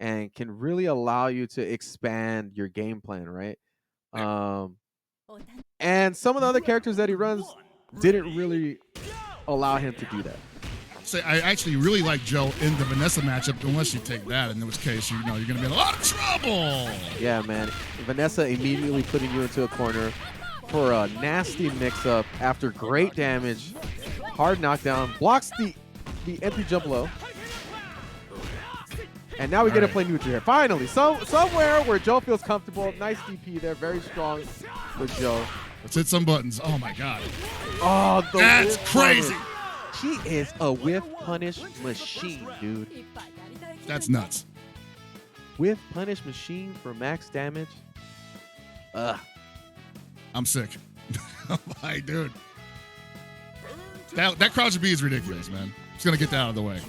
and can really allow you to expand your game plan, right? Um, and some of the other characters that he runs didn't really allow him to do that. Say, I actually really like Joe in the Vanessa matchup, unless you take that. In this case, you know you're going to be in a lot of trouble. Yeah, man. Vanessa immediately putting you into a corner for a nasty mix-up after great damage. Hard knockdown. Blocks the empty jump low. And now we get to play neutral here. Finally, somewhere where Joe feels comfortable. Nice DP there. Very strong with Joe. Let's hit some buttons. Oh, my God. Oh, that's crazy. He is a whiff punish machine, dude. That's nuts. Whiff punish machine for max damage. I'm sick. I'm like, dude. That crouch B is ridiculous, man. Just going to get that out of the way.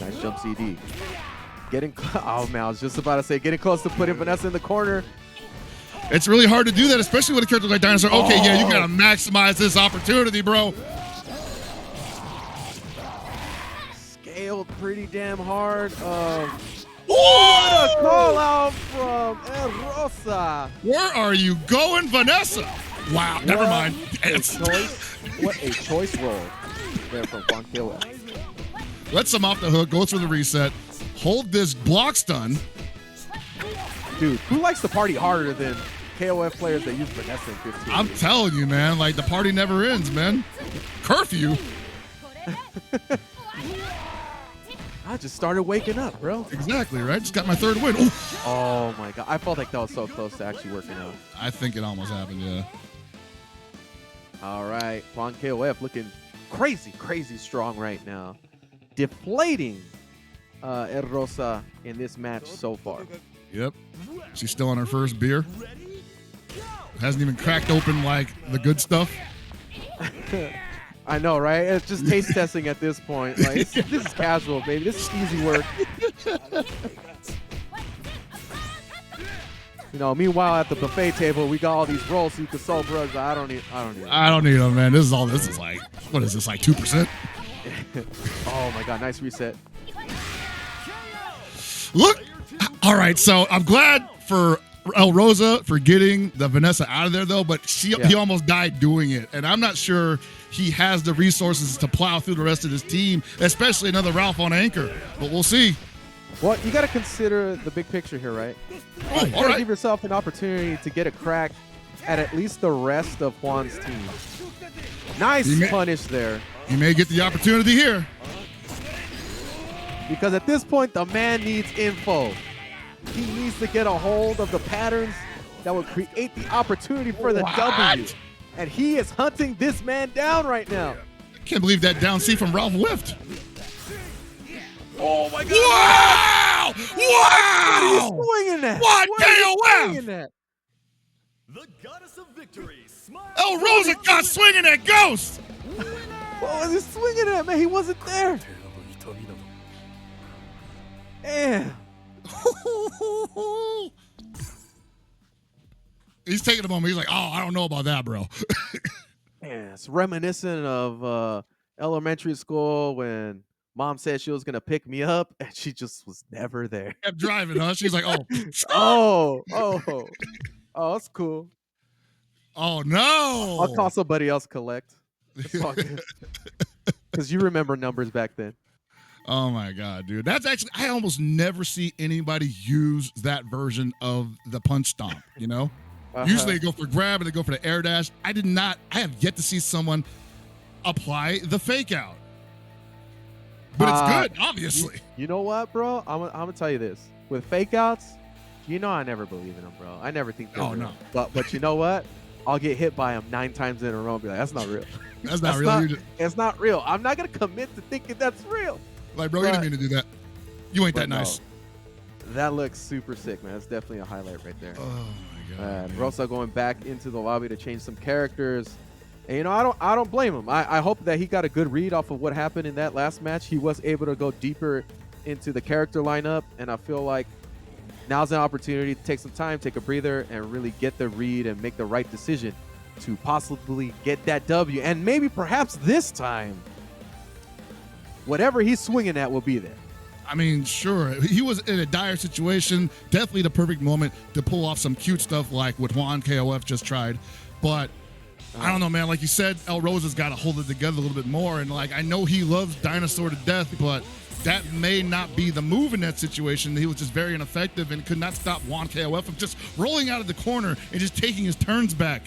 Nice jump CD. Oh, man, I was just about to say, getting close to putting Vanessa in the corner. It's really hard to do that, especially with a character like Dinosaur. Okay, yeah, you got to maximize this opportunity, bro. Scaled pretty damn hard. What a call out from El Rosa. Where are you going, Vanessa? Wow, never mind. What a choice roll there from Juan KOF. Lets him off the hook, go through the reset, hold this block stun. Dude, who likes to party harder than KOF players that use Vanessa in 15? I'm telling you, man, like the party never ends, man. Curfew. I just started waking up, bro. Exactly, right? Just got my third win. Ooh. Oh, my God. I felt like that was so close to actually working out. I think it almost happened, yeah. All right. Juan KOF looking crazy, crazy strong right now. Deflating El Rosa in this match so far. Yep. She's still on her first beer. Hasn't even cracked open like the good stuff. I know, right? It's just taste testing at this point. Like this is casual, baby. This is easy work. You know, meanwhile at the buffet table, we got all these rolls so you can solve drugs. I don't need them. I don't need them, man. This is like, what is this, like 2%? Oh my God, nice reset. Look, all right, so I'm glad for El Rosa for getting the Vanessa out of there, though, but he almost died doing it, and I'm not sure he has the resources to plow through the rest of his team, especially another Ralph on anchor, but we'll see. Well, you got to consider the big picture here, right? Oh, you got to give yourself an opportunity to get a crack at least the rest of Juan's team. Nice punish there. He may get the opportunity here. Because at this point, the man needs info. He needs to get a hold of the patterns that will create the opportunity for the W. And he is hunting this man down right now. I can't believe that down C from Ralph whiffed. Oh my God! Wow! Wow! What are you swinging at? What KOF? The goddess of victory. El Rosa got swinging at Ghost. What was he swinging at, man? He wasn't there. Damn. He's taking a moment. He's like, oh, I don't know about that, bro. Man, it's reminiscent of elementary school when Mom said she was going to pick me up, and she just was never there. Kept driving, huh? She's like, oh, that's cool. Oh, no. I'll call somebody else collect. Because you remember numbers back then. Oh, my God, dude. That's actually, I almost never see anybody use that version of the punch stomp, you know? Usually they go for grab and they go for the air dash. I have yet to see someone apply the fake out. But it's good, obviously. You know what, bro? I'm gonna tell you this. With fake outs, you know I never believe in them, bro. I never think they're real. No. But you know what? I'll get hit by them 9 times in a row and be like, that's not real. That's not real. It's not real. I'm not gonna commit to thinking that's real. Like, bro, you didn't mean to do that. You ain't that nice. That looks super sick, man. That's definitely a highlight right there. Oh my God. Rosa going back into the lobby to change some characters. And, you know, I don't blame him. I hope that he got a good read off of what happened in that last match. He was able to go deeper into the character lineup, and I feel like now's an opportunity to take some time, take a breather, and really get the read and make the right decision to possibly get that W. And maybe perhaps this time, whatever he's swinging at will be there. I mean, sure, he was in a dire situation. Definitely the perfect moment to pull off some cute stuff like what Juan KOF just tried. But I don't know, man. Like you said, El Rosa's got to hold it together a little bit more. And like, I know he loves Dinosaur to death, but that may not be the move in that situation. He was just very ineffective and could not stop Juan KOF from just rolling out of the corner and just taking his turns back.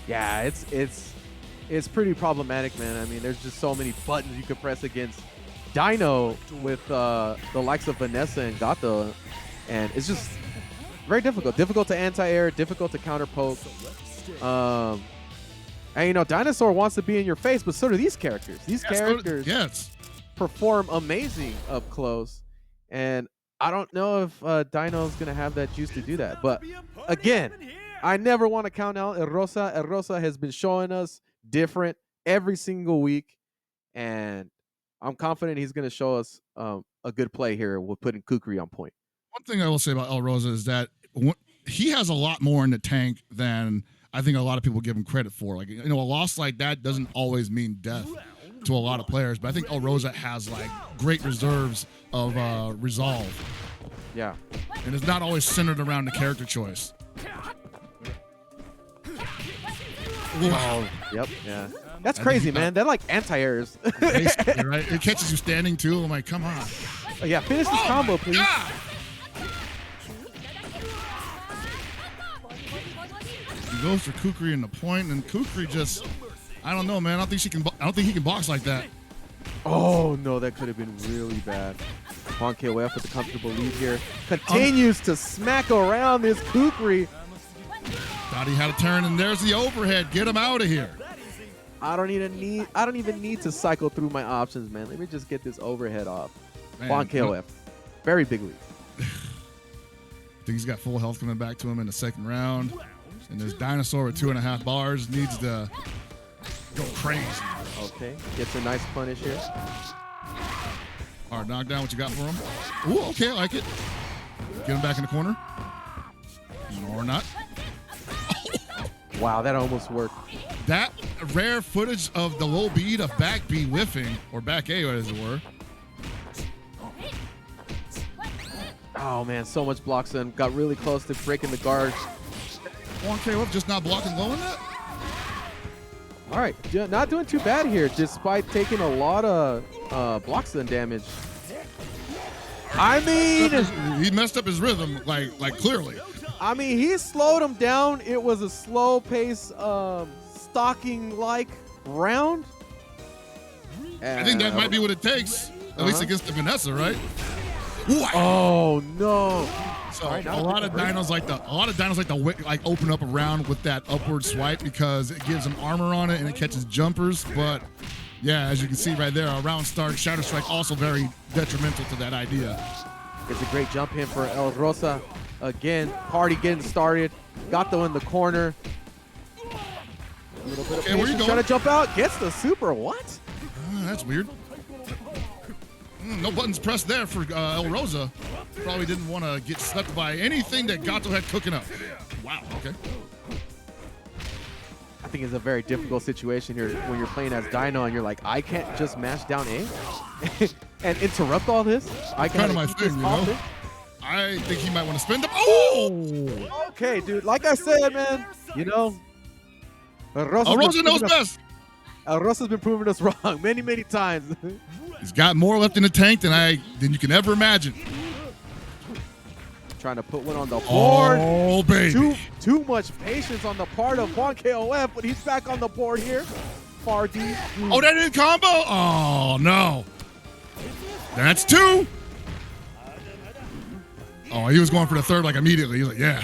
Yeah, it's pretty problematic, man. I mean, there's just so many buttons you could press against Dino with the likes of Vanessa and Gato, and it's just very difficult. Difficult to anti-air, difficult to counter poke. And you know, Dinosaur wants to be in your face, but so do these characters. These characters perform amazing up close, and I don't know if Dino's gonna have that juice to do that. But again, I never want to count out El Rosa. El Rosa has been showing us different every single week, and I'm confident he's going to show us a good play here with putting Kukri on point. One thing I will say about El Rosa is that he has a lot more in the tank than I think a lot of people give him credit for. Like, you know, a loss like that doesn't always mean death to a lot of players, but I think El Rosa has like great reserves of resolve. Yeah. And it's not always centered around the character choice. Oh, yep, yeah. That's crazy, man. They're like anti-airs. Basically, right? It catches you standing, too. I'm like, come on. Oh, yeah, finish this combo, please. God. He goes for Kukri in the point, and Kukri just, I don't know, man. I don't think he can box like that. Oh, no, that could have been really bad. Juan KOF with a comfortable lead here. Continues to smack around this Kukri. Thought he had a turn, and there's the overhead. Get him out of here. I don't even need to cycle through my options, man. Let me just get this overhead off. Man, Juan KOF. Very big lead. I think he's got full health coming back to him in the second round. And this Dinosaur with 2.5 bars needs to go crazy. Okay. Gets a nice punish here. Hard knockdown. What you got for him? Ooh, okay, I like it. Get him back in the corner. Or not. Wow, that almost worked. That rare footage of the low bead of back B whiffing, or back A as it were. Oh man, so much blocks in. Got really close to breaking the guard. Juan KOF just not blocking low in that? All right, not doing too bad here, despite taking a lot of blocks and damage. I mean, he messed up his rhythm, like clearly. I mean, he slowed him down. It was a slow pace, stalking-like round. I think that might be what it takes, at least against the Vanessa, right? Oh no! So a lot of dinos like to open up a round with that upward swipe because it gives them armor on it and it catches jumpers. But yeah, as you can see right there, a round start, Shadow Strike also very detrimental to that idea. It's a great jump in for El Rosa. Again, party getting started. Gato in the corner. A little bit of patience, trying to jump out. Gets the super. What? That's weird. No buttons pressed there for El Rosa. Probably didn't want to get swept by anything that Gato had cooking up. Wow, okay. I think it's a very difficult situation here when you're playing as Dino and you're like, I can't just mash down A and interrupt all this. I kind of my thing, you know? I think he might want to spin them. Oh! Okay, dude. Like I said, man, you know, El Rosa knows best. El Rosa's been proving us wrong many, many times. He's got more left in the tank than you can ever imagine. Trying to put one on the board. Oh, baby. Too much patience on the part of Juan KOF, but he's back on the board here. Far D. Oh, that didn't combo? Oh, no. That's two. Oh, he was going for the third like immediately. He was like, yeah.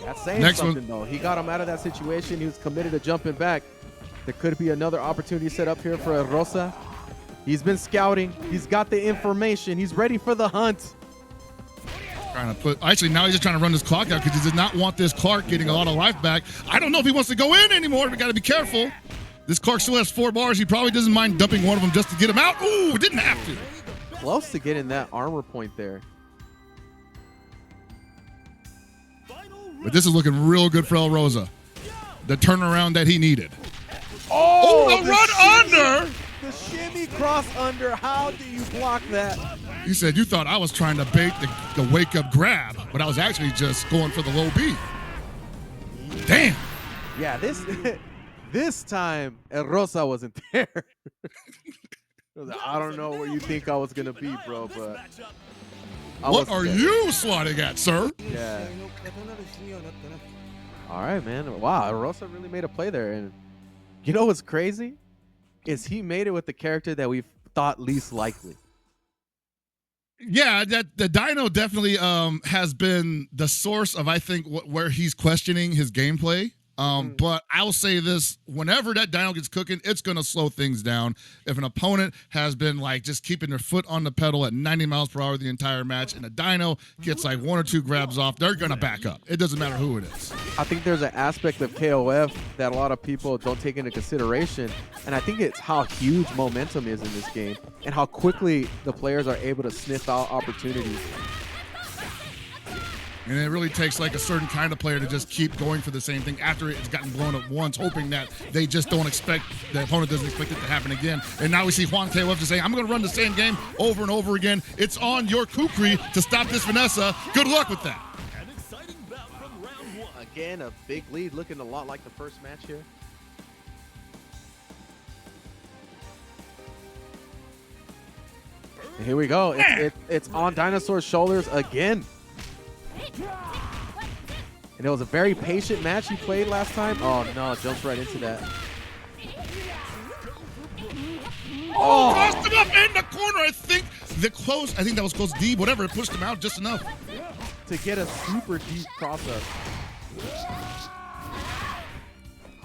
That's saying something, though. He got him out of that situation. He was committed to jumping back. There could be another opportunity set up here for El Rosa. He's been scouting. He's got the information. He's ready for the hunt. Actually, now he's just trying to run this clock out because he does not want this Clark getting a lot of life back. I don't know if he wants to go in anymore. We got to be careful. This Clark still has 4 bars. He probably doesn't mind dumping one of them just to get him out. Ooh, didn't have to. Close to getting that armor point there. But this is looking real good for El Rosa. The turnaround that he needed. Oh, the run shimmy, under. The shimmy cross under. How do you block that? You said you thought I was trying to bait the wake-up grab, but I was actually just going for the low B. Damn. Yeah, this time, El Rosa wasn't there. I don't know where you think I was going to be, bro, but... What are you swatting at, sir? Yeah. All right, man. Wow, El Rosa really made a play there. And you know what's crazy? Is he made it with the character that we thought least likely. Yeah, that the Dino definitely has been the source of, I think, where he's questioning his gameplay. But I'll say this, whenever that Dino gets cooking, it's going to slow things down. If an opponent has been like just keeping their foot on the pedal at 90 miles per hour the entire match, and a Dino gets like 1 or 2 grabs off, they're going to back up. It doesn't matter who it is. I think there's an aspect of KOF that a lot of people don't take into consideration, and I think it's how huge momentum is in this game and how quickly the players are able to sniff out opportunities. And it really takes like a certain kind of player to just keep going for the same thing after it's gotten blown up once, hoping that they just don't expect, the opponent doesn't expect it to happen again. And now we see Juan KOF just saying, I'm going to run the same game over and over again. It's on your kukri to stop this Vanessa. Good luck with that. An exciting bout from round 1. Again, a big lead, looking a lot like the first match here. And here we go. It's on Dinosaur's shoulders again. And it was a very patient match he played last time. Oh no, jumps right into that. Oh, crossed him up in the corner. I think that was close D, whatever. It pushed him out just enough to get a super deep cross up.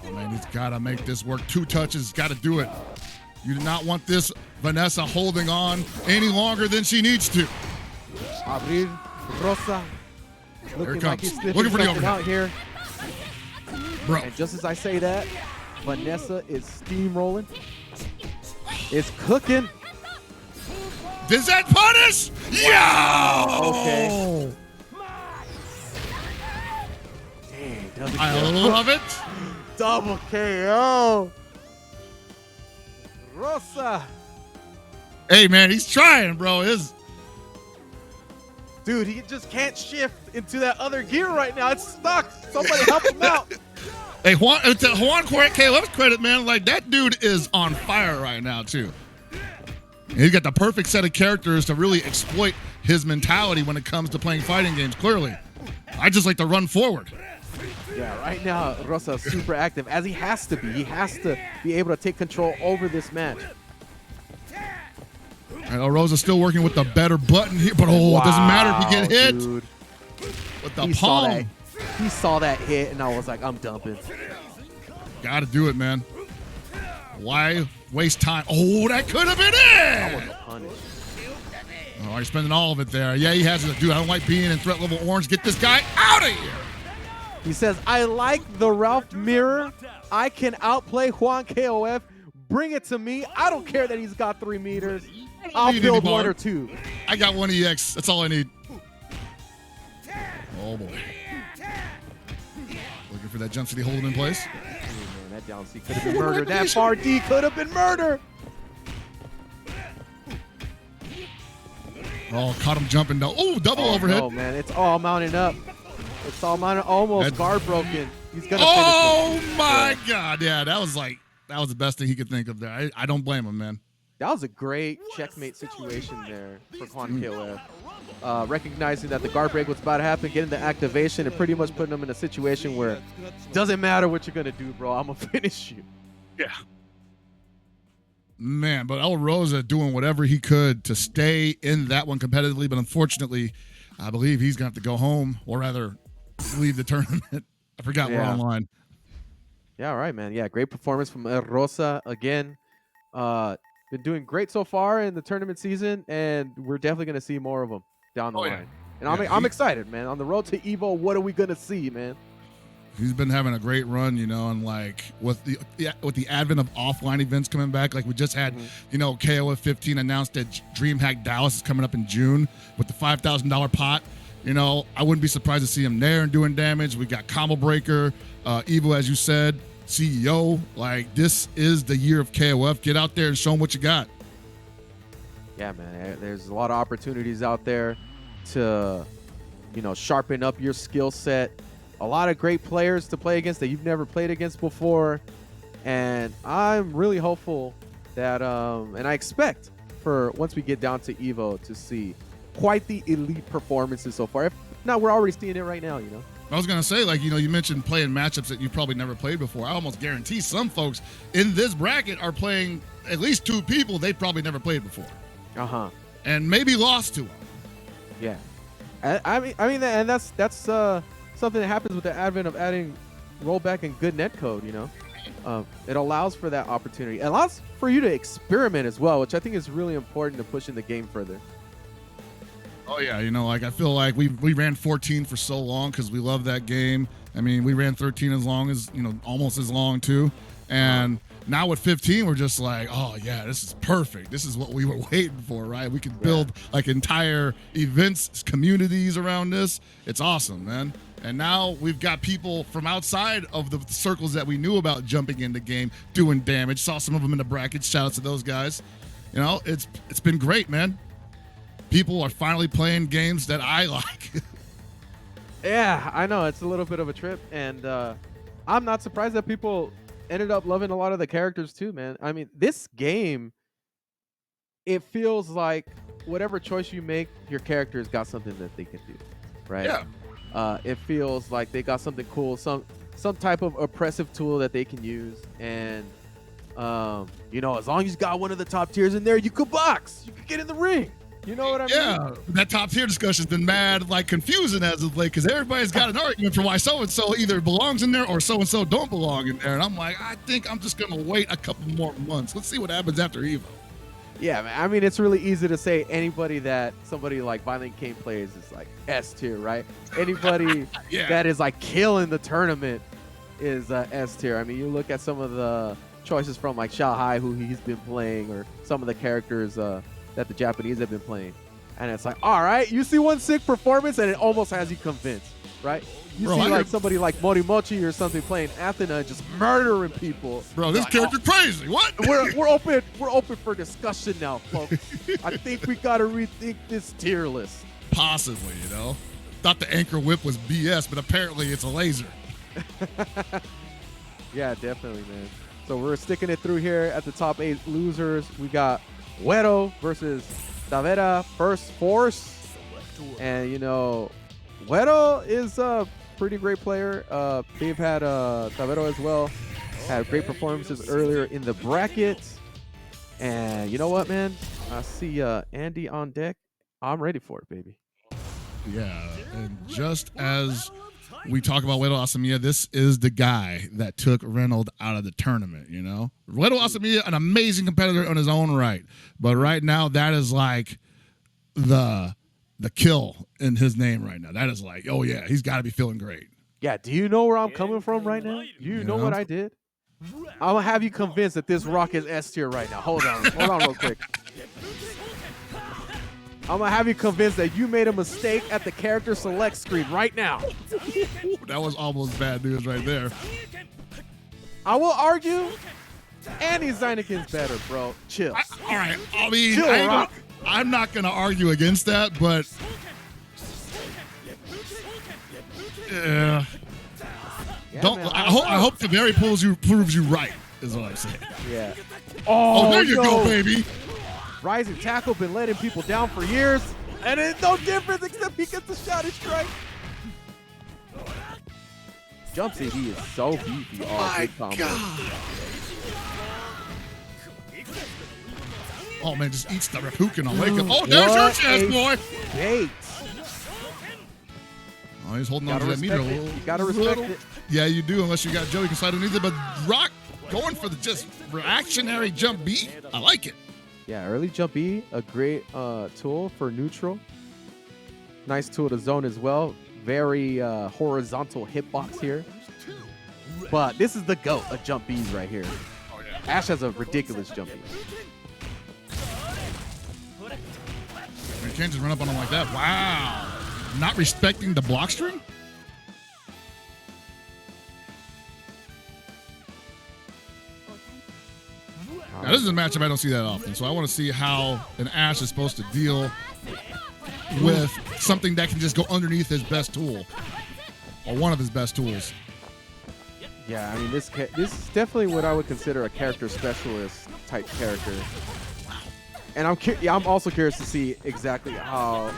Oh man, he's got to make this work. 2 touches, got to do it. You do not want this Vanessa holding on any longer than she needs to. Abrir Rosa. Looking Here like he's comes. Looking for the overhead out here. Bro. And just as I say that, Vanessa is steamrolling. It's cooking. Does that punish? Yeah. Okay. Dang, I love it. Double KO. Rosa. Hey man, he's trying, bro. Dude, he just can't shift into that other gear right now. It's stuck. Somebody help him out. Hey, Juan KOF's credit, man, like that dude is on fire right now, too. And he's got the perfect set of characters to really exploit his mentality when it comes to playing fighting games, clearly. I just like to run forward. Yeah, right now, Rosa's super active, as he has to be. He has to be able to take control over this match. And Rosa's still working with the better button here, but wow, it doesn't matter if you get hit. Dude. With the palm. He saw that hit, and I was like, I'm dumping. Got to do it, man. Why waste time? Oh, that could have been it. I was punished. Oh, he's spending all of it there. Yeah, he has it. Dude, I don't like being in threat level orange. Get this guy out of here. He says, I like the Ralph mirror. I can outplay Juan KOF. Bring it to me. I don't care that he's got 3 meters. I'll build 1 or 2. I got 1 EX. That's all I need. Oh, boy. Looking for that jump city hold him in place. Oh, man, that down C could have been murder. That far D could have been murder. Oh, caught him jumping though. Oh, double overhead. Oh, man. It's all mounting up. It's all mounted. Almost guard broken. He's going to finish it. My God. Yeah, that was the best thing he could think of there. I don't blame him, man. That was a great checkmate situation there for Juan KOF. Recognizing that the guard break was about to happen, getting the activation, and pretty much putting him in a situation where it doesn't matter what you're going to do, bro. I'm going to finish you. Yeah. Man, but El Rosa doing whatever he could to stay in that one competitively, but unfortunately, I believe he's going to have to go home, or rather leave the tournament. I forgot we're online. Yeah, all right, man. Yeah, great performance from El Rosa again. Been doing great so far in the tournament season, and we're definitely going to see more of them down the line. And I'm excited, man. On the road to Evo, what are we going to see, man? He's been having a great run, and like with the advent of offline events coming back, like we just had, KOF 15 announced that DreamHack Dallas is coming up in June with the $5,000 pot. I wouldn't be surprised to see him there and doing damage. We got Combo Breaker, Evo, as you said, CEO. Like, this is the year of KOF. Get out there and show them what you got. Yeah, man. There's a lot of opportunities out there to, sharpen up your skill set. A lot of great players to play against that you've never played against before. And I'm really hopeful that, and I expect for once we get down to Evo to see quite the elite performances so far. If not, we're already seeing it right now, I was going to say, you mentioned playing matchups that you've probably never played before. I almost guarantee some folks in this bracket are playing at least 2 people they've probably never played before. Uh-huh. And maybe lost to them. Yeah. I mean, and that's something that happens with the advent of adding rollback and good netcode, It allows for that opportunity. It allows for you to experiment as well, which I think is really important to pushing the game further. Oh, yeah. I feel like we ran 14 for so long because we love that game. I mean, we ran 13 as long as, almost as long, too. And now with 15, we're just like, oh, yeah, this is perfect. This is what we were waiting for, right? We can build, entire events, communities around this. It's awesome, man. And now we've got people from outside of the circles that we knew about jumping in the game, doing damage. Saw some of them in the brackets. Shout out to those guys. It's been great, man. People are finally playing games that I like. Yeah, I know. It's a little bit of a trip. And I'm not surprised that people ended up loving a lot of the characters too, man. I mean, this game, it feels like whatever choice you make, your character's got something that they can do, right? Yeah. It feels like they got something cool, some type of oppressive tool that they can use. And, as long as you got one of the top tiers in there, you could box. You could get in the ring. You know what I mean? Yeah, that top tier discussion's been mad, confusing as of late, because everybody's got an argument for why so-and-so either belongs in there or so-and-so don't belong in there. And I'm like, I think I'm just going to wait a couple more months. Let's see what happens after Evo. Yeah, man. I mean, it's really easy to say somebody like Violent Kane plays is like S tier, right? Anybody that is killing the tournament is S tier. I mean, you look at some of the choices from Shanghai, who he's been playing, or some of the characters that the Japanese have been playing. And it's like, all right, you see one sick performance and it almost has you convinced, right? You see somebody like Morimochi or something playing Athena and just murdering people. Bro, this character's crazy. What? We're open for discussion now, folks. I think we gotta rethink this tier list. Possibly, Thought the anchor whip was BS, but apparently it's a laser. Yeah, definitely, man. So we're sticking it through here at the top 8 losers. We got Güero versus Tavera First Force. And, Güero is a pretty great player. They've had Tavero as well. Had great performances earlier in the bracket. And you know what, man? I see Andy on deck. I'm ready for it, baby. Yeah, and just as we talk about Güero Asamiya, this is the guy that took Reynolds out of the tournament, Güero Asamiya, an amazing competitor on his own right. But right now, that is the kill in his name right now. That is oh, yeah, he's got to be feeling great. Yeah, do you know where I'm coming from right now? You know what I did? I'm going to have you convinced that this rock is S tier right now. Hold on real quick. I'm going to have you convinced that you made a mistake at the character select screen right now. That was almost bad news right there. I will argue Andy Zeineken's better, bro. Chill. All right. I mean, Chill, I'm not going to argue against that, but yeah, man, I hope the very proves you right, is what I'm saying. Yeah. Oh, there you go, baby. Rising tackle, been letting people down for years, and it's no difference except he gets a shot and strike. Jump CD is so beefy. My God. Oh, man, just eats the Rapukin on wake up. Oh, there's your chance, boy. Bait. Oh, he's holding on to that meter a little. You gotta respect it. Yeah, you do, unless you got Joey can slide underneath it. But Rock going for the just reactionary jump B. I like it. Yeah, early jump E, a great tool for neutral. Nice tool to zone as well. Very horizontal hitbox here. But this is the GOAT of jump Bs right here. Oh, yeah. Ash has a ridiculous jump B. You can't just run up on him like that. Wow. Not respecting the block string? All Now, this is a matchup I don't see that often, so I want to see how an Ash is supposed to deal with something that can just go underneath his best tool, or one of his best tools. Yeah, I mean, this is definitely what I would consider a character specialist type character. And I'm also curious to see exactly how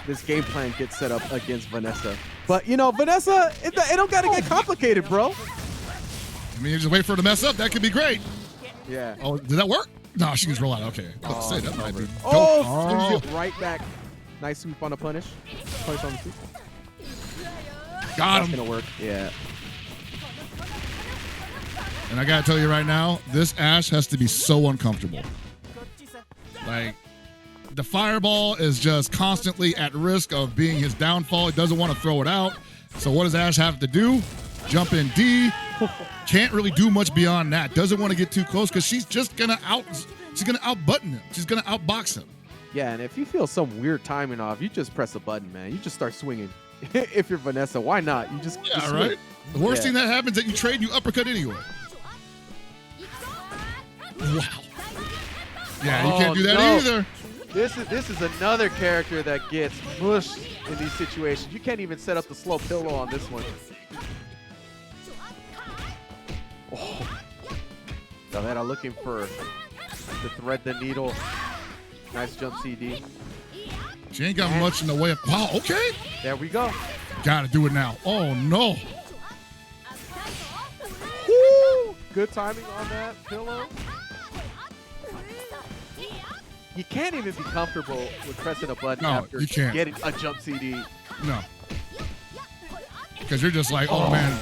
this game plan gets set up against Vanessa. But, you know, Vanessa, it don't got to get complicated, bro. I mean, you just wait for her to mess up. That could be great. Yeah. Oh, did that work? No, she can just roll out. Okay. I was about to say, that might be dope. Oh, right back. Nice sweep on the punish. Punish on the sweep. Got him. That's going to work. Yeah. And I got to tell you right now, this Ash has to be so uncomfortable. Like, the fireball is just constantly at risk of being his downfall. He doesn't want to throw it out. So what does Ash have to do? Jump in D. Can't really do much beyond that. Doesn't want to get too close because she's just gonna outbutton him. She's gonna outbox him. Yeah, and if you feel some weird timing off, you just press a button, man. You just start swinging. If you're Vanessa, why not? You just just right. The worst thing that happens is that you trade, you uppercut anyway. Wow. Yeah, you can't do that either. This is another character that gets mushed in these situations. You can't even set up the slow pillow on this one. Oh. Davera looking to thread the needle. Nice jump CD. She ain't got much in the way of. Wow, okay. There we go. Gotta do it now. Oh, no. Woo! Good timing on that pillow. You can't even be comfortable with pressing a button after getting a jump CD. No. Because you're just like, oh, man.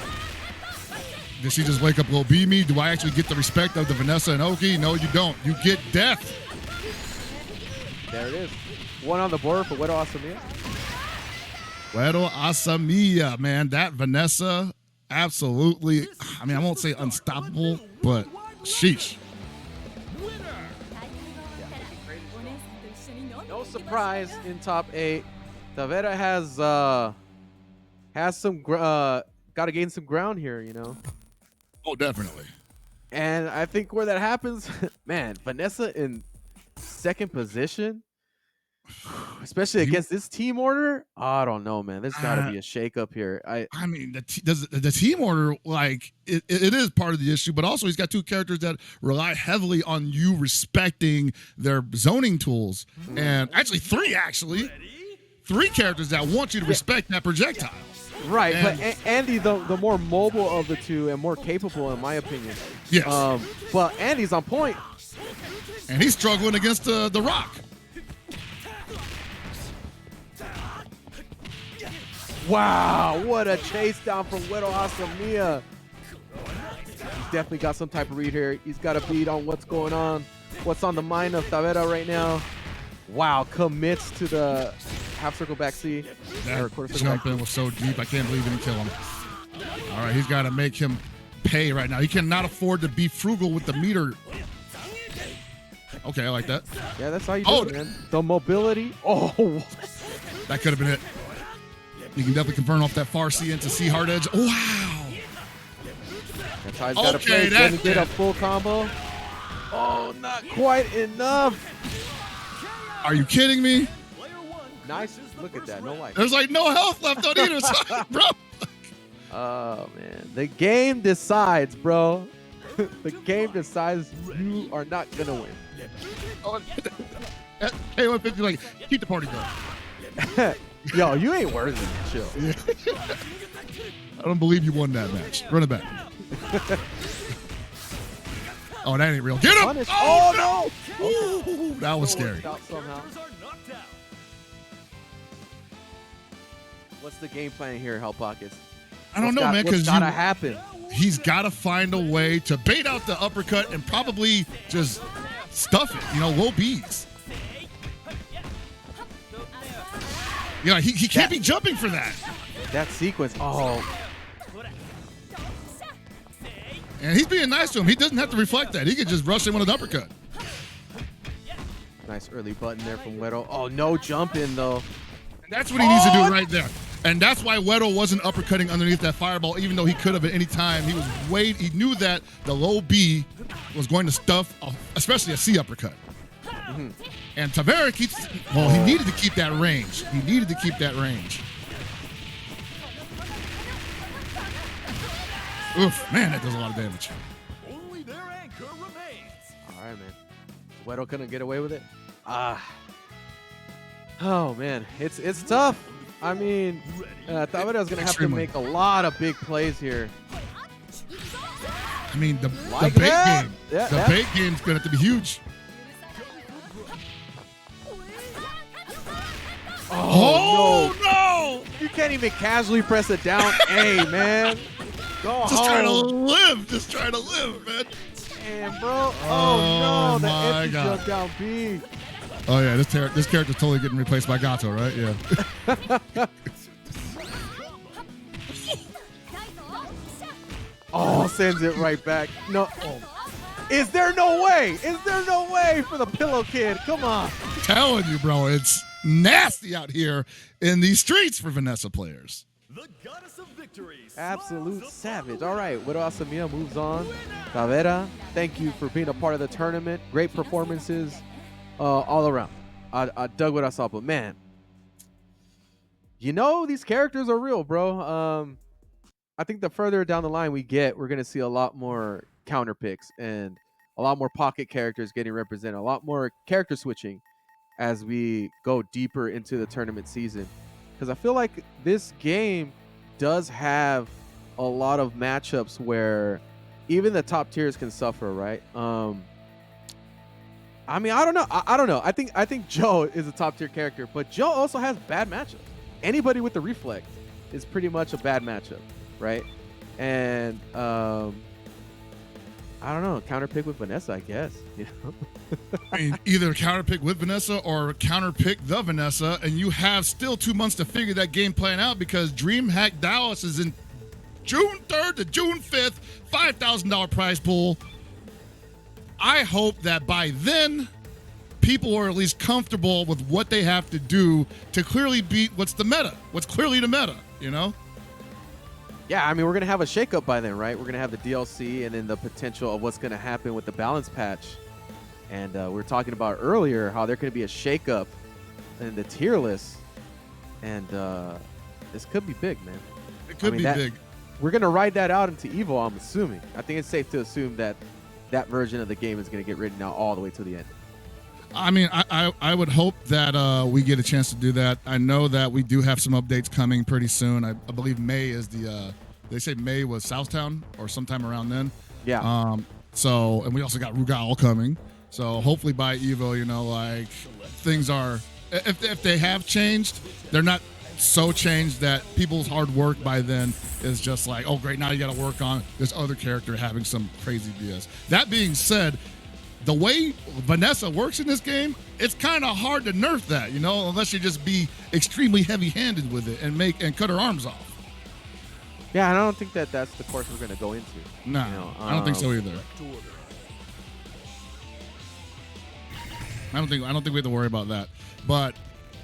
Did she just wake up, will be me? Do I actually get the respect of the Vanessa and Oki? No, you don't. You get death. There it is. One on the board for Wedo Asamiya. Wedo Asamiya, man. That Vanessa, absolutely, I mean, I won't say unstoppable, but sheesh. No surprise in top 8. Davera has some got to gain some ground here, you know. Oh, definitely. And I think where that happens, man, Vanessa in second position, especially against this team order. Oh, I don't know, man. There's got to be a shakeup here. I mean, the team order, like, it is part of the issue, but also he's got two characters that rely heavily on you respecting their zoning tools. And actually, three characters that want you to respect that projectile. Right, but Andy, the more mobile of the two and more capable, in my opinion. Yes. But Andy's on point. And he's struggling against the Rock. Wow, what a chase down from Wedo Asamiya. He's definitely got some type of read here. He's got a beat on what's going on, what's on the mind of Davera right now. Wow, commits to the half circle back C. That jump in was so deep. I can't believe he didn't kill him. All right, he's got to make him pay right now. He cannot afford to be frugal with the meter. Okay, I like that. Yeah, that's how you do it, man. The mobility. Oh. That could have been it. You can definitely confirm off that far C into C hard edge. Oh, wow. That's how he's got to play. Going to get a full combo. Oh, not quite enough. Are you kidding me? Nice. Look at that. No life. There's like no health left on either side, bro. Oh, man. The game decides, bro. The game decides you are not going to win. K150, like, keep the party going. Yo, you ain't worthy. Chill. Yeah. I don't believe you won that match. Run it back. Oh, that ain't real. Get him! Oh, no! Ooh, that was scary. What's the game plan here, Hell Pockets? I don't know, man, because what's got to happen? He's got to find a way to bait out the uppercut and probably just stuff it. You know, low B's. You know, he can't be jumping for that. That sequence. Oh. And he's being nice to him. He doesn't have to reflect that. He can just rush him with an uppercut. Nice early button there from Wedo. Oh, no jump in, though. And that's what he needs to do right there. And that's why Weddle wasn't uppercutting underneath that fireball, even though he could have at any time. He knew that the low B was going to stuff, especially a C uppercut. Mm-hmm. And Tavera he needed to keep that range. Oof, man, that does a lot of damage. Only their anchor remains. All right, man. Weddle couldn't get away with it? Oh, man. It's tough. I mean, Tavera's going to have to make a lot of big plays here. I mean, the bait game. The bait game's going to have to be huge. Oh, no! You can't even casually press it down A, man. Go Just trying to live, man. Damn, bro. Oh no, the empty jump down B. Oh, yeah, this character's totally getting replaced by Gato, right? Yeah. Oh, sends it right back. No. Oh. Is there no way? For the Pillow Kid? Come on. I'm telling you, bro, it's nasty out here in these streets for Vanessa players. The goddess of victory. Absolute savage. All right, Widow Asamiya moves on. Tavera, thank you for being a part of the tournament. Great performances all around. I dug what I saw, but man, you know these characters are real, bro. I think the further down the line we get, we're going to see a lot more counter picks and a lot more pocket characters getting represented, a lot more character switching as we go deeper into the tournament season. Because I feel like this game does have a lot of matchups where even the top tiers can suffer, right? I mean, I don't know. I don't know. I think Joe is a top tier character, but Joe also has bad matchups. Anybody with the reflex is pretty much a bad matchup, right? And I don't know, counter pick with Vanessa, I guess. You know? I mean, either counter pick with Vanessa or counter pick the Vanessa, and you have still 2 months to figure that game plan out because DreamHack Dallas is in June 3rd to June 5th, $5,000 prize pool. I hope that by then, people are at least comfortable with what they have to do to clearly beat what's clearly the meta, you know? Yeah, I mean, we're going to have a shakeup by then, right? We're going to have the DLC and then the potential of what's going to happen with the balance patch. And we were talking about earlier how there could be a shakeup in the tier list. And this could be big, man. It could be big. We're going to ride that out into EVO, I'm assuming. I think it's safe to assume that that version of the game is going to get written out all the way to the end. I mean, I would hope that we get a chance to do that. I know that we do have some updates coming pretty soon. I believe May is they say May was Southtown or sometime around then. Yeah. So, and we also got Rugal coming. So hopefully by EVO, you know, like things are, if they have changed, they're not so changed that people's hard work by then is just like, oh, great, now you got to work on this other character having some crazy BS. That being said, the way Vanessa works in this game, it's kind of hard to nerf that, you know, unless you just be extremely heavy-handed with it and cut her arms off. Yeah, I don't think that that's the course we're going to go into. No, you know, I don't think so either. I don't think we have to worry about that. But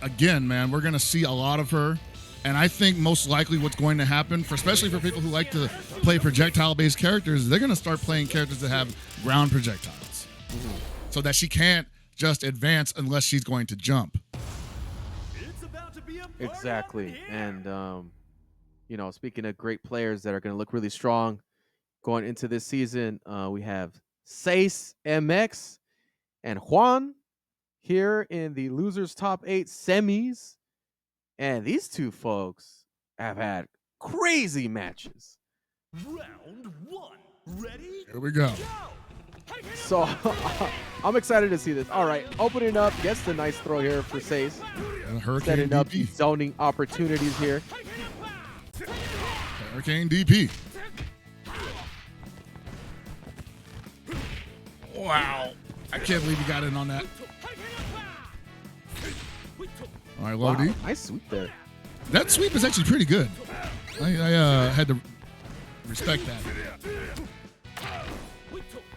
again, man, we're going to see a lot of her. And I think most likely what's going to happen, especially for people who like to play projectile-based characters, they're going to start playing characters that have ground projectiles. So that she can't just advance unless she's going to jump. It's about to be a exactly. And, you know, speaking of great players that are going to look really strong going into this season, we have Sace MX and Juan here in the Losers Top 8 semis. And these two folks have had crazy matches. Round one. Ready? Here we go. So I'm excited to see this. All right, opening up, gets the nice throw here for Sace. Setting up these zoning opportunities here. Hurricane DP. Wow. I can't believe you got in on that. All right, low D. Nice sweep there. That sweep is actually pretty good. I had to respect that.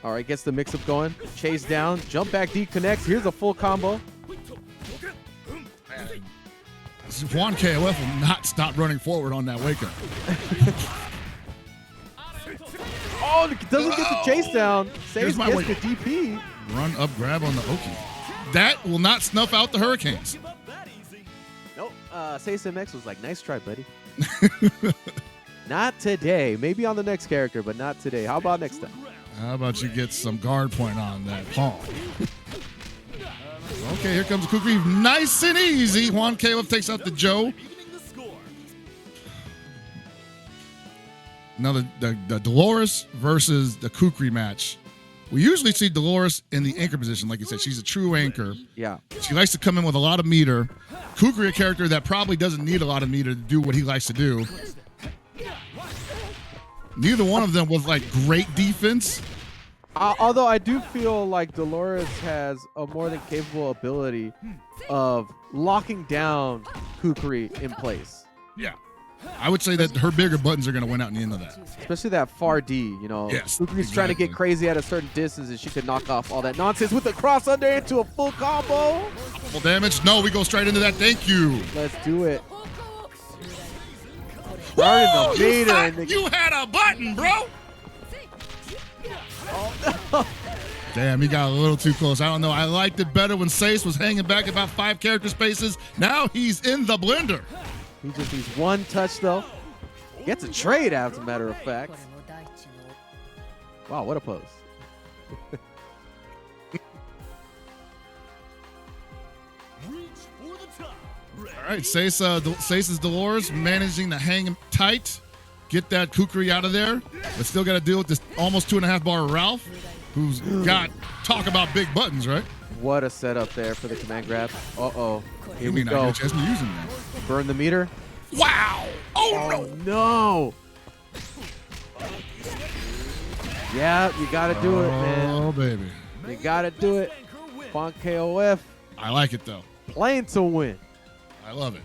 All right, gets the mix-up going. Chase down, jump back D connects. Here's a full combo. Juan KOF will not stop running forward on that wake up. Oh, doesn't get the chase down. Here's Saves my gets the wake. DP. Run up grab on the Oki. That will not snuff out the Hurricanes. Give up that easy. Nope. Say MX was like, nice try, buddy. Not today. Maybe on the next character, but not today. How about next time? How about you get some guard point on that palm? Okay, here comes Kukri. Nice and easy. Juan KOF takes out the Joe. Evening the score. Now the Dolores versus the Kukri match. We usually see Dolores in the anchor position. Like you said, she's a true anchor. Yeah. She likes to come in with a lot of meter. Kukri, a character that probably doesn't need a lot of meter to do what he likes to do. Neither one of them was like great defense. Although I do feel like Dolores has a more than capable ability of locking down Kukri in place. Yeah. I would say that her bigger buttons are going to win out in the end of that. Especially that far D, you know. Yes, Kukri's trying to get exactly. crazy at a certain distance, and she could knock off all that nonsense with the cross under into a full combo. Full damage? No, we go straight into that. Thank you. Let's do it. Starting Whoa, the meter. And the, you had a button, bro. oh, no. Damn, he got a little too close. I don't know. I liked it better when Sace was hanging back about 5 character spaces. Now he's in the blender. He just needs one touch, though. Gets a trade, as a matter of fact. Wow, what a pose. Reach for the top. Ready? All right, Sace's Dolores managing to hang him tight. Get that Kukri out of there. But still got to deal with this almost 2.5 bar Ralph, who's got talk about big buttons, right? What a setup there for the command grab. Uh-oh. Here we I go. get a chance to use him now. Burn the meter. Wow! Oh, Oh, no. Yeah, you got to do it, man. Oh, baby. You got to do it. Font KOF I like it, though. playing to win. I love it.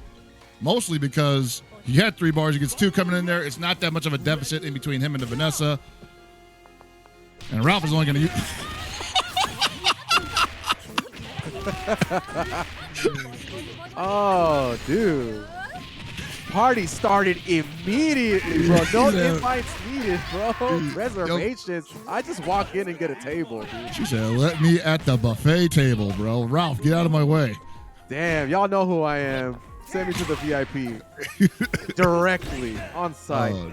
Mostly because he had 3 bars. He gets 2 coming in there. It's not that much of a deficit in between him and the Vanessa. And Ralph is only going to use... Oh, dude. Party started immediately, bro. No Yeah. invites needed, bro. Reservations. I just walk in and get a table, dude. She said, let me at the buffet table, bro. Ralph, get out of my way. Damn, y'all know who I am. Send me to the VIP. Directly, on site. Oh,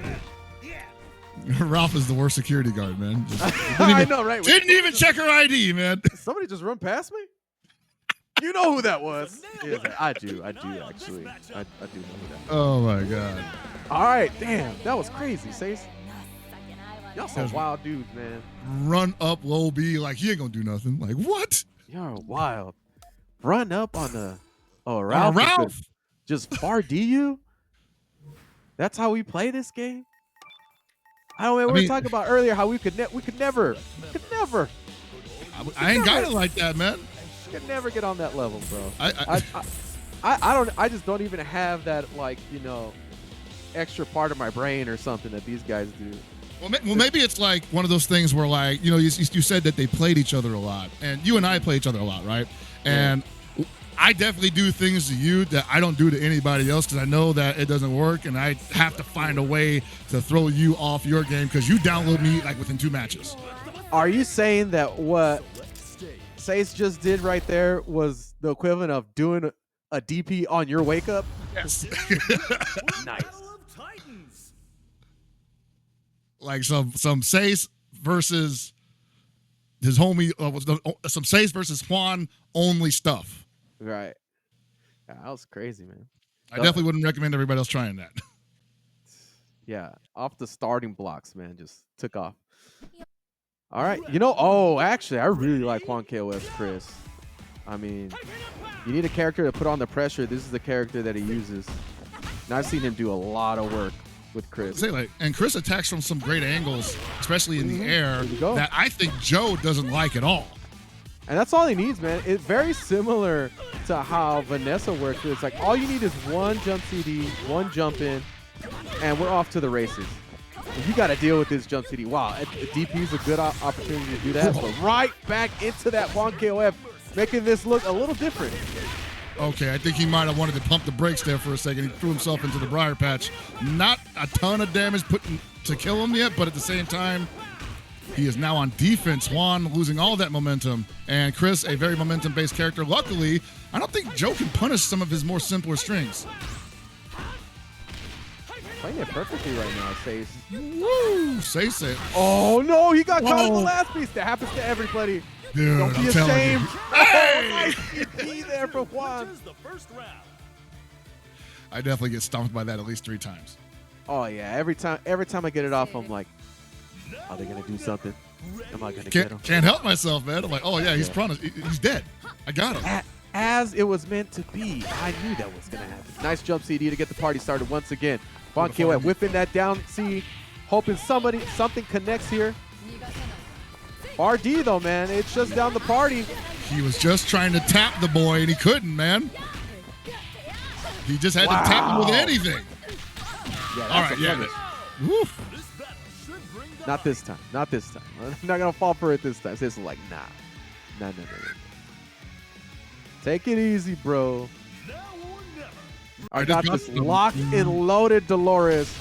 dude. Ralph is the worst security guard, man. I know, right? Didn't even check her ID, man. Somebody just run past me? You know who that was. Yeah, I do actually. I do know who that was. Oh, my God. All right, damn. That was crazy, Sace. Y'all some wild dudes, man. Run up low B like he ain't going to do nothing. Like, what? You're wild. Run up on the... Oh, Ralph. Ralph. Just far D you? That's how we play this game? We were talking about earlier how we could never. I ain't got it like that, man. Could never get on that level, bro. I I just don't even have that, like, you know, extra part of my brain or something that these guys do. Well, maybe it's like one of those things where, like, you know, you said that they played each other a lot, and you and I play each other a lot, right? And I definitely do things to you that I don't do to anybody else because I know that it doesn't work, and I have to find a way to throw you off your game because you download me like within 2 matches. Are you saying that what Sace just did right there was the equivalent of doing a DP on your wake up? Yes. Nice. Like some Sace versus his homie, some Sace versus Juan only stuff. Right. Yeah, that was crazy, man. I definitely wouldn't recommend everybody else trying that. Yeah, off the starting blocks, man, just took off. All right, you know, actually, I really like Juan KOF, Chris. I mean, you need a character to put on the pressure. This is the character that he uses. And I've seen him do a lot of work with Chris. And Chris attacks from some great angles, especially in the air, There you go. that I think Joe doesn't like at all. And that's all he needs, man. It's very similar to how Vanessa works. It's like all you need is one jump CD, one jump in, and we're off to the races. And you got to deal with this jump CD. Wow, the DP is a good opportunity to do that. But right back into that Juan KOF, making this look a little different. Okay, I think he might have wanted to pump the brakes there for a second. He threw himself into the briar patch. Not a ton of damage put to kill him yet, but at the same time, he is now on defense. Juan losing all that momentum. And Chris, a very momentum-based character. Luckily, I don't think Joe can punish some of his more simpler strings. Playing it perfectly right now, Sace. Woo! Sace it. Oh, no, he got caught in the last piece. That happens to everybody. Dude, Don't be I'm telling ashamed. you. Hey! Oh, nice DP there for Juan. I definitely get stomped by that at least 3 times. Oh, yeah. Every time I get it off, I'm like, are they going to do something? Am I going to get him? Can't help myself, man. I'm like, oh, yeah, he's promised. He's dead. I got him. As it was meant to be. I knew that was going to happen. Nice jump CD to get the party started once again. Von KOF whipping that down C, hoping something connects here. RD, though, man. It's just down the party. He was just trying to tap the boy, and he couldn't, man. He just had to tap him with anything. Yeah, all right, yeah. Woof. Not this time. Not this time. I'm not going to fall for it this time. So it's like, nah. Nah. Take it easy, bro. I got this locked and loaded Dolores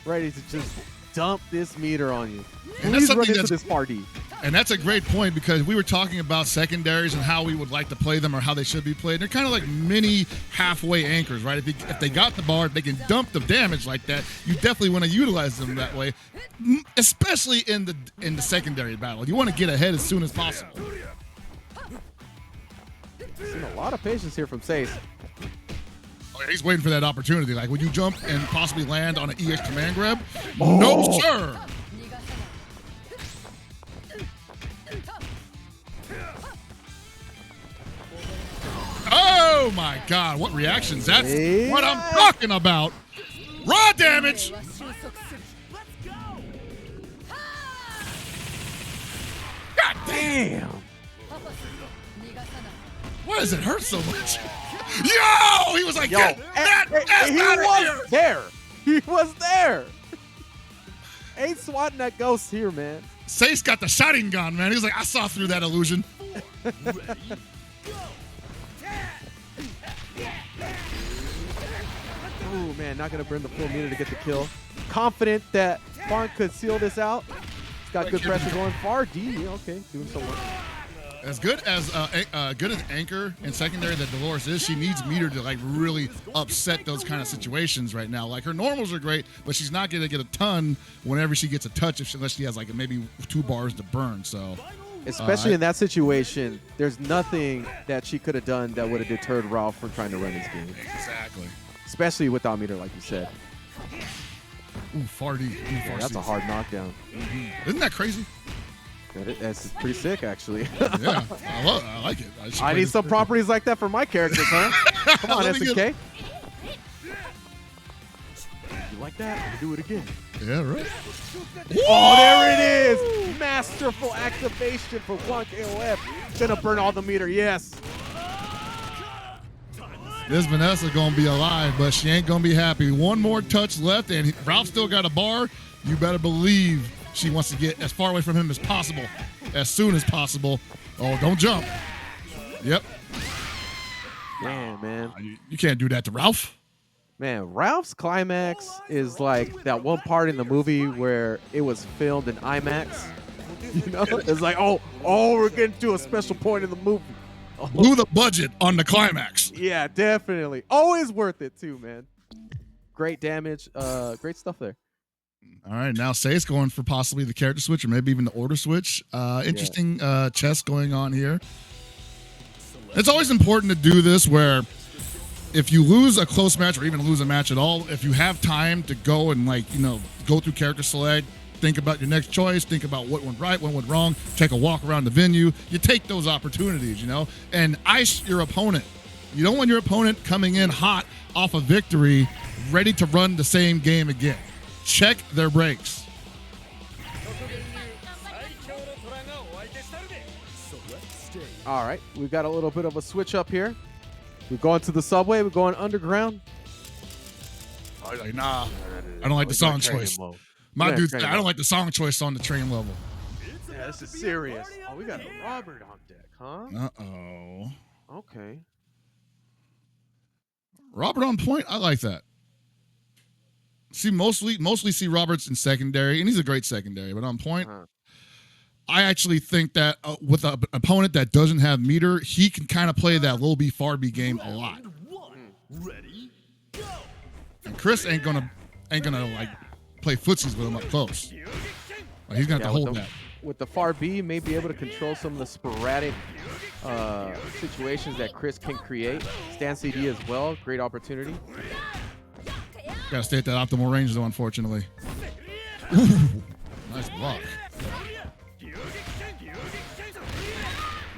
ready to just dump this meter on you. Please run into this party. And that's a great point, because we were talking about secondaries and how we would like to play them or how they should be played. They're kind of like mini halfway anchors, right? If they got the bar, if they can dump the damage like that, you definitely want to utilize them that way, especially in the secondary battle. You want to get ahead as soon as possible. Seen a lot of patience here from Sace. Oh, he's waiting for that opportunity. Like, would you jump and possibly land on an EX command grab? Oh. No, sir. Oh my God, what reactions? That's what I'm talking about. Raw damage. God damn. Why does it hurt so much? Yo, he was like, get that ass out of here. There. He was there. Ain't swatting that ghost here, man. Sace got the shotting gun, man. He was like, I saw through that illusion. Oh, man, not going to burn the full meter to get the kill. Confident that Vaughn could seal this out. He's got good pressure going. Far D, okay, doing so much. As good as anchor and secondary that Dolores is, she needs meter to like really upset those kind of situations right now. Like, her normals are great, but she's not going to get a ton whenever she gets a touch unless she has like maybe 2 bars to burn. So, especially in that situation, there's nothing that she could have done that would have deterred Ralph from trying to run his game. Exactly. Especially without meter, like you said. Ooh, far D. Yeah, that's a hard knockdown. Isn't that crazy? That's pretty sick, actually. Yeah, I like it. I need some properties like that for my characters, huh? Come on, SNK. You like that? I'm gonna do it again. Yeah, right. Oh, there it is! Masterful activation for Juan KOF. Gonna burn all the meter, yes. This Vanessa gonna be alive, but she ain't gonna be happy. One more touch left, and Ralph still got a bar. You better believe she wants to get as far away from him as possible, as soon as possible. Oh, don't jump. Yep. Damn, man. You can't do that to Ralph. Man, Ralph's climax is like that one part in the movie where it was filmed in IMAX. You know, it's like, oh, we're getting to a special point in the movie. Blew the budget on the climax. Yeah, definitely. Always worth it too, man. Great damage. Great stuff there. All right, now Sace going for possibly the character switch or maybe even the order switch. Interesting chess going on here. It's always important to do this where if you lose a close match or even lose a match at all, if you have time to go and go through character select, think about your next choice, think about what went right, what went wrong, take a walk around the venue. You take those opportunities, and ice your opponent. You don't want your opponent coming in hot off a victory, ready to run the same game again. Check their brakes. All right, we've got a little bit of a switch up here. We're going to the subway. We're going underground. I was like, nah, I don't like the song choice. My dude, I don't like the song choice on the train level. Yeah, this is serious. Oh, we got a Robert on deck, huh? Uh-oh. Okay. Robert on point. I like that. See, mostly see Roberts in secondary, and he's a great secondary, but on point. I actually think that with an opponent that doesn't have meter, he can kind of play that low B far B game a lot. Ready, go. And Chris ain't gonna like play footsies with him up close. Like, he's gonna have to hold that. With the far B, may be able to control some of the sporadic situations that Chris can create. Stand CD as well, great opportunity. Gotta stay at that optimal range though, unfortunately. Ooh, nice block.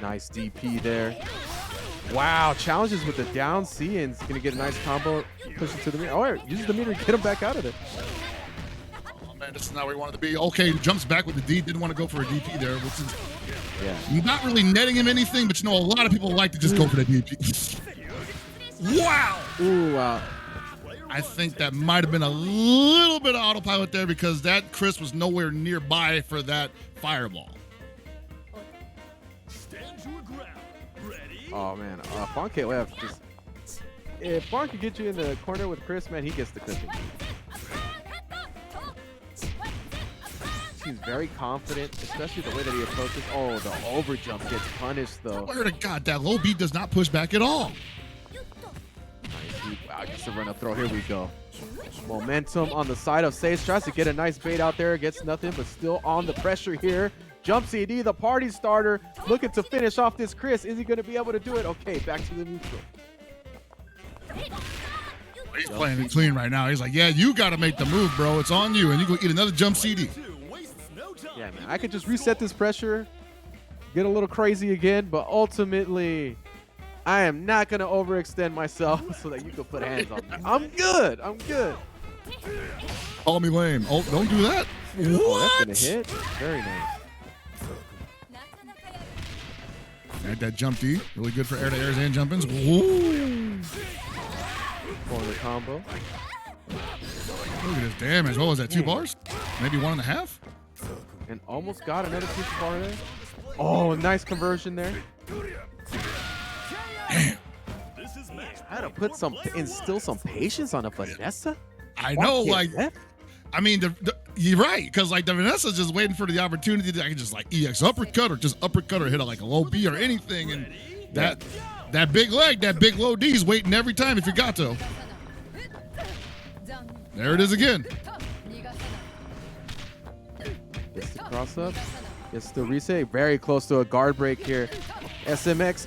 Nice DP there. Wow, challenges with the down C and it's gonna get a nice combo, push it to the meter. Oh, uses the meter to get him back out of it. Oh man, this is not where he wanted to be. Okay, jumps back with the D, didn't want to go for a DP there, which is not really netting him anything, but you know, a lot of people like to just go for the DP. Wow! Ooh, wow. I think that might have been a little bit of autopilot there because that Chris was nowhere nearby for that fireball. Stand your ground. Ready. Oh man, Fawn KOF just, if Fawn can get you in the corner with Chris, man, he gets the cooking. Seems very confident, especially the way that he approaches. Oh, the overjump gets punished though. Swear to God, that low beat does not push back at all. Wow, gets the run up throw. Here we go. Momentum on the side of Sace. Tries to get a nice bait out there. Gets nothing, but still on the pressure here. Jump CD, the party starter, looking to finish off this Chris. Is he going to be able to do it? Okay, back to the neutral. He's playing it clean right now. He's like, yeah, you got to make the move, bro. It's on you. And you go eat another jump CD. Yeah, man. I could just reset this pressure, get a little crazy again, but ultimately, I am not going to overextend myself so that you can put hands on me. I'm good. I'm good. Call me lame. Oh, don't do that. What? Oh, that's going to hit. Very nice. And that jump D. Really good for air-to-airs and jump-ins. Woo! Corner combo. Look at this damage. What was that, 2 bars? Maybe 1.5? And almost got another piece of bar there. Oh, nice conversion there. Damn. I had to put instill some patience on a Vanessa. I know, like, I mean, you're right, because like the Vanessa's just waiting for the opportunity that I can just like EX uppercut or just uppercut or hit like a low B or anything, and that big leg, that big low D is waiting every time if you got to. There it is again. Gets the cross up. Gets the reset. Very close to a guard break here. SMX.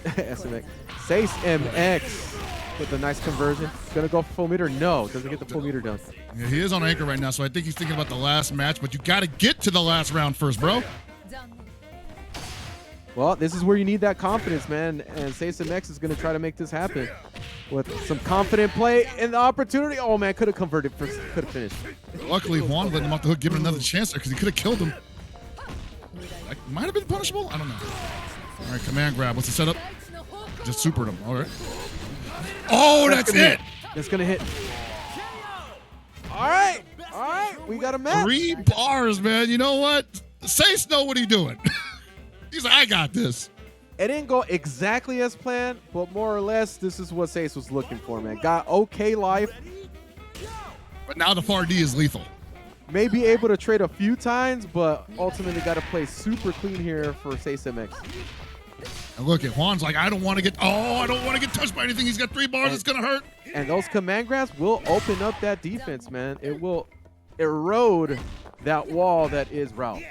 Sace MX with a nice conversion. Gonna go for full meter? No, doesn't get the full meter done. Yeah, he is on anchor right now, so I think he's thinking about the last match, but you got to get to the last round first, bro. Well, this is where you need that confidence, man, and Sace MX is gonna try to make this happen with some confident play and the opportunity. Oh man, could have converted, could have finished. Luckily, Juan let him off the hook, giving another chance there because he could have killed him. That might have been punishable. I don't know. All right, command grab. What's the setup? Just supered him. All right. Oh, that's it. That's gonna hit. All right. We got a match. 3 bars, man. You know what? Sace know what he's doing. He's like, I got this. It didn't go exactly as planned, but more or less, this is what Sace was looking for, man. Got okay life. But now the far D is lethal. May be able to trade a few times, but ultimately got to play super clean here for Sace MX. And look at Juan's like, I don't want to get touched by anything. He's got 3 bars. It's going to hurt. And those command grabs will open up that defense, man. It will erode that wall that is Ralph.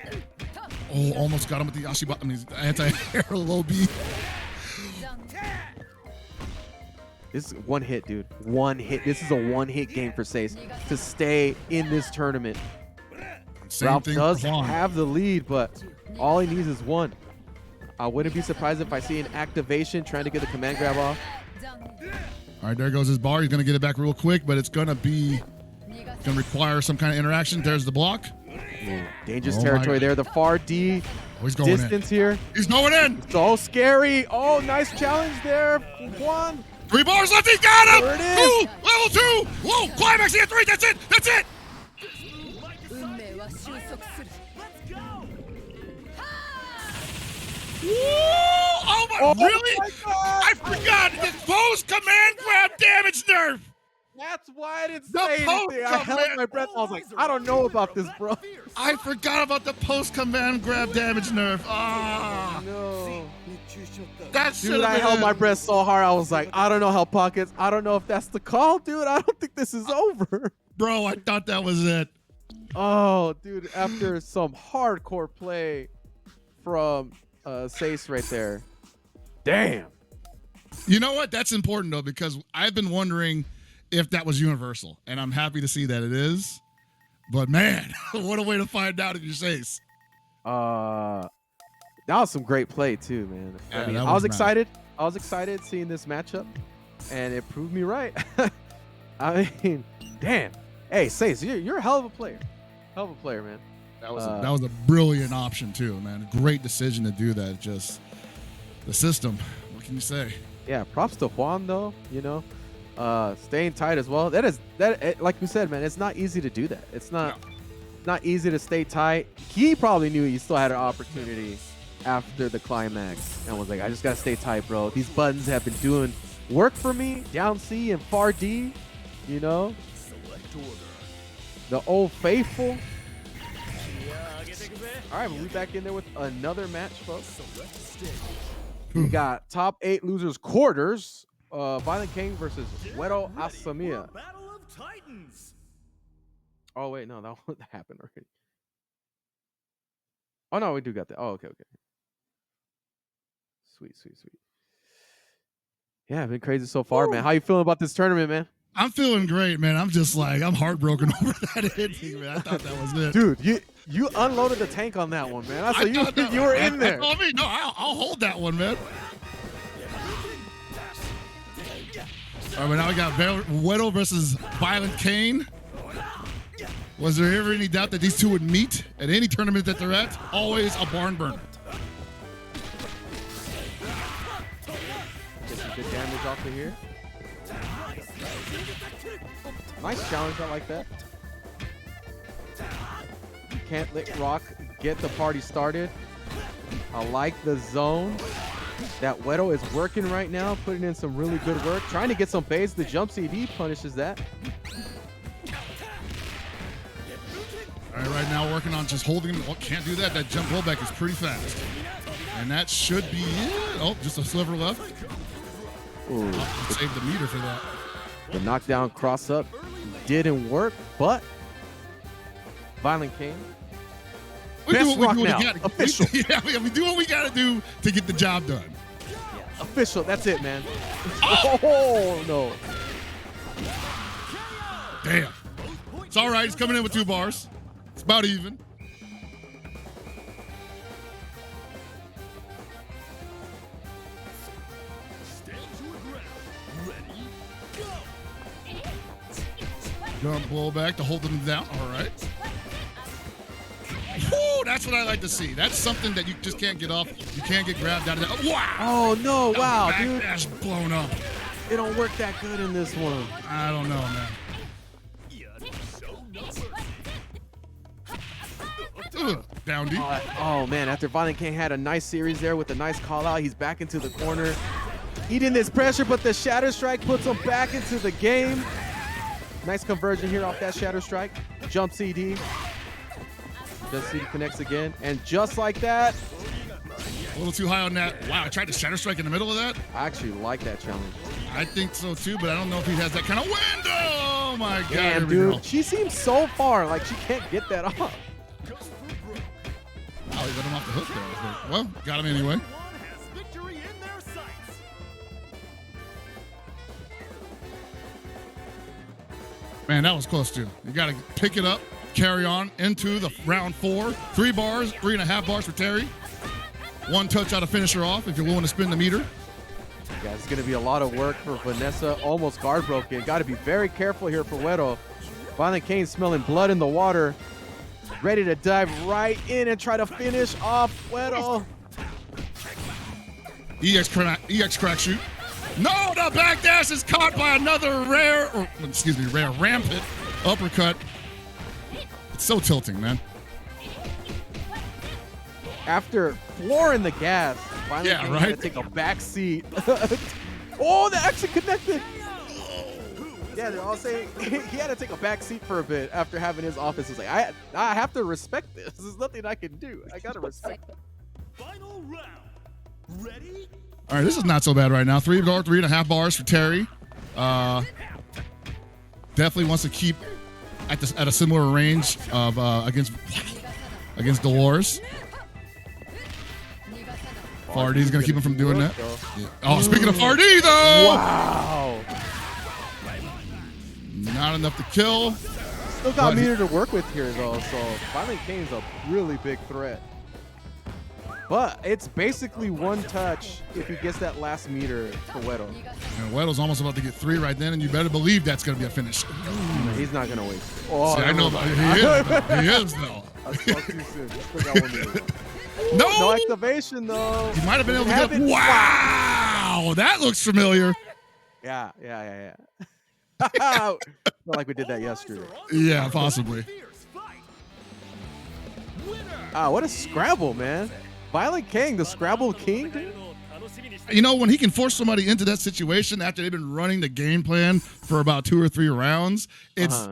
Oh, almost got him with the Yashiba. I mean, anti-air low B. This is one hit, dude. One hit. This is a one-hit game for Sace to stay in this tournament. Ralph does have the lead, but all he needs is one. I wouldn't be surprised if I see an activation trying to get the command grab off. All right, there goes his bar. He's going to get it back real quick, but it's going to require some kind of interaction. There's the block. Ooh, dangerous territory there. The far D he's going distance in. Here. He's going in. So scary. Oh, nice challenge there. 1. 3 bars left. He got him. There it is. Level 2. Whoa, climax. He had 3. That's it. That's it. Woo! Oh What? Oh Really? my God! I forgot the post command grab damage nerf. That's why I didn't The say anything. I post held command- my breath. I was like, I don't know about this, bro. I forgot about the post command grab damage nerf. Ah, No. that should Dude, have I been held it. my breath so hard. I was like, I don't know how pockets. I don't know if that's the call, dude. I don't think this is over. Bro, I thought that was it. Oh, dude, after some hardcore play from Sace right there. Damn. You know what? That's important though, because I've been wondering if that was universal, and I'm happy to see that it is. But man, what a way to find out if you're Sace. That was some great play too, man. Yeah, I mean, that I was was nice. excited. I was excited seeing this matchup, and it proved me right. I mean, damn. Hey, Sace, you're a hell of a player. Hell of a player, man. That was a brilliant option too, man. A great decision to do that. Just the system. What can you say? Yeah, props to Juan though. You know, staying tight as well. Like we said, man, it's not easy to do that. It's not easy to stay tight. He probably knew he still had an opportunity after the climax and was like, I just gotta stay tight, bro. These buttons have been doing work for me down C and far D. You know, the old faithful. All right, we'll be back in there with another match, folks. We got top 8 losers quarters. Violent Kane versus Wedo Asamiya. Battle of Titans. Oh wait, no, that one happened already. Oh no, we do got that. Oh, okay. Sweet. Yeah, been crazy so far, man. How you feeling about this tournament, man? I'm feeling great, man. I'm just like, I'm heartbroken over that ending, man. I thought that was it. Dude, you unloaded the tank on that one, man. I saw you were in there. I mean, no, I'll hold that one, man. All right, but now we got Wedo versus Violent Kane. Was there ever any doubt that these two would meet at any tournament that they're at? Always a barn burner. Get some good damage off of here. Nice challenge, I like that. You can't let Rock get the party started. I like the zone that Wedo is working right now, putting in some really good work, trying to get some base. The jump CD punishes that. All right, right now working on just holding him. Oh, can't do that. That jump rollback is pretty fast. And that should be it. Oh, just a sliver left. Ooh, Save the meter for that. the knockdown cross up didn't work, but Violent Kane. We do Best what we rock do what now. we gotta, Official. Yeah, we do what we got to do to get the job done. Official. That's it, man. Oh, no. Damn. It's all right. He's coming in with 2 bars. It's about even. Stand your ground. Ready, go. Jump blow back to hold them down. All right. Woo, that's what I like to see. That's something that you just can't get off. You can't get grabbed out of that. Oh, wow. Oh, no. Wow, dude. Backdash blown up. It don't work that good in this one. I don't know, man. Ugh, down deep. Oh, man. After Violent Kane had a nice series there with a nice call out, he's back into the corner. Eating this pressure, but the Shatter Strike puts him back into the game. Nice conversion here off that Shatter Strike. Jump CD. Jump CD connects again. And just like that. A little too high on that. Wow, I tried to Shatter Strike in the middle of that. I actually like that challenge. I think so too, but I don't know if he has that kind of window. Oh my God. Damn, here we go. dude. She seems so far like she can't get that off. Oh, he let him off the hook there. Well, got him anyway. One has victory in their sights. Man, that was close too. You got to pick it up, carry on into the round 4. 3 bars, 3.5 bars for Terry. 1 touch out to finish her off if you're willing to spin the meter. Yeah, it's going to be a lot of work for Vanessa. Almost guard broken. Got to be very careful here for Wedo. Violent Kane smelling blood in the water. Ready to dive right in and try to finish off Wedo. EX crack shoot. No, the backdash is caught by another rare rampant uppercut. It's so tilting, man. After flooring the gas, Violent Kane had to take a back seat. Oh, they actually connected. Yeah, they're all saying he had to take a back seat for a bit after having his offense. He's like, I have to respect this. There's nothing I can do. I gotta respect it. Final round. Ready? All right, this is not so bad right now. 3.5 bars for Terry. Definitely wants to keep at a similar range of against Dolores. Fardy's gonna keep him from doing that. Yeah. Oh, speaking of Fardy, though. Wow. Not enough to kill. Still got meter to work with here, though, so Violent Kane's a really big threat. But it's basically one touch if he gets that last meter for Weddle. And Weddle's almost about to get 3 right then, and you better believe that's going to be a finish. He's not going to wait. Oh, see, I know, he is, though. I spoke too soon. Still got 1 minute. No activation, though. He might have been able to get up. Wow, that looks familiar. Yeah. Not like we did that yesterday. Yeah, possibly. What a scrabble, man. Violent Kane, the Scrabble King, dude. You know, when he can force somebody into that situation after they've been running the game plan for about 2 or 3 rounds, it's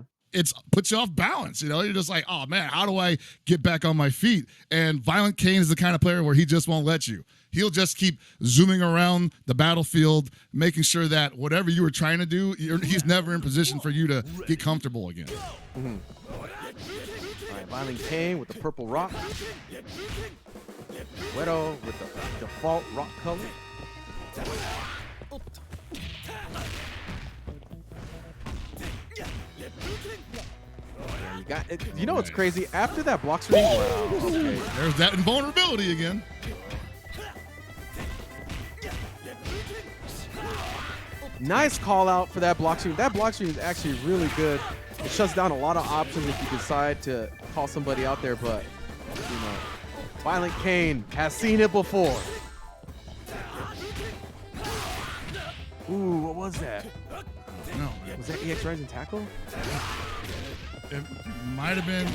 puts you off balance. You know, you're just like, oh man, how do I get back on my feet? And Violent Kane is the kind of player where he just won't let you. He'll just keep zooming around the battlefield, making sure that whatever you were trying to do, he's never in position for you to get comfortable again. All right, Violent Kane with the purple rock. Weddle with the default rock color. You know what's crazy? After that block screen, okay. There's that invulnerability again. Nice call out for that block screen. That block screen is actually really good. It shuts down a lot of options if you decide to call somebody out there, but you know, Violent Kane has seen it before. Ooh, what was that? No. Was that EX Rising Tackle? It might have been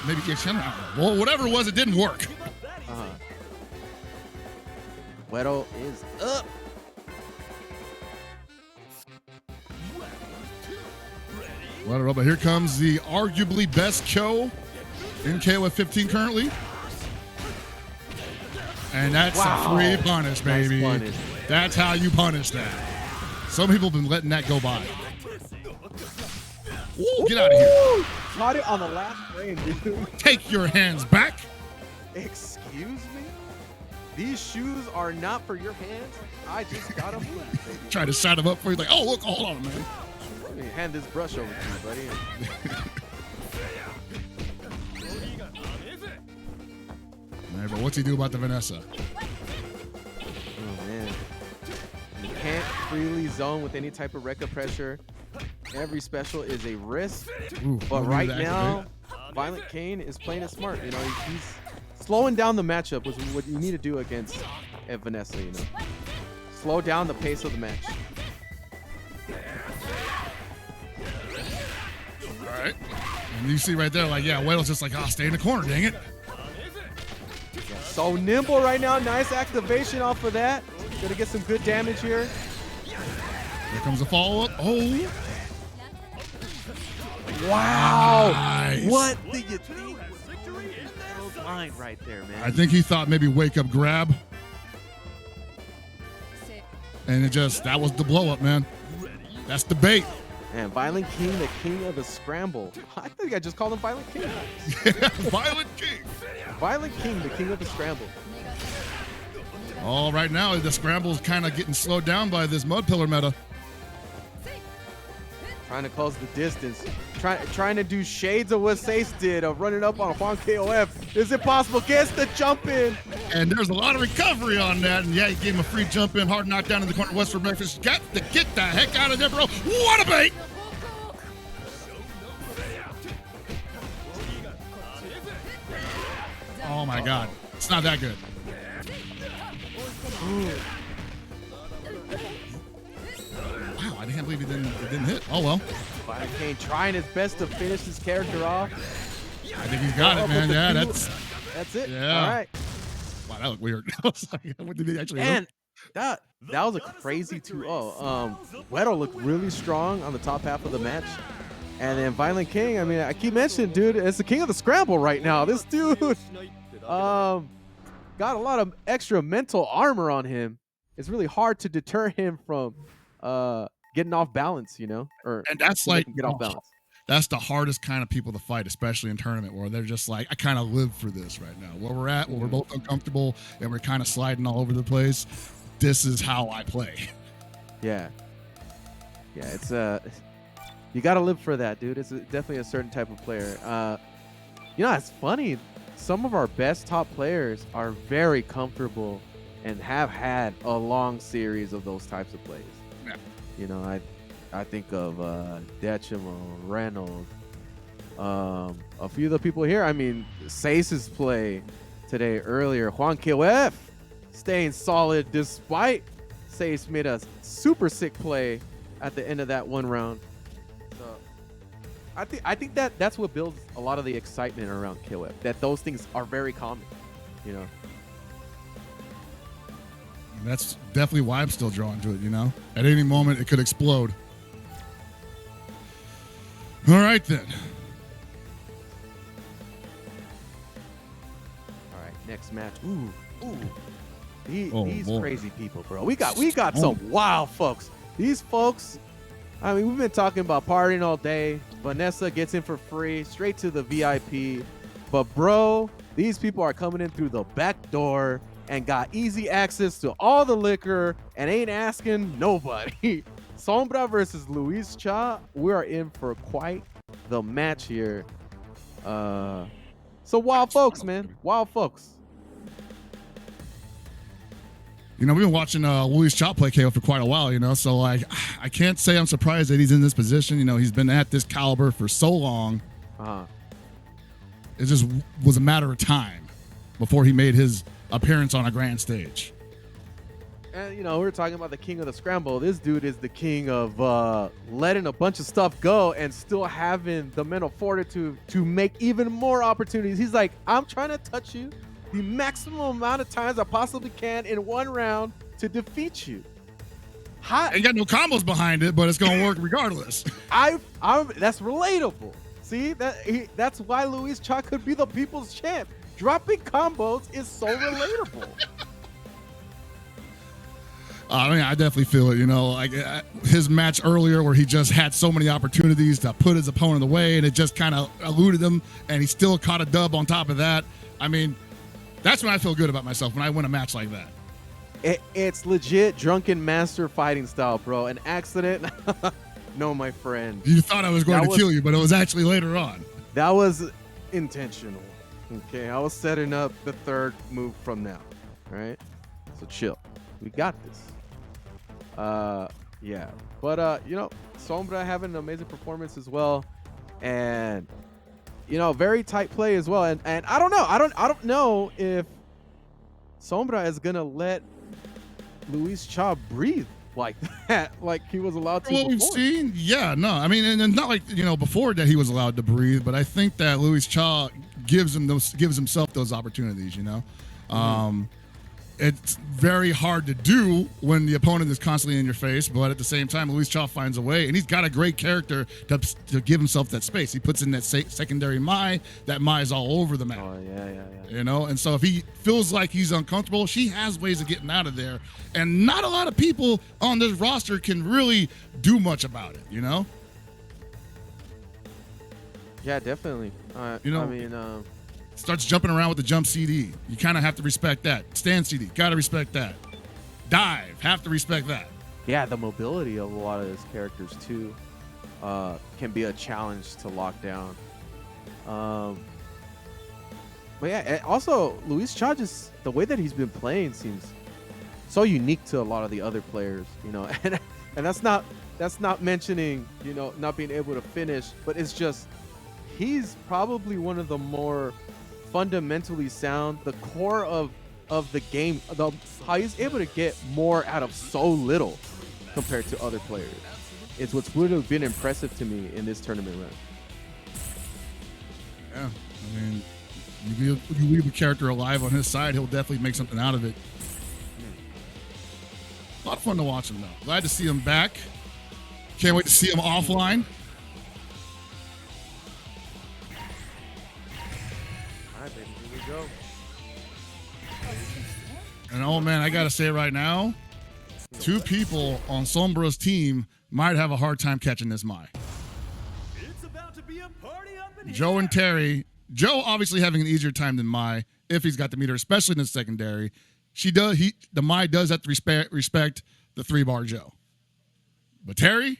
maybe EX. Well, whatever it was, it didn't work. Weddle is up. But here comes the arguably best KO in KOF 15 currently. And that's a free punish, baby. Nice punish. That's how you punish that. Some people have been letting that go by. Ooh, get out of here. Caught it on the last frame, dude. Take your hands back. Excuse me? These shoes are not for your hands. I just got them loose, baby. Try to set him up for you. Like, oh, look, hold on, man. Let me hand this brush over to you, buddy. Man, but what's he do about the Vanessa? Oh, man. You can't freely zone with any type of Rekka pressure. Every special is a risk. Ooh, but right now, Violent Kane is playing it smart. You know, he's slowing down the matchup, which is what you need to do against Vanessa, you know. Slow down the pace of the match. All right. And you see right there, like, yeah, Weddle's just like, oh, stay in the corner, dang it. Yeah, so nimble right now. Nice activation off of that. Gonna get some good damage here. Here comes the follow-up. Oh. Wow. Nice. What do you think was line right there, man? I think he thought maybe wake up grab. And that was the blow-up, man. That's the bait. Man, Violent King, the king of the scramble. I think I just called him Violent King. Violent King. Violent King, the king of the scramble. Oh, right now, the scramble's kind of getting slowed down by this mud pillar meta. Trying to close the distance. Trying to do shades of what Sace did of running up on Juan KOF. Is it possible? Gets the jump in. And there's a lot of recovery on that. And yeah, he gave him a free jump in, hard knockdown in the corner. West for breakfast. Got to get the heck out of there, bro. What a bait. Oh my God. It's not that good. Wow, I can't believe it didn't hit. Oh well. Violent Kane trying his best to finish his character off. I think he's got it, man. Yeah, that's it. Yeah. All right. Wow, that looked weird. I was like, what did he actually look? And that was a crazy 2-0. Weddle looked really strong on the top half of the match. And then Violent King, I mean, I keep mentioning, dude, it's the king of the scramble right now. This dude got a lot of extra mental armor on him. It's really hard to deter him from getting off balance, you know? And that's like like get off balance. That's the hardest kind of people to fight, especially in tournament where they're just like, I kind of live for this right now. Where we're at, where we're both uncomfortable and we're kind of sliding all over the place. This is how I play. Yeah. Yeah, it's you got to live for that, dude. It's definitely a certain type of player. You know, it's funny. Some of our best top players are very comfortable and have had a long series of those types of plays. Yeah. You know, I think of Decimo, Reynolds, a few of the people here. I mean, Sace's play today earlier. Juan KOF staying solid despite Sace made a super sick play at the end of that one round. So I think that's what builds a lot of the excitement around KOF, that those things are very common, you know. And that's definitely why I'm still drawn to it, you know. At any moment, it could explode. All right, then. All right, next match. Ooh. These boy. crazy people, bro. We got some wild folks. These folks, I mean, we've been talking about partying all day. Vanessa gets in for free, straight to the VIP. But, bro, these people are coming in through the back door and got easy access to all the liquor and ain't asking nobody. Sombra versus Luis Cha. We are in for quite the match here. So wild folks, man. Wild folks. You know, we've been watching Luis Cha play KO for quite a while, you know, so like I can't say I'm surprised that he's in this position. You know, he's been at this caliber for so long. It just was a matter of time before he made his appearance on a grand stage. And, you know, we were talking about the king of the scramble. This dude is the king of letting a bunch of stuff go and still having the mental fortitude to make even more opportunities. He's like, I'm trying to touch you the maximum amount of times I possibly can in one round to defeat you. Ain't got no combos behind it, but it's going to work regardless. That's relatable. See, that's why Luis Cha could be the people's champ. Dropping combos is so relatable. I mean, I definitely feel it, you know, like his match earlier where he just had so many opportunities to put his opponent away and it just kind of eluded him and he still caught a dub on top of that. I mean, that's when I feel good about myself, when I win a match like that. It's legit drunken master fighting style, bro. An accident? No, my friend. You thought I was going to kill you, but it was actually later on. That was intentional. Okay, I was setting up the third move from now. All right? So chill. We got this. Yeah. But, you know, Sombra having an amazing performance as well. And, you know, very tight play as well. And I don't know. I don't know if Sombra is going to let Luis Cha breathe like that, like he was allowed to. What we've seen, yeah, no, I mean, and not like, you know, before that he was allowed to breathe, but I think that Luis Cha gives himself those opportunities, you know. It's very hard to do when the opponent is constantly in your face, but at the same time, Luis Cha finds a way, and he's got a great character to give himself that space. He puts in that secondary Mai. That Mai is all over the map. Oh, yeah. You know, and so if he feels like he's uncomfortable, she has ways of getting out of there, and not a lot of people on this roster can really do much about it, you know? Yeah, definitely. You know, I mean, starts jumping around with the jump CD. You kind of have to respect that. Stand CD, got to respect that. Dive, have to respect that. Yeah, the mobility of a lot of his characters too can be a challenge to lock down. But yeah, and also Luis Cha, just the way that he's been playing seems so unique to a lot of the other players, you know. And that's not mentioning, you know, not being able to finish, but it's just he's probably one of the more fundamentally sound, the core of the game, how he's able to get more out of so little compared to other players. It's what's really been impressive to me in this tournament run. Yeah, I mean, You leave the character alive on his side, he'll definitely make something out of it. A lot of fun to watch him, though. Glad to see him back. Can't wait to see him offline. All right, baby, here we go. And oh man, I gotta say right now, 2 people on Sombra's team might have a hard time catching this Mai. It's about to be a party up in Joe and Terry. Joe obviously having an easier time than Mai if he's got the meter, especially in the secondary. The Mai does have to respect the 3-bar Joe. But Terry,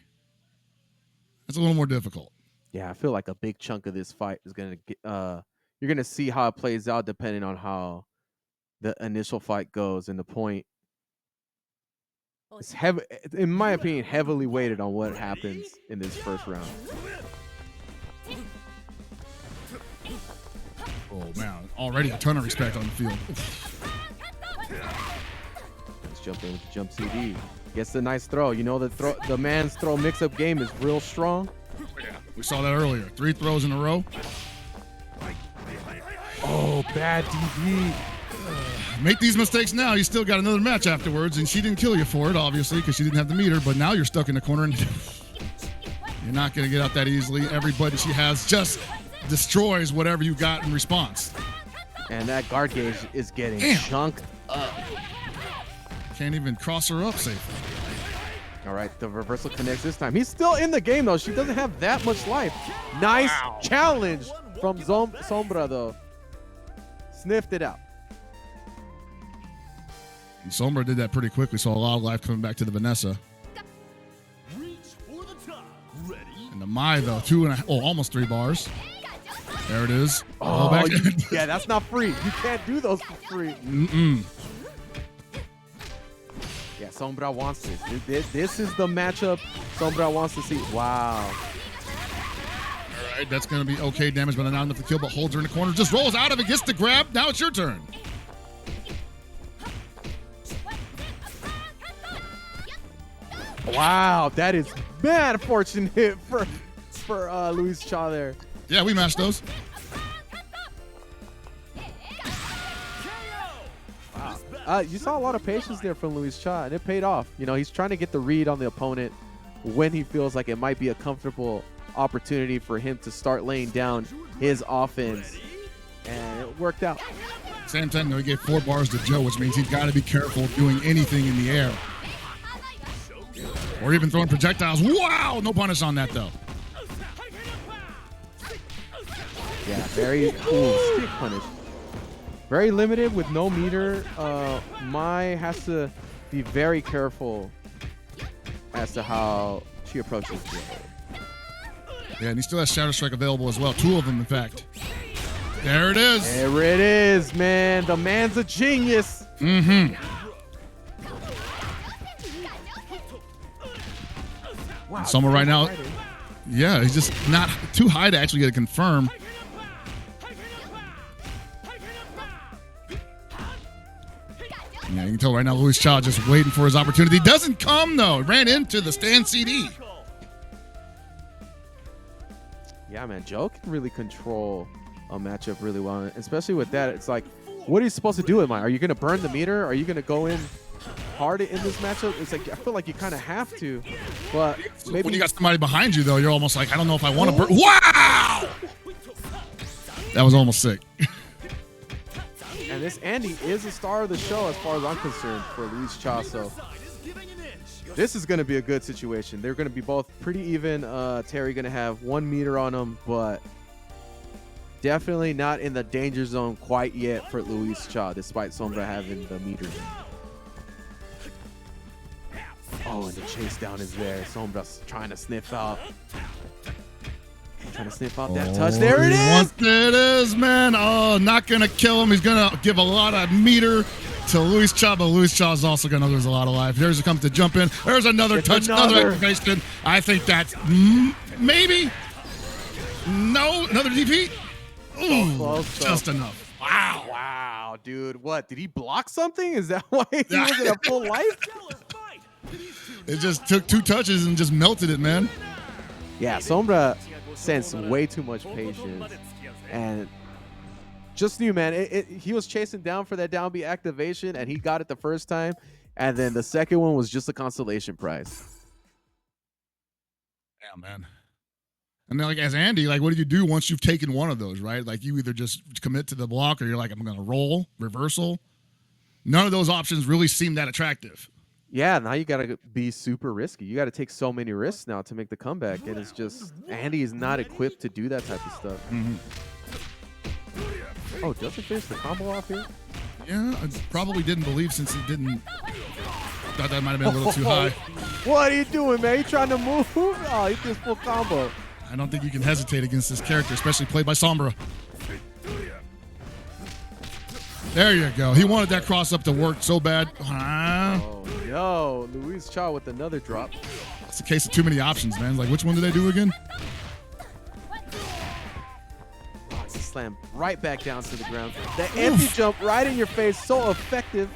that's a little more difficult. Yeah, I feel like a big chunk of this fight is gonna get. You're gonna see how it plays out depending on how the initial fight goes, and the point is heavy, in my opinion, heavily weighted on what happens in this first round. Oh man, already a ton of respect on the field. Let's jump in with the jump CD. Gets the nice throw. You know the man's throw mix-up game is real strong. We saw that earlier. 3 throws in a row. Oh, bad DB. Make these mistakes now. You still got another match afterwards, and she didn't kill you for it, obviously, because she didn't have the meter. But now you're stuck in the corner, and you're not going to get out that easily. Everybody she has just destroys whatever you got in response. And that guard gauge is getting chunked up. Can't even cross her up safely. All right, the reversal connects this time. He's still in the game, though. She doesn't have that much life. Nice challenge from Sombra, though. Sniffed it out. And Sombra did that pretty quick. We saw a lot of life coming back to the Vanessa. Reach for the top. Ready? And the Mai, though, almost 3 bars. There it is. Oh, back. Yeah, that's not free. You can't do those for free. Yeah, Sombra wants this. This is the matchup Sombra wants to see. Wow. All right, that's going to be okay damage, but not enough to kill, but holds her in the corner. Just rolls out of it, gets the grab. Now it's your turn. Wow, that is bad fortune hit for Luis Cha there. Yeah, we matched those. Wow. You saw a lot of patience there from Luis Cha, and it paid off. You know, he's trying to get the read on the opponent when he feels like it might be a comfortable opportunity for him to start laying down his offense, and it worked out. Same time, though, he gave 4 bars to Joe, which means he's got to be careful doing anything in the air. Or even throwing projectiles. Wow! No punish on that, though. Yeah, very stick punish. Very limited with no meter. Mai has to be very careful as to how she approaches Joe. Yeah, and he still has Shadow Strike available as well. 2 of them, in fact. There it is. There it is, man. The man's a genius. Wow. Someone right now. Yeah, he's just not too high to actually get a confirm. Yeah, you can tell right now Luis Cha just waiting for his opportunity. Doesn't come, though. Ran into the stand CD. Yeah, man. Joe can really control a matchup really well. Especially with that, it's like, what are you supposed to do with Mai? Are you going to burn the meter? Are you going to go in hard in this matchup? It's like, I feel like you kind of have to. But maybe when you got somebody behind you, though, you're almost like, I don't know if I want to burn. Wow! That was almost sick. And this Andy is a star of the show as far as I'm concerned for Luis Cha. So this is going to be a good situation. They're going to be both pretty even. Terry going to have 1 meter on him, but definitely not in the danger zone quite yet for Luis Cha, despite Sombra having the meter. Oh, and the chase down is there. Sombra's trying to sniff out. Trying to sniff out that touch. There it is. There it is, man. Oh, not going to kill him. He's going to give a lot of meter to Luis Cha, but Luis Cha is also going to lose a lot of life. There's a comes to jump in. There's another touch, another activation. I think that's maybe. No, another DP. Ooh, close, just enough. Wow. Wow, dude. What? Did he block something? Is that why he was in a full life? It just took 2 touches and just melted it, man. Yeah, Sombra sensed way too much patience. And Just knew, man. He was chasing down for that down B activation, and he got it the first time. And then the second one was just a consolation prize. Yeah, man. And then, like, as Andy, like, what do you do once you've taken one of those, right? Like, you either just commit to the block or you're like, I'm going to roll, reversal. None of those options really seem that attractive. Yeah, now you got to be super risky. You got to take so many risks now to make the comeback. And it's just, Andy is not equipped to do that type of stuff. Mm-hmm. Oh, doesn't finish the combo off here? Yeah, I probably didn't believe since he didn't. Thought that might have been a little too high. What are you doing, man? You trying to move? Oh, he did full combo. I don't think you can hesitate against this character, especially played by Sombra. There you go. He wanted that cross up to work so bad. Oh, no. Luis Cha with another drop. It's a case of too many options, man. Like, which one did they do again? Oh, it's a slam right back down to the ground. The empty jump right in your face. So effective.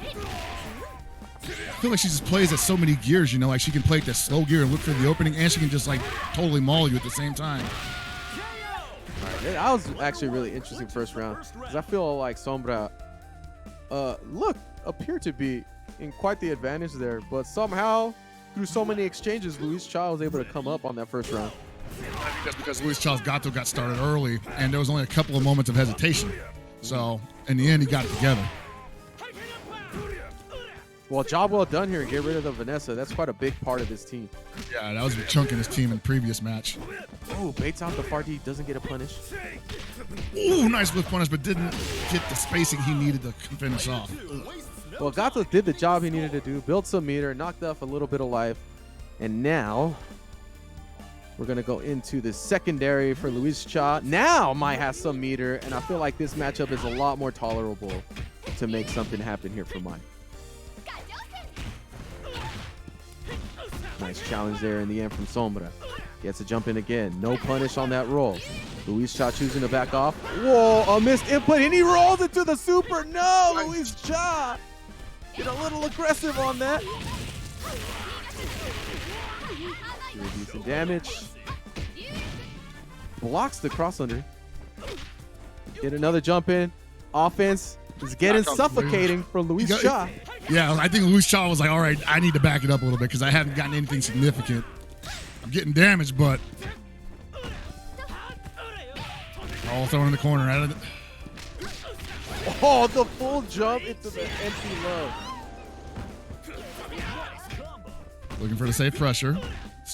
I feel like she just plays at so many gears, you know, like she can play at the slow gear and look for the opening, and she can just like totally maul you at the same time. All right, that was actually a really interesting first round because I feel like Sombra appeared to be in quite the advantage there, but somehow through so many exchanges, Luis Cha was able to come up on that first round. I think that's because Luis Cha's Gato got started early, and there was only a couple of moments of hesitation. So in the end, he got it together. Well, job well done here. Get rid of the Vanessa. That's quite a big part of this team. Yeah, that was a chunk in his team in the previous match. Oh, baits out the far D. Doesn't get a punish. Ooh, nice with punish, but didn't get the spacing he needed to finish off. Well, Gato did the job he needed to do. Built some meter, knocked off a little bit of life. And now we're going to go into the secondary for Luis Cha. Now Mai has some meter, and I feel like this matchup is a lot more tolerable to make something happen here for Mai. Nice challenge there in the end from Sombra. Gets a jump in again. No punish on that roll. Luis Cha choosing to back off. Whoa, a missed input, and he rolls into the super. No, Luis Cha. Get a little aggressive on that. Decent damage. Blocks the cross under. Get another jump in. Offense is getting suffocating from Luis Cha. Yeah, I think Luis Cha was like, all right, I need to back it up a little bit because I haven't gotten anything significant. I'm getting damaged, but all thrown in the corner. Oh, the full jump into the empty low. Looking for the safe pressure.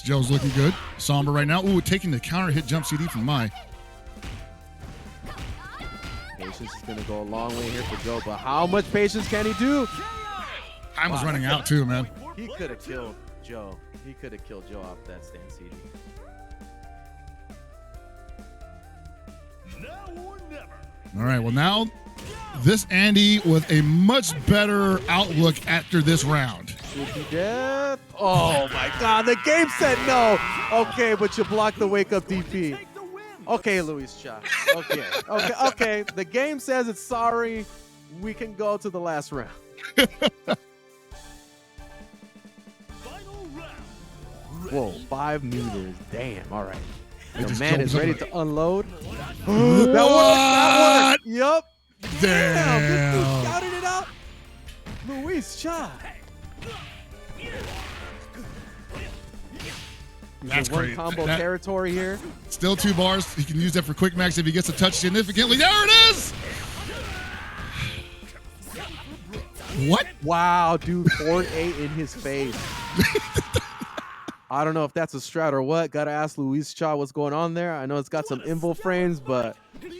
Joe's looking good. Sombra right now. Ooh, taking the counter hit jump CD from Mai. Patience is going to go a long way here for Joe, but how much patience can he do? Time was running out too, man. He could have killed Joe. He could have killed Joe off that stand CD. Now or never. All right, well now, this Andy with a much better outlook after this round. Should be death. Oh my God, the game said no. Okay, but you blocked the wake up DP. Okay, Luis Cha. Okay. The game says it's sorry. We can go to the last round. Whoa, 5 meters. Damn. All right. The man is ready to unload. That worked. Yup. Damn. This dude shouted it out. Luis Cha. That's one great. combo territory here. Still 2 bars. He can use that for quick max if he gets a touch significantly. There it is. What? Wow, dude. 4-8 in his face. I don't know if that's a strat or what. Got to ask Luis Cha what's going on there. I know it's got some invo frames, but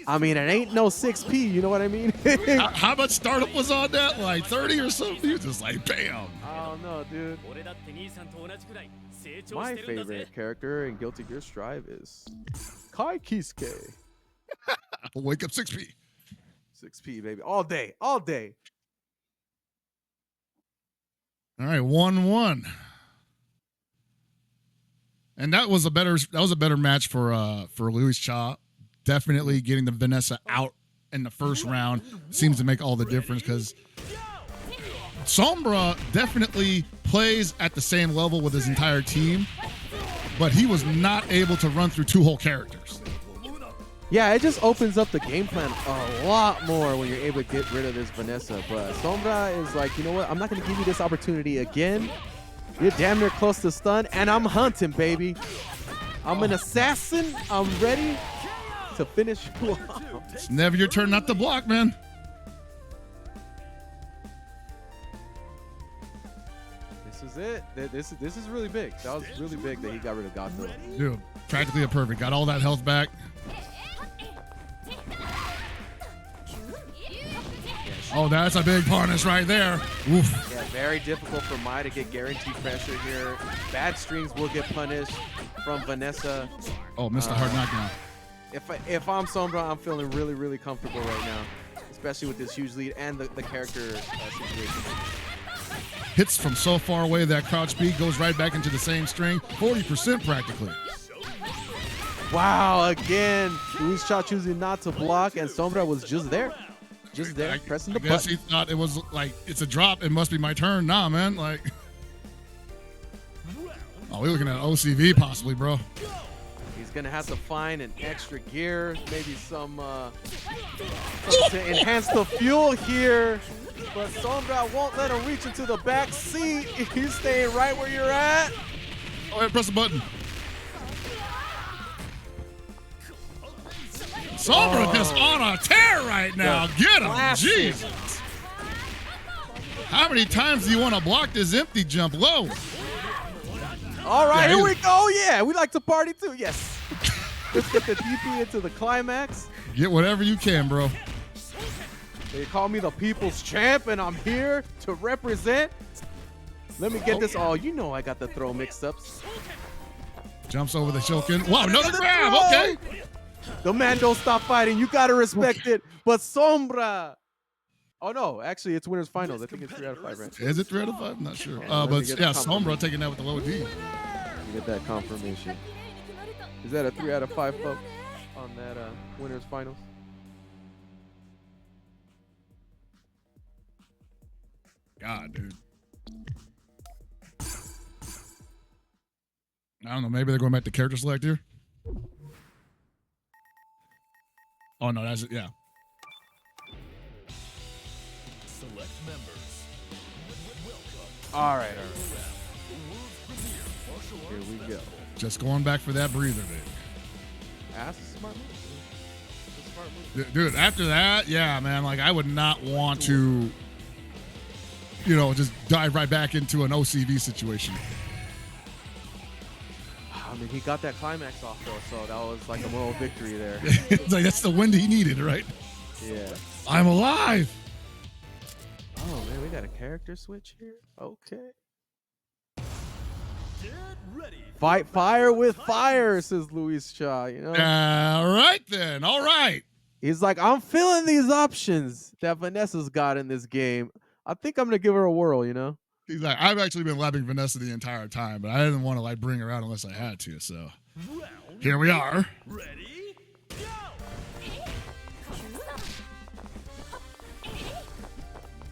I mean, it ain't no 6P. You know what I mean? How much startup was on that? Like 30 or something? You just like, bam. I don't know, dude. My favorite character in Guilty Gear Strive is Kai Kisuke. Wake up 6P. 6P, baby. All day. All day. All right, 1-1. And that was a better match for Luis Cha. Definitely getting the Vanessa out in the first round seems to make all the difference because Sombra definitely plays at the same level with his entire team, but he was not able to run through 2 whole characters. Yeah, it just opens up the game plan a lot more when you're able to get rid of this Vanessa. But Sombra is like, you know what? I'm not going to give you this opportunity again. You're damn near close to stun, and I'm hunting, baby. I'm an assassin. I'm ready to finish you off. It's never your turn not to block, man. This is it. This is really big. That was really big that he got rid of Godzilla. Dude, practically a perfect. Got all that health back. Oh, that's a big punish right there. Oof. Yeah, very difficult for Mai to get guaranteed pressure here. Bad strings will get punished from Vanessa. Oh, missed a hard knockdown. If I'm Sombra, I'm feeling really, really comfortable right now, especially with this huge lead and the character situation. Hits from so far away that crouch speed goes right back into the same string, 40% practically. Wow, again, Luis Cha choosing not to block, and Sombra was just there. Just there, pressing the button. I guess button. he thought it was like, it's a drop, it must be my turn. Nah, man, like. Oh, we're looking at OCV possibly, bro. He's gonna have to find an extra gear, maybe some to enhance the fuel here. But Sombra won't let him reach into the back seat. He's staying right where you're at. Oh, yeah, press the button. Sombra just on a tear right now. Get him, Jesus. How many times do you want to block this empty jump low? All right, here we go. Yeah, we like to party too. Yes. Let's get the DP into the climax. Get whatever you can, bro. They call me the people's champ, and I'm here to represent. Let me get this. Oh, you know I got the throw mix-ups. Jumps over the Shokin. Wow, another grab. Okay. The man don't stop fighting. You got to respect it. But Sombra. Oh, no. Actually, it's winners finals. I think it's 3 out of 5, right? Is it 3 out of 5? I'm not sure. But yeah, Sombra taking that with the low D. Get that confirmation. Is that a 3 out of 5, folks, on that winners finals? God, dude. I don't know. Maybe they're going back to character select here. Oh, no, that's it. Yeah. Select members. All right. Here we go. Just going back for that breather, dude. That's a smart move. That's a smart move. Dude, after that, yeah, man, like I would not want to, you know, just dive right back into an OCV situation. I mean, he got that climax off, though, so that was like a moral victory there. It's like that's the wind he needed, right? Yeah. I'm alive. Oh, man, we got a character switch here? Okay. Get ready. Fight fire with fire, says Luis Cha, you know? All right, then. All right. He's like, I'm feeling these options that Vanessa's got in this game. I think I'm going to give her a whirl, you know? He's like, I've actually been lapping Vanessa the entire time, but I didn't want to like bring her out unless I had to. So here we are. Ready? Go.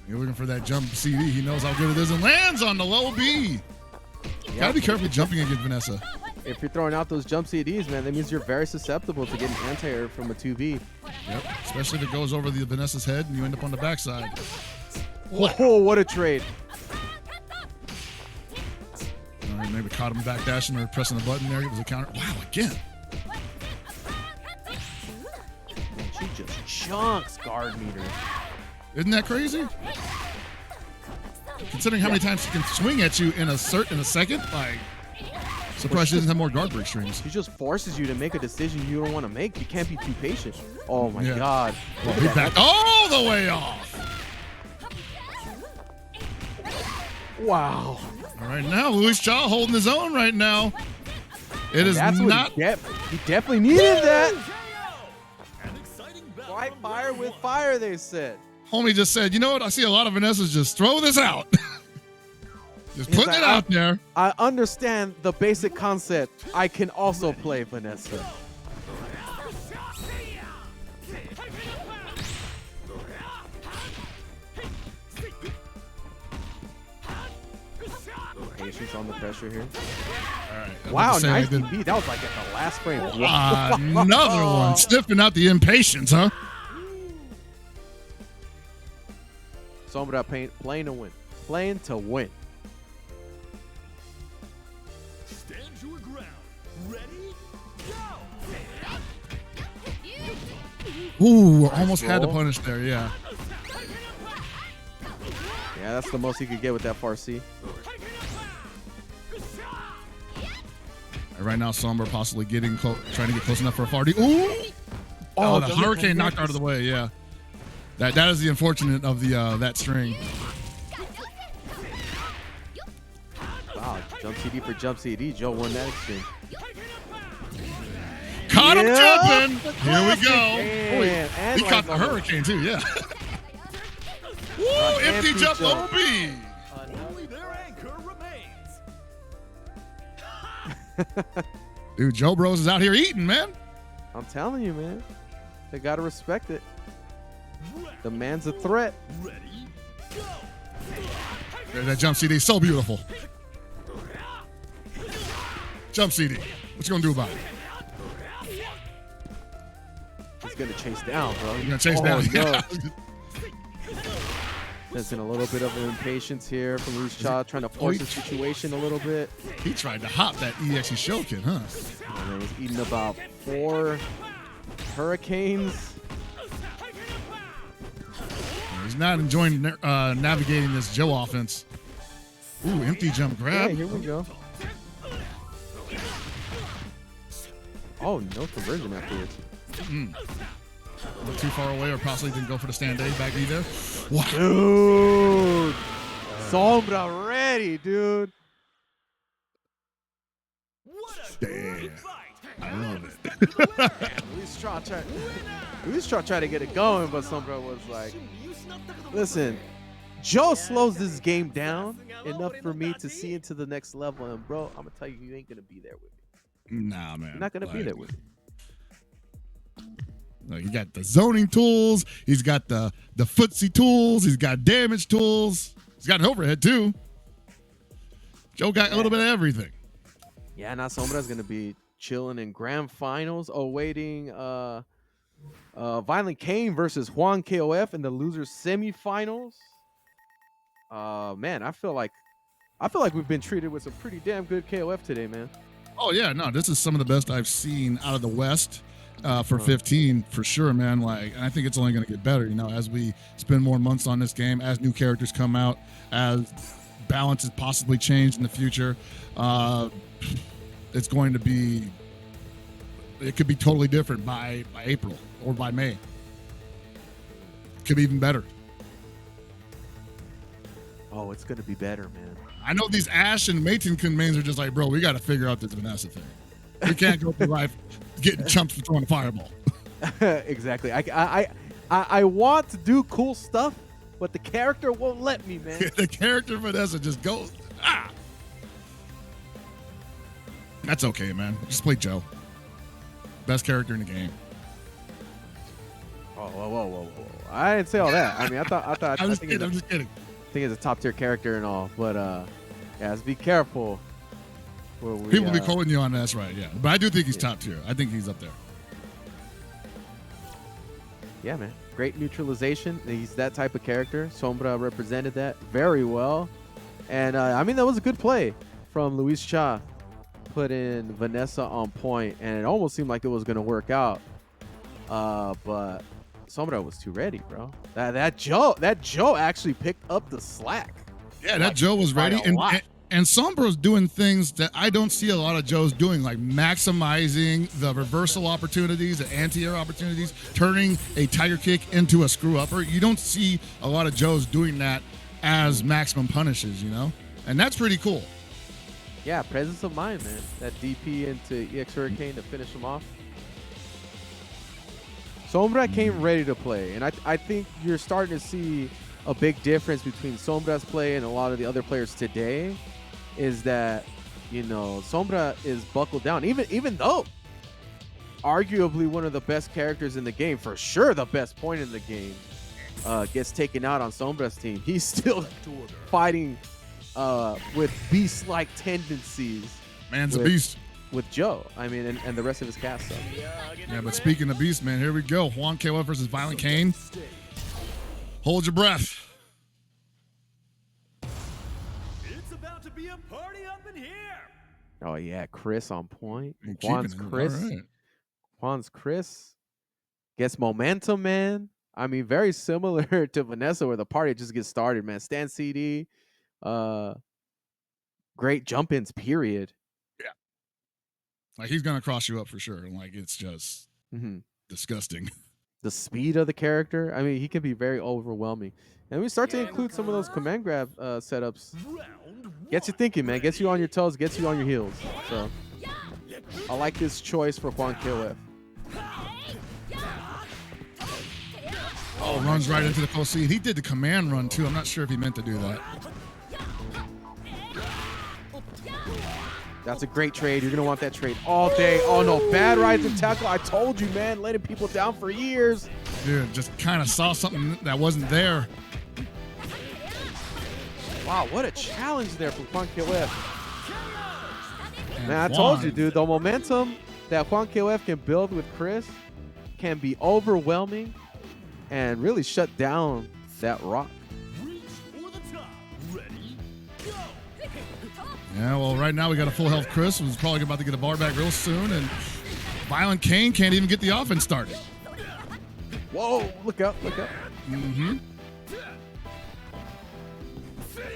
You're looking for that jump CD. He knows how good it is and lands on the low B. Yeah. Gotta be careful jumping against Vanessa. If you're throwing out those jump CDs, man, that means you're very susceptible to getting anti-air from a 2B. Yep. Especially if it goes over the Vanessa's head and you end up on the backside. Whoa, what a trade. All right, maybe caught him backdashing or pressing the button there. It was a counter. Wow, again. Man, she just chunks guard meter. Isn't that crazy? Considering how many times she can swing at you in a second, like, surprised she doesn't have more guard break strings. She just forces you to make a decision you don't want to make. You can't be too patient. Oh my God. Well, he backed all the way off. Wow. All right, now Luis Cha holding his own right now. It is not. He definitely needed that. Fight fire with fire, they said. Homie just said, you know what? I see a lot of Vanessas just throw this out. Just putting it out there. I understand the basic concept. I can also play Vanessa. Okay, Patience on the pressure here. All right. Wow, nice DP. That was like at the last frame. Another one. Sniffing out the impatience, huh? Sombra playing to win. Playing to win. Stand your ground. Ready? Go! Ooh, almost had to punish there, yeah. Yeah, that's the most he could get with that far C. Right now, Sombra possibly trying to get close enough for a far D. Ooh! Oh, the hurricane knocked out of the way, yeah. That is the unfortunate of the that string. Wow, jump CD for jump CD. Joe won that exchange. Caught him jumping. Here we go. And he caught the hurricane too, yeah. Woo, empty jump OB. Only their anchor remains. Dude, Joe Bros is out here eating, man. I'm telling you, man. They got to respect it. The man's a threat. Ready? Go! There's that jump CD. So beautiful. Jump CD. What you going to do about it? He's going to chase down, bro. He's going to chase down. No. There's been a little bit of impatience here from Luis Cha, trying to force the situation a little bit. He tried to hop that EXE Shokin, huh? And he's eating about 4 hurricanes. He's not enjoying navigating this Joe offense. Ooh, empty jump grab. Yeah, here we go. Oh, no conversion afterwards. A little too far away, or possibly didn't go for the stand A back either. Wow. Dude. Sombra ready, dude. What a Damn. great fight! I love it. Luis tried to get it going, but Sombra was like, listen, Joe slows this game down enough for me to see into the next level. And, bro, I'm going to tell you, you ain't going to be there with me. Nah, man. You're not going to be there with me. He got the zoning tools. He's got the footsie tools. He's got damage tools. He's got an overhead, too. Joe got a little bit of everything. Yeah, now Sombra's going to be chilling in grand finals, awaiting Violent Kane versus Juan KOF in the losers semifinals. Man, I feel like we've been treated with some pretty damn good KOF today, man. Oh, yeah. No, this is some of the best I've seen out of the West. For 15, for sure, man. And I think it's only going to get better, as we spend more months on this game, as new characters come out, as balances possibly change in the future. It's going to be, it could be totally different by April or by May. Could be even better. Oh, it's going to be better, man. I know these Ash and Maiden mains are just like, bro, we got to figure out this Vanessa thing. We can't go through life getting chumps for throwing a fireball. Exactly. I want to do cool stuff, but the character won't let me, man. The character Vanessa just goes, ah. That's okay, man. Just play Joe. Best character in the game. Oh, whoa. I didn't say all that. I mean, I thought. I'm just kidding. I think it's a top tier character and all, but yeah, let's be careful. People be quoting you on that, that's right, yeah. But I do think he's top tier. I think he's up there. Yeah, man. Great neutralization. He's that type of character. Sombra represented that very well. And, I mean, that was a good play from Luis Cha, putting Vanessa on point, and it almost seemed like it was going to work out. But Sombra was too ready, bro. That Joe actually picked up the slack. Yeah, that Joe was ready. And Sombra's doing things that I don't see a lot of Joes doing, like maximizing the reversal opportunities, the anti-air opportunities, turning a tiger kick into a screw-upper. You don't see a lot of Joes doing that as maximum punishes, And that's pretty cool. Yeah, presence of mind, man. That DP into EX Hurricane to finish him off. Sombra came ready to play, and I think you're starting to see a big difference between Sombra's play and a lot of the other players today. Is that, Sombra is buckled down. Even though arguably one of the best characters in the game, for sure the best point in the game, gets taken out on Sombra's team, he's still fighting with beast-like tendencies. Man's a beast. With Joe, I mean, and the rest of his cast. So. Yeah, but speaking of beast, man, here we go. Juan KOF versus Violent Kane. Hold your breath. It's about to be a party up in here. Oh yeah, Chris on point. You're Juan's keeping it. Chris. All right. Juan's Chris gets momentum, man. I mean, very similar to Vanessa, where the party just gets started, man. Stand CD, great jump ins. Period. Yeah, like he's gonna cross you up for sure, and like it's just disgusting. The speed of the character. I mean, he can be very overwhelming. And we start to include some of those command grab setups. Gets you thinking, man. Gets you on your toes. Gets you on your heels. So I like this choice for Juan KOF. Oh, runs right into the full seat. He did the command run too. I'm not sure if he meant to do that. That's a great trade. You're going to want that trade all day. Oh, no. Bad rising tackle. I told you, man. Letting people down for years. Dude, just kind of saw something that wasn't there. Wow, what a challenge there from Juan KOF. Man, I told you, dude. The momentum that Juan KOF can build with Chris can be overwhelming and really shut down that Rock. Yeah, well, right now we got a full health Chris, who's probably about to get a bar back real soon, and Violent Kane can't even get the offense started. Whoa, look out, look out. Mm-hmm.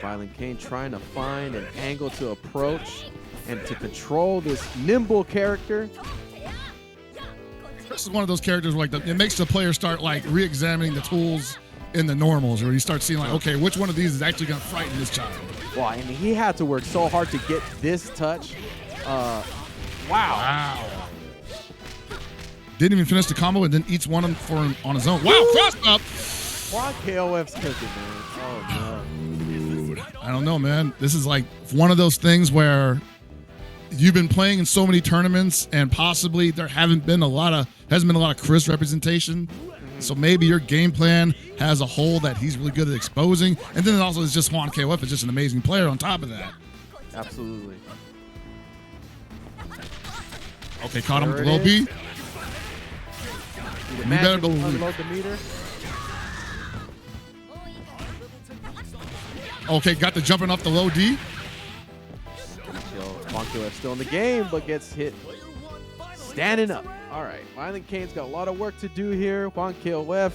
Violent Kane trying to find an angle to approach and to control this nimble character. This is one of those characters where it makes the player start like re-examining the tools in the normals, where you start seeing like, okay, which one of these is actually going to frighten this child? Well, I mean, he had to work so hard to get this touch. Wow. Didn't even finish the combo and then eats one of them for him on his own. Wow, cross up. Juan KOF's cooking, man. Oh, no. Dude, I don't know, man. This is like one of those things where you've been playing in so many tournaments and possibly there hasn't been a lot of Chris representation. So maybe your game plan has a hole that he's really good at exposing. And then also it's just Juan KOF is just an amazing player on top of that. Absolutely. Okay, caught him with the low B. You better unload the meter. Okay, got the jumping off the low D. Juan KOF still in the game, but gets hit standing up. All right, Violent Kane's got a lot of work to do here. Juan KOF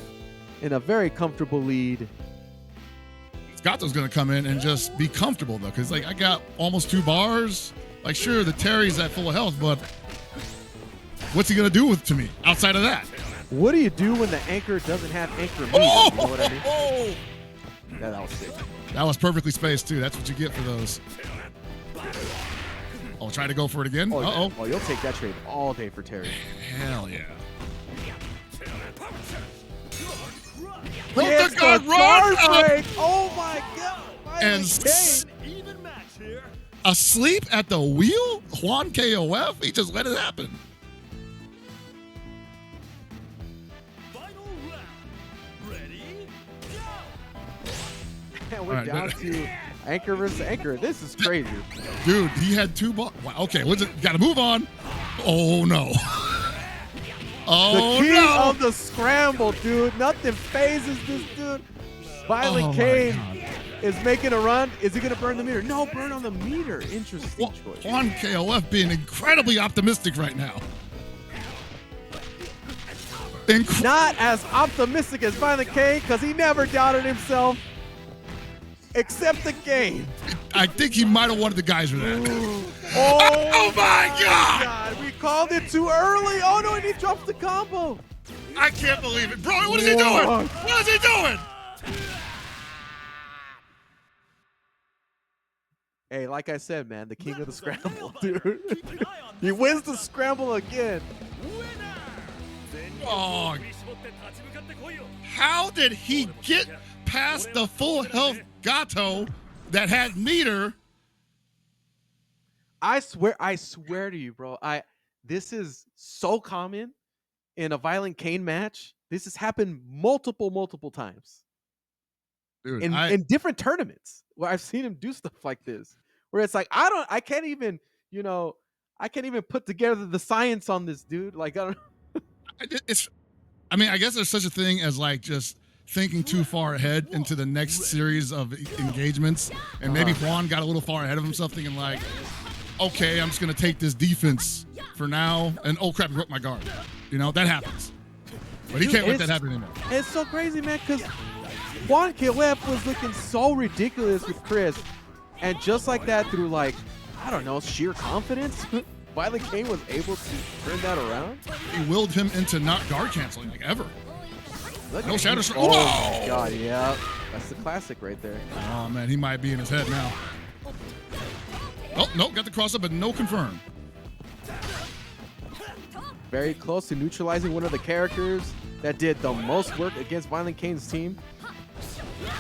in a very comfortable lead. Gato's going to come in and just be comfortable, though, because, like, I got almost 2 bars. Like, sure, the Terry's at full health, but what's he going to do to me outside of that? What do you do when the anchor doesn't have anchor meter? You know what I mean? Yeah, that was sick. That was perfectly spaced, too. That's what you get for those. Oh, try to go for it again? Oh, uh-oh. Oh, you'll take that trade all day for Terry. Hell yeah. It's the guard break. Oh, my God. And asleep at the wheel? Juan KOF? He just let it happen. Final round. Ready? Go! And we're down to anchor versus anchor. This is crazy. Dude, he had 2 balls. Wow, okay, got to move on. Oh, no. Oh, the king no. of the scramble, dude. Nothing phases this dude. Violent Kane is making a run. Is he going to burn the meter? No, burn on the meter. Interesting choice. Juan KOF being incredibly optimistic right now. Not as optimistic as Violent Kane because he never doubted himself. Except the game. I think he might have wanted the geyser there. Oh my God! We called it too early. Oh no, and he drops the combo. I can't believe it. Bro, what is he doing? What is he doing? Hey, like I said, man, the king of the scramble, dude. He wins the scramble again. Oh, how did he get past the full health Gato that had meter? I swear to you, bro. This is so common in a Violent Kane match. This has happened multiple times. Dude, in different tournaments where I've seen him do stuff like this, where it's like I can't even put together the science on this dude. Like I don't. I mean, I guess there's such a thing as like just thinking too far ahead into the next series of engagements, and maybe Juan got a little far ahead of himself, thinking like, okay, I'm just gonna take this defense for now, and oh crap, he broke my guard. You know, that happens. But he can't let that happen anymore. It's so crazy, man, because Juan KOF was looking so ridiculous with Chris, and just like that, through like, I don't know, sheer confidence, Violent Kane was able to turn that around. He willed him into not guard canceling like ever. No shadow strike. Oh my god, yeah. That's the classic right there. Oh man, he might be in his head now. Oh, no, got the cross up, but no confirm. Very close to neutralizing one of the characters that did the most work against Violent Kane's team.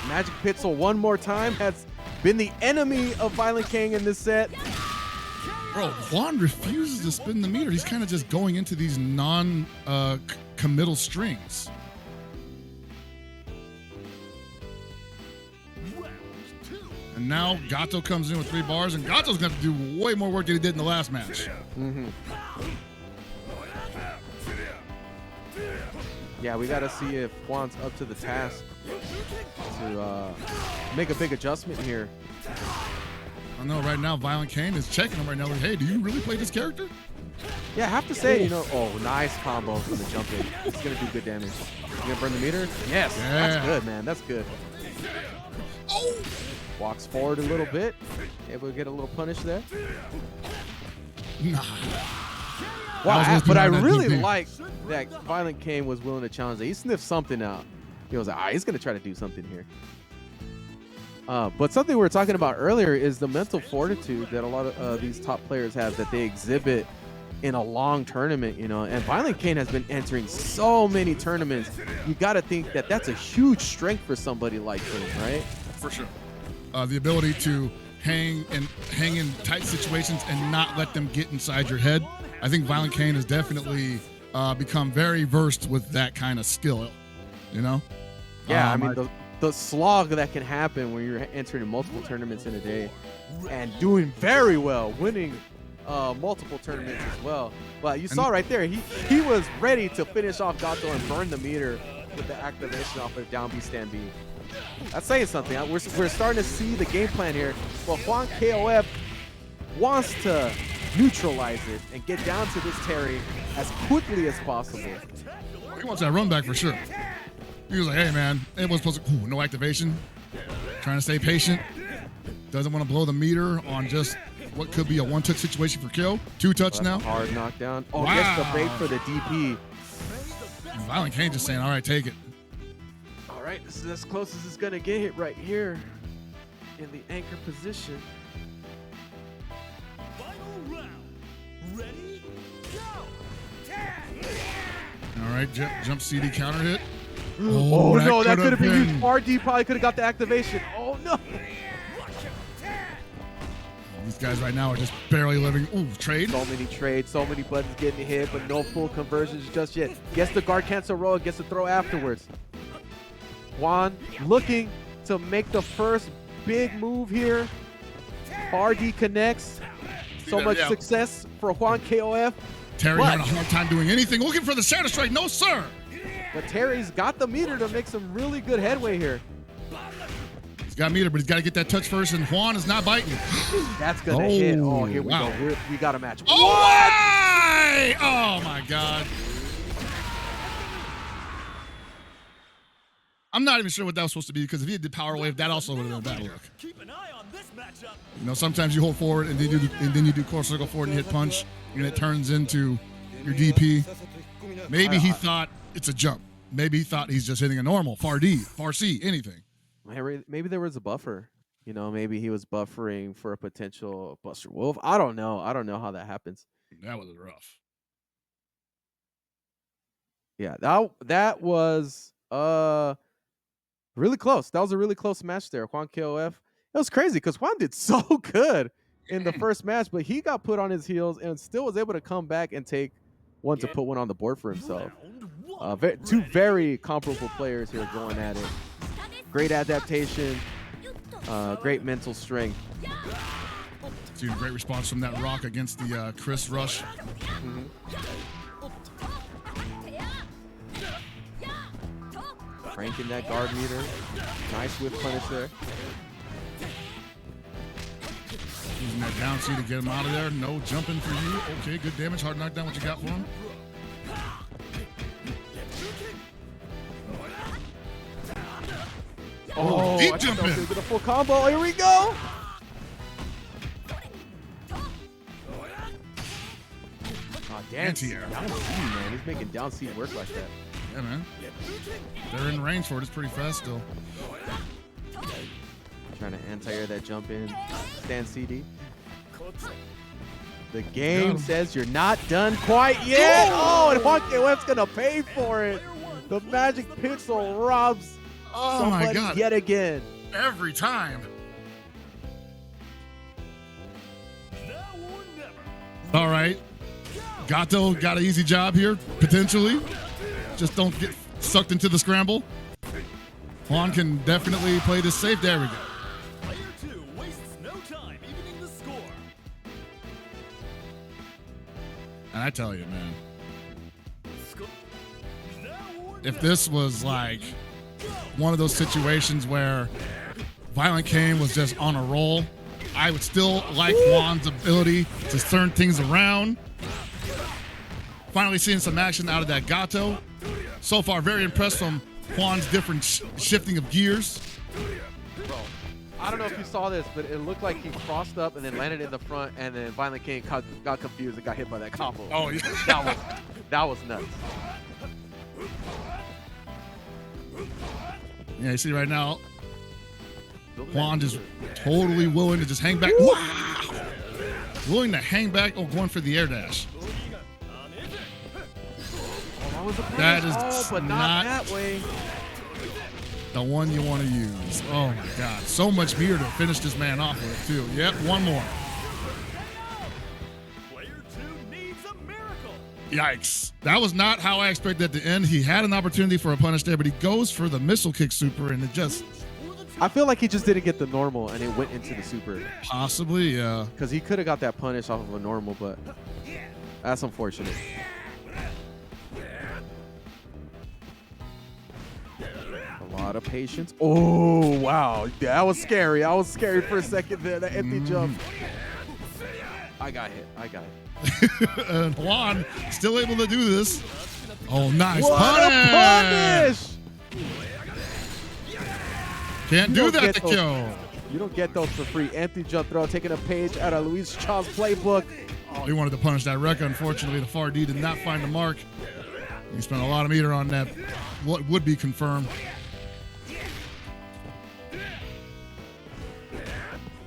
Magic Pixel one more time has been the enemy of Violent Kane in this set. Bro, Juan refuses to spin the meter. He's kind of just going into these non-committal strings. And now Gato comes in with 3 bars, and Gato's going to do way more work than he did in the last match. Mm-hmm. Yeah, we got to see if Juan's up to the task to make a big adjustment here. I know right now Violent Kane is checking him right now like, hey, do you really play this character? Yeah, I have to say, oh, nice combo from the jump in. It's going to do good damage. You going to burn the meter? Yes, yeah. That's good, man. That's good. Oh! Walks forward a little bit. Able to get a little punish there. Nah. Wow, but I really like that Violent Kane was willing to challenge that. He sniffed something out. He was like, he's going to try to do something here. But something we were talking about earlier is the mental fortitude that a lot of these top players have, that they exhibit in a long tournament, and Violent Kane has been entering so many tournaments. You got to think that that's a huge strength for somebody like him, right? For sure. The ability to hang in tight situations and not let them get inside your head. I think Violent Kane has definitely become very versed with that kind of skill, Yeah, I mean, the slog that can happen when you're entering multiple tournaments in a day and doing very well, winning multiple tournaments as well. But you saw right there, he was ready to finish off Gato and burn the meter with the activation off of down B stand B. That's saying something. We're starting to see the game plan here. Well, Juan KOF wants to neutralize it and get down to this Terry as quickly as possible. He wants that run back for sure. He was like, hey, man, it was supposed to, no activation. Trying to stay patient. Doesn't want to blow the meter on just what could be a one-touch situation for kill. 2-touch now. Hard knockdown. Oh, wow. Gets the bait for the DP. Violent Kane just saying, all right, take it. All right, this is as close as it's going to get hit right here in the anchor position. Final round. Ready? Go! All right, jump CD counter hit. Oh no, that could have been huge. RD probably could have got the activation. Oh no. These guys right now are just barely living. Ooh, trade. So many trades, so many buttons getting hit, but no full conversions just yet. Gets the guard cancel roll, gets the throw afterwards. Juan looking to make the first big move here. RD connects. So much success for Juan KOF. Terry having a hard time doing anything. Looking for the shadow strike. No, sir. But Terry's got the meter to make some really good headway here. He's got meter, but he's got to get that touch first, and Juan is not biting. That's going to hit. Oh, here we go. We got a match. Oh, why? Oh, my God. I'm not even sure what that was supposed to be, because if he did power wave, that also would have been a bad look. Keep an eye on this matchup. Sometimes you hold forward, and then you do core circle forward and hit punch, and it turns into your DP. Maybe he thought it's a jump. Maybe he thought he's just hitting a normal far D, far C, anything. Maybe there was a buffer. Maybe he was buffering for a potential Buster Wolf. I don't know. I don't know how that happens. That was rough. Yeah, that was really close. That was a really close match there. Juan KOF. It was crazy because Juan did so good in the first match, but he got put on his heels and still was able to come back and take one to put one on the board for himself. Two very comparable players here going at it. great adaptation, great mental strength. See a great response from that rock against the Chris Rush. Cranking that guard meter. Nice whip punish there. Using that down C to get him out of there. No jumping for you. Okay, good damage. Hard knockdown. What you got for him? Oh, deep I jump in. Get a full combo. Here we go. Anti-air. Down C, man. He's making down C work like that. Yeah, man. They're in range for it. It's pretty fast still. Trying to anti-air that jump in. Stand CD. The game says you're not done quite yet. Oh, and KOF's going to pay for it. The Magic Pixel robs somebody my God. yet again. Every time. All right. Gato got an easy job here, potentially. Just don't get sucked into the scramble. Juan can definitely play this safe. There we go. Player 2 wastes no time evening the score. And I tell you, man, if this was like one of those situations where Violent Kane was just on a roll, I would still like Juan's ability to turn things around. Finally seeing some action out of that Gato. So far, very impressed from Juan's different shifting of gears. Bro, I don't know if you saw this, but it looked like he crossed up and then landed in the front, and then Violent Kane got confused and got hit by that combo. Oh, yeah. That was nuts. Yeah, you see right now, Juan just totally willing to just hang back. Wow! Willing to hang back. Oh, going for the air dash. That is but not that way. The one you want to use. Oh my God. So much meter to finish this man off with, too. Yep, one more. Player 2 needs a miracle. Yikes. That was not how I expected at the end. He had an opportunity for a punish there, but he goes for the missile kick super, and it just... I feel like he just didn't get the normal, and it went into the super. Possibly, yeah. Because he could have got that punish off of a normal, but that's unfortunate. A lot of patience. Oh, wow. That was scary. I was scared for a second there. That empty jump. I got hit. And Juan still able to do this. Oh, nice what punish! A punish! Can't do that to kill. You don't get those for free. Empty jump throw, taking a page out of Luis Chaw's playbook. Oh, he wanted to punish that Rekka. Unfortunately, the far D did not find the mark. He spent a lot of meter on that. What would be confirmed.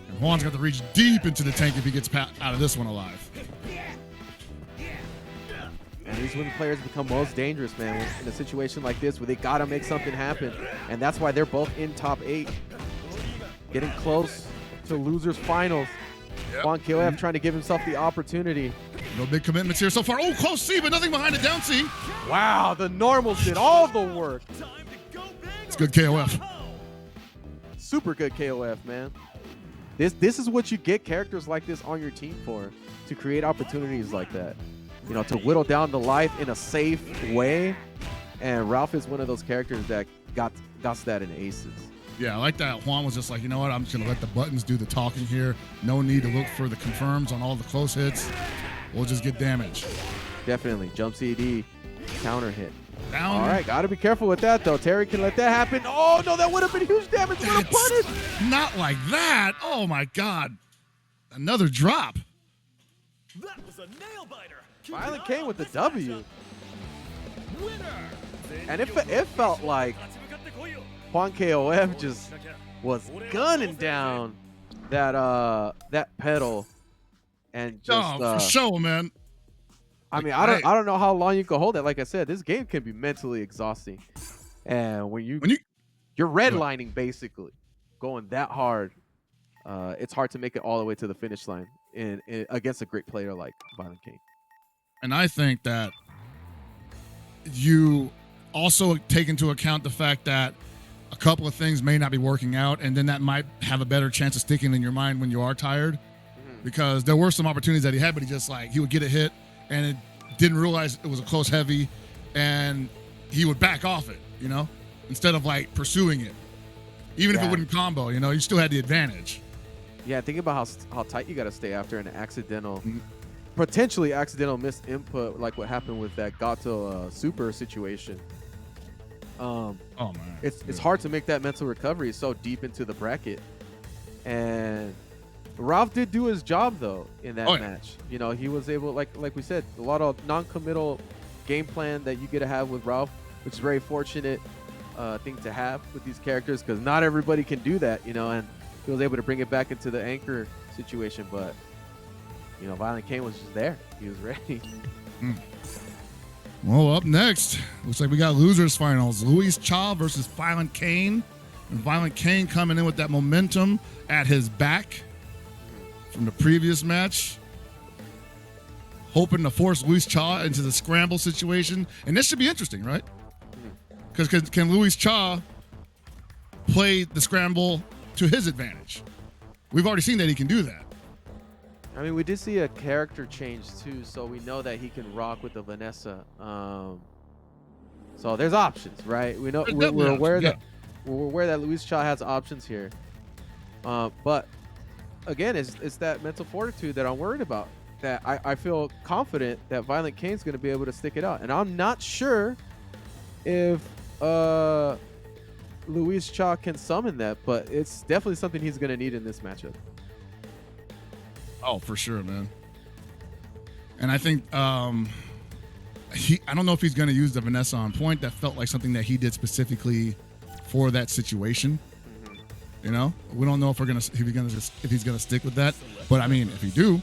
And Juan's got to reach deep into the tank if he gets out of this one alive. And these when players become most dangerous, man, in a situation like this where they got to make something happen. And that's why they're both in top 8. Getting close to losers finals. Yep. Juan KOF trying to give himself the opportunity. No big commitments here so far. Oh, close C, but nothing behind it. Down C. Wow, the normals did all the work. It's good KOF. Super good KOF, man. This is what you get characters like this on your team for, to create opportunities like that. You know, to whittle down the life in a safe way. And Ralph is one of those characters that got that in Aces. Yeah, I like that. Juan was just like, you know what? I'm just going to let the buttons do the talking here. No need to look for the confirms on all the close hits. We'll just get damage. Definitely. Jump CD, counter hit. Down. All right, got to be careful with that, though. Terry can let that happen. Oh, no, that would have been huge damage. What a punish. Not like that. Oh, my God. Another drop. That was a nail biter. Violent Kane with the W. Winner. And it felt like Juan KOF just was gunning down that pedal and just for sure, man. I mean, I don't know how long you can hold it. Like I said, this game can be mentally exhausting, and when you're redlining basically, going that hard, it's hard to make it all the way to the finish line in against a great player like Violent Kane. And I think that you also take into account the fact that a couple of things may not be working out, and then that might have a better chance of sticking in your mind when you are tired. Because there were some opportunities that he had, but he would get a hit and it didn't realize it was a close heavy, and he would back off it, instead of like pursuing it. Even if it wouldn't combo, you still had the advantage. Yeah, think about how tight you got to stay after an potentially accidental missed input, like what happened with that Gato super situation. Man, it's hard to make that mental recovery so deep into the bracket, and Ralph did do his job though in that match. He was able, like we said, a lot of non-committal game plan that you get to have with Ralph, which is very fortunate thing to have with these characters, because not everybody can do that, and he was able to bring it back into the anchor situation. But Violent Kane was just there. He was ready. Well, up next, looks like we got losers finals. Luis Cha versus Violent Kane. And Violent Kane coming in with that momentum at his back from the previous match, hoping to force Luis Cha into the scramble situation. And this should be interesting, right? Because can Luis Cha play the scramble to his advantage? We've already seen that he can do that. I mean, we did see a character change too, so we know that he can rock with the Vanessa. So there's options, right? We're aware that Luis Cha has options here. But again, it's that mental fortitude that I'm worried about. That I feel confident that Violent Kane's going to be able to stick it out, and I'm not sure if Luis Cha can summon that, but it's definitely something he's going to need in this matchup. Oh, for sure, man. And I think I don't know if he's going to use the Vanessa on point. That felt like something that he did specifically for that situation. We don't know if he's gonna stick with that. But I mean, if he do,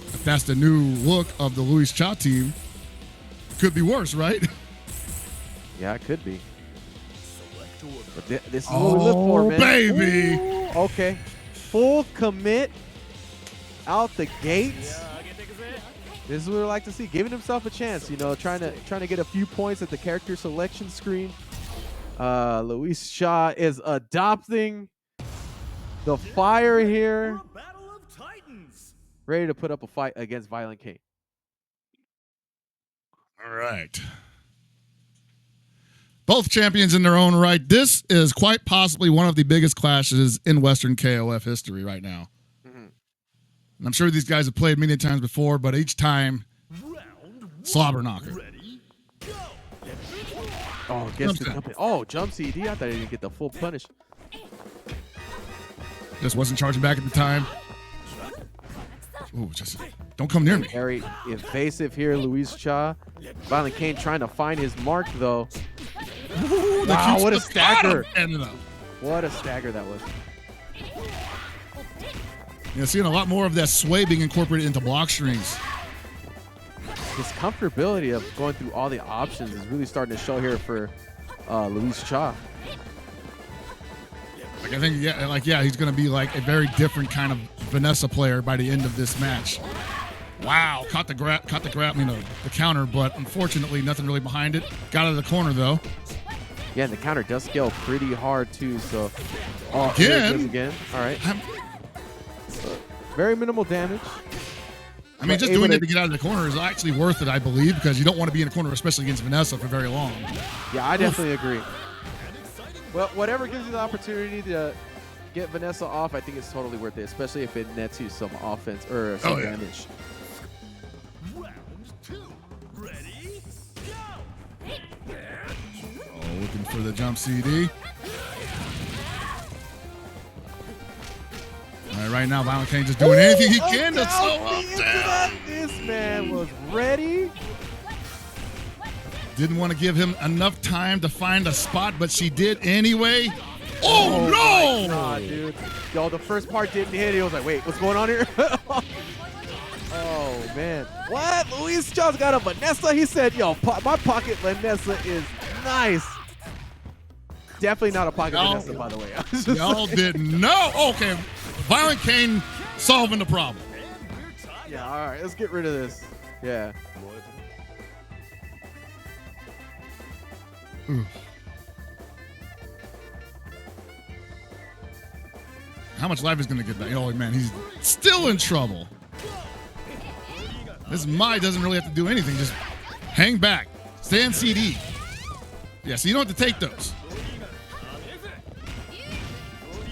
if that's the new look of the Luis Cha team, could be worse, right? Yeah, it could be. But this is what we live for, man. Baby. Ooh, okay, full commit out the gates. This is what we like to see, giving himself a chance. Trying to get a few points at the character selection screen. Luis Cha is adopting the fire here, ready to put up a fight against Violent Kane. All right. Both champions in their own right. This is quite possibly one of the biggest clashes in Western KOF history right now. And I'm sure these guys have played many times before, but each time, slobber knocker. Oh, gets the jump. Jump CD. I thought he didn't get the full punish. Just wasn't charging back at the time. Ooh, just don't come near me. Very evasive here, Luis Cha. Violent Kane trying to find his mark, though. Ooh, wow, what a stagger. What a stagger that was. Seeing a lot more of that sway being incorporated into block strings. His comfortability of going through all the options is really starting to show here for Luis Cha. I think, he's going to be like a very different kind of Vanessa player by the end of this match. Wow, caught the counter, but unfortunately nothing really behind it. Got out of the corner though. Yeah, and the counter does scale pretty hard too. So again. All right. Very minimal damage. I mean, just doing it to get out of the corner is actually worth it, I believe, because you don't want to be in the corner, especially against Vanessa, for very long. Yeah, I definitely agree. Well, whatever gives you the opportunity to get Vanessa off, I think it's totally worth it, especially if it nets you some offense or some damage. Round 2. Ready? Go! Looking for the jump CD. All right, right now, Violent Kane just doing anything he can to slow him down. This man was ready. Didn't want to give him enough time to find a spot, but she did anyway. Oh no! My God, dude. Yo, the first part didn't hit. He was like, wait, what's going on here? Oh, man. What? Luis Cha's got a Vanessa? He said, yo, my pocket Vanessa is nice. Definitely not a pocket Vanessa, by the way. Y'all didn't know. Okay. Violent Kane solving the problem. Yeah, all right. Let's get rid of this. Yeah. how much life is going to get back? Oh, man, he's still in trouble. This Mai doesn't really have to do anything. Just hang back. Stay in CD. Yeah, so you don't have to take those.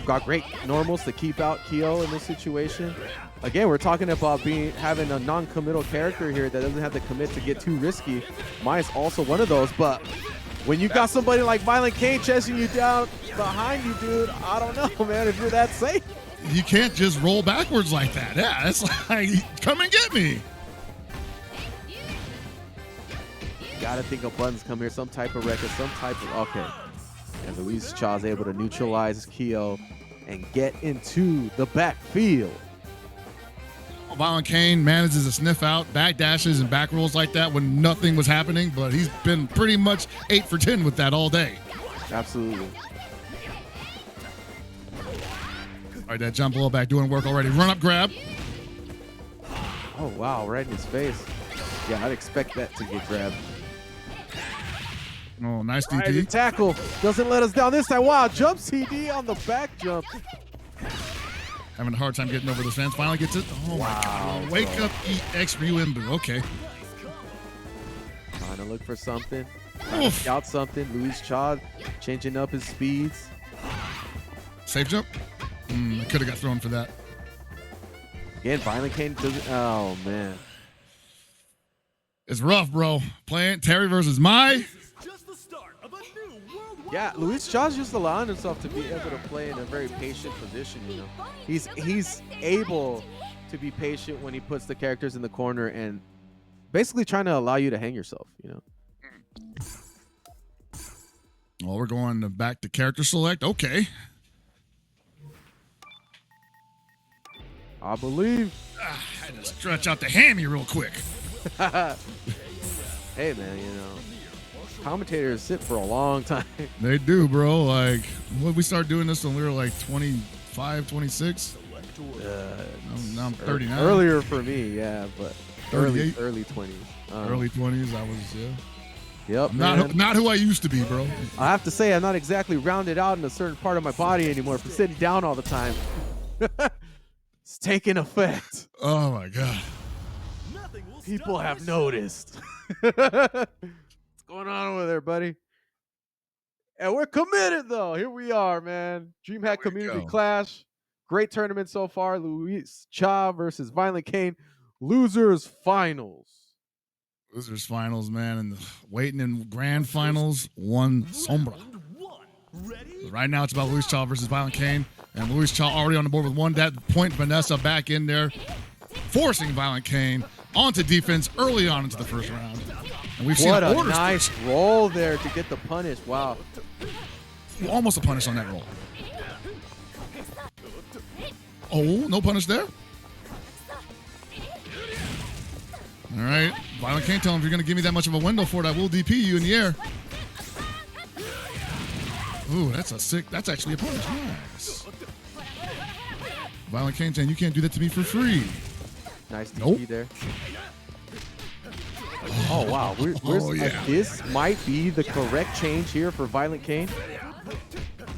Got great normals to keep out Kyo in this situation. Again, we're talking about having a non-committal character here that doesn't have to commit to get too risky. Mai is also one of those, but when you got somebody like Violent Kane chasing you down behind you, dude, I don't know, man, if you're that safe. You can't just roll backwards like that. Yeah, it's like, come and get me. Gotta think of buttons come here, some type of record, some type of, okay. And Luis Cha is able to neutralize Kyo and get into the backfield. Violent Kane manages to sniff out back dashes and back rolls like that when nothing was happening, but he's been pretty much 8 for 10 with that all day. Absolutely. All right, that jump blow back doing work already. Run up grab. Oh, wow, right in his face. Yeah, I'd expect that to get grabbed. Oh, nice DT. Right, the tackle doesn't let us down this time. Wow, jump CD on the back jump. Having a hard time getting over this fence. Finally gets it. Oh, wow, my God. Wake up, EX Ryu Imbu. Okay. Trying to look for something. Trying to scout something. Luis Cha changing up his speeds. Safe jump. I could have got thrown for that. Again, Violent Kane doesn't. Oh, man. It's rough, bro. Playing Terry versus Mai. Yeah, Luis Cha's just allowing himself to be able to play in a very patient position, you know. He's able to be patient when he puts the characters in the corner and basically trying to allow you to hang yourself, you know. Well, we're going back to character select. Okay. I believe. I had to stretch out the hammy real quick. Hey, man, you know. Commentators sit for a long time. They do, bro. Like, when we started doing this when we were like 25, 26. Now I'm 39. Earlier for me, yeah, but early 20s. Early 20s, I was, yeah. Yep, not who I used to be, bro. I have to say, I'm not exactly rounded out in a certain part of my body anymore from sitting down all the time. It's taking effect. Oh, my God. People have noticed. What's going on over there, buddy? And we're committed, though. Here we are, man. DreamHack Community Clash. Great tournament so far. Luis Cha versus Violent Kane. Losers Finals. Losers Finals, man. And waiting in grand finals, one Sombra. Right now it's about Luis Cha versus Violent Kane. And Luis Cha already on the board with one. That point Vanessa back in there, forcing Violent Kane onto defense early on into the first round. And we've seen what a nice roll there to get the punish. Wow. Almost a punish on that roll. Oh, no punish there. All right. Violent Kane telling him, if you're going to give me that much of a window for it, I will DP you in the air. Ooh, that's actually a punish. Nice. Violent Kane saying, you can't do that to me for free. Nice DP there. Oh, wow. This might be the correct change here for Violent Kane.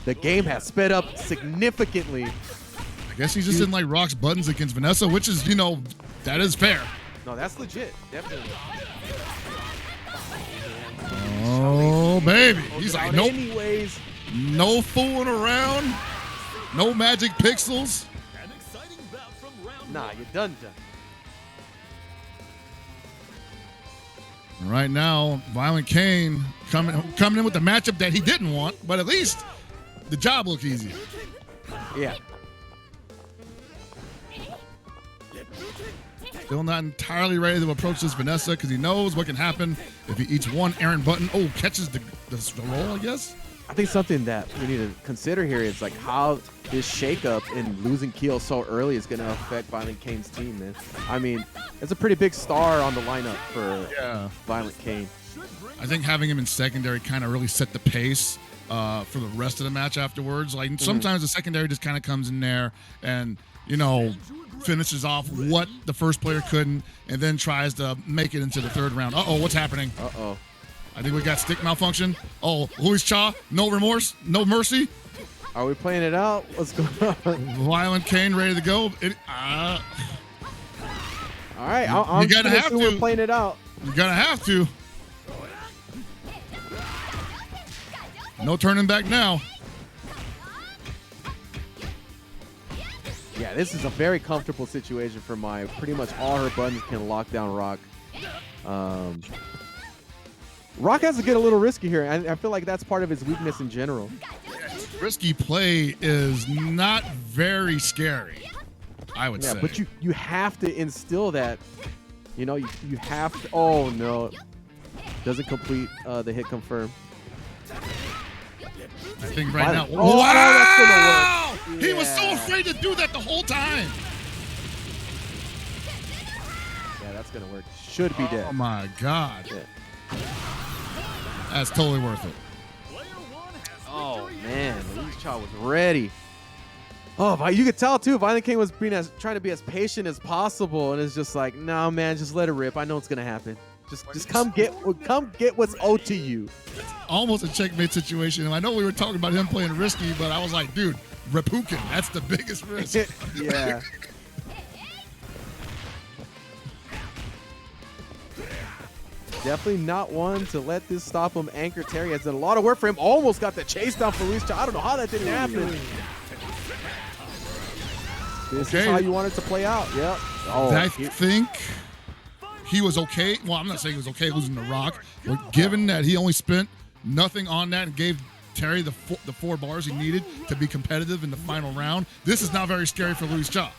The game has sped up significantly. I guess he just didn't like Rock's buttons against Vanessa, which is, that is fair. No, that's legit. Definitely. Oh, baby. He's like, nope. Anyways. No fooling around. No magic pixels. Nah, you're done. Right now, Violent Kane coming in with the matchup that he didn't want, but at least the job looked easy. Yeah. Still not entirely ready to approach this Vanessa because he knows what can happen if he eats one errant button. Oh, catches the roll, I guess. I think something that we need to consider here is like how this shakeup and losing Kyo so early is going to affect Violent Kane's team, man. I mean, it's a pretty big star on the lineup for Violent Kane. I think having him in secondary kind of really set the pace for the rest of the match afterwards. Like sometimes the secondary just kind of comes in there and, finishes off what the first player couldn't and then tries to make it into the third round. Uh-oh, what's happening? Uh-oh. I think we got stick malfunction. Oh, Luis Cha, no remorse, no mercy. Are we playing it out? What's going on? Violent Kane ready to go. All right, I'm gonna have to. We're playing it out. You're gonna have to. No turning back now. Yeah, this is a very comfortable situation for Mai. Pretty much all her buttons can lock down Rock. Rock has to get a little risky here. I feel like that's part of his weakness in general. Risky play is not very scary, I would say. Yeah, but you have to instill that. You know, you have to. Oh, no. Doesn't complete the hit confirm. I think right now. Oh, wow! That's gonna work. He was so afraid to do that the whole time. Yeah, that's going to work. Should be dead. Oh, my God. Yeah. That's totally worth it. Oh, Man, Luis Cha was ready. Oh, you could tell too. Violent Kane was trying to be as patient as possible, and it's just like, no, man, just let it rip. I know it's gonna happen. Just come get what's owed to you. Almost a checkmate situation. And I know we were talking about him playing risky, but I was like, dude, Reppuken, that's the biggest risk. Yeah. Definitely not one to let this stop him. Anchor Terry has done a lot of work for him. Almost got the chase down for Luis Cha. I don't know how that didn't happen. This is how you want it to play out. Yep. Oh, I think he was okay. Well, I'm not saying he was okay losing to Rock, but given that he only spent nothing on that and gave Terry the 4 bars he needed to be competitive in the final round, this is not very scary for Luis Cha.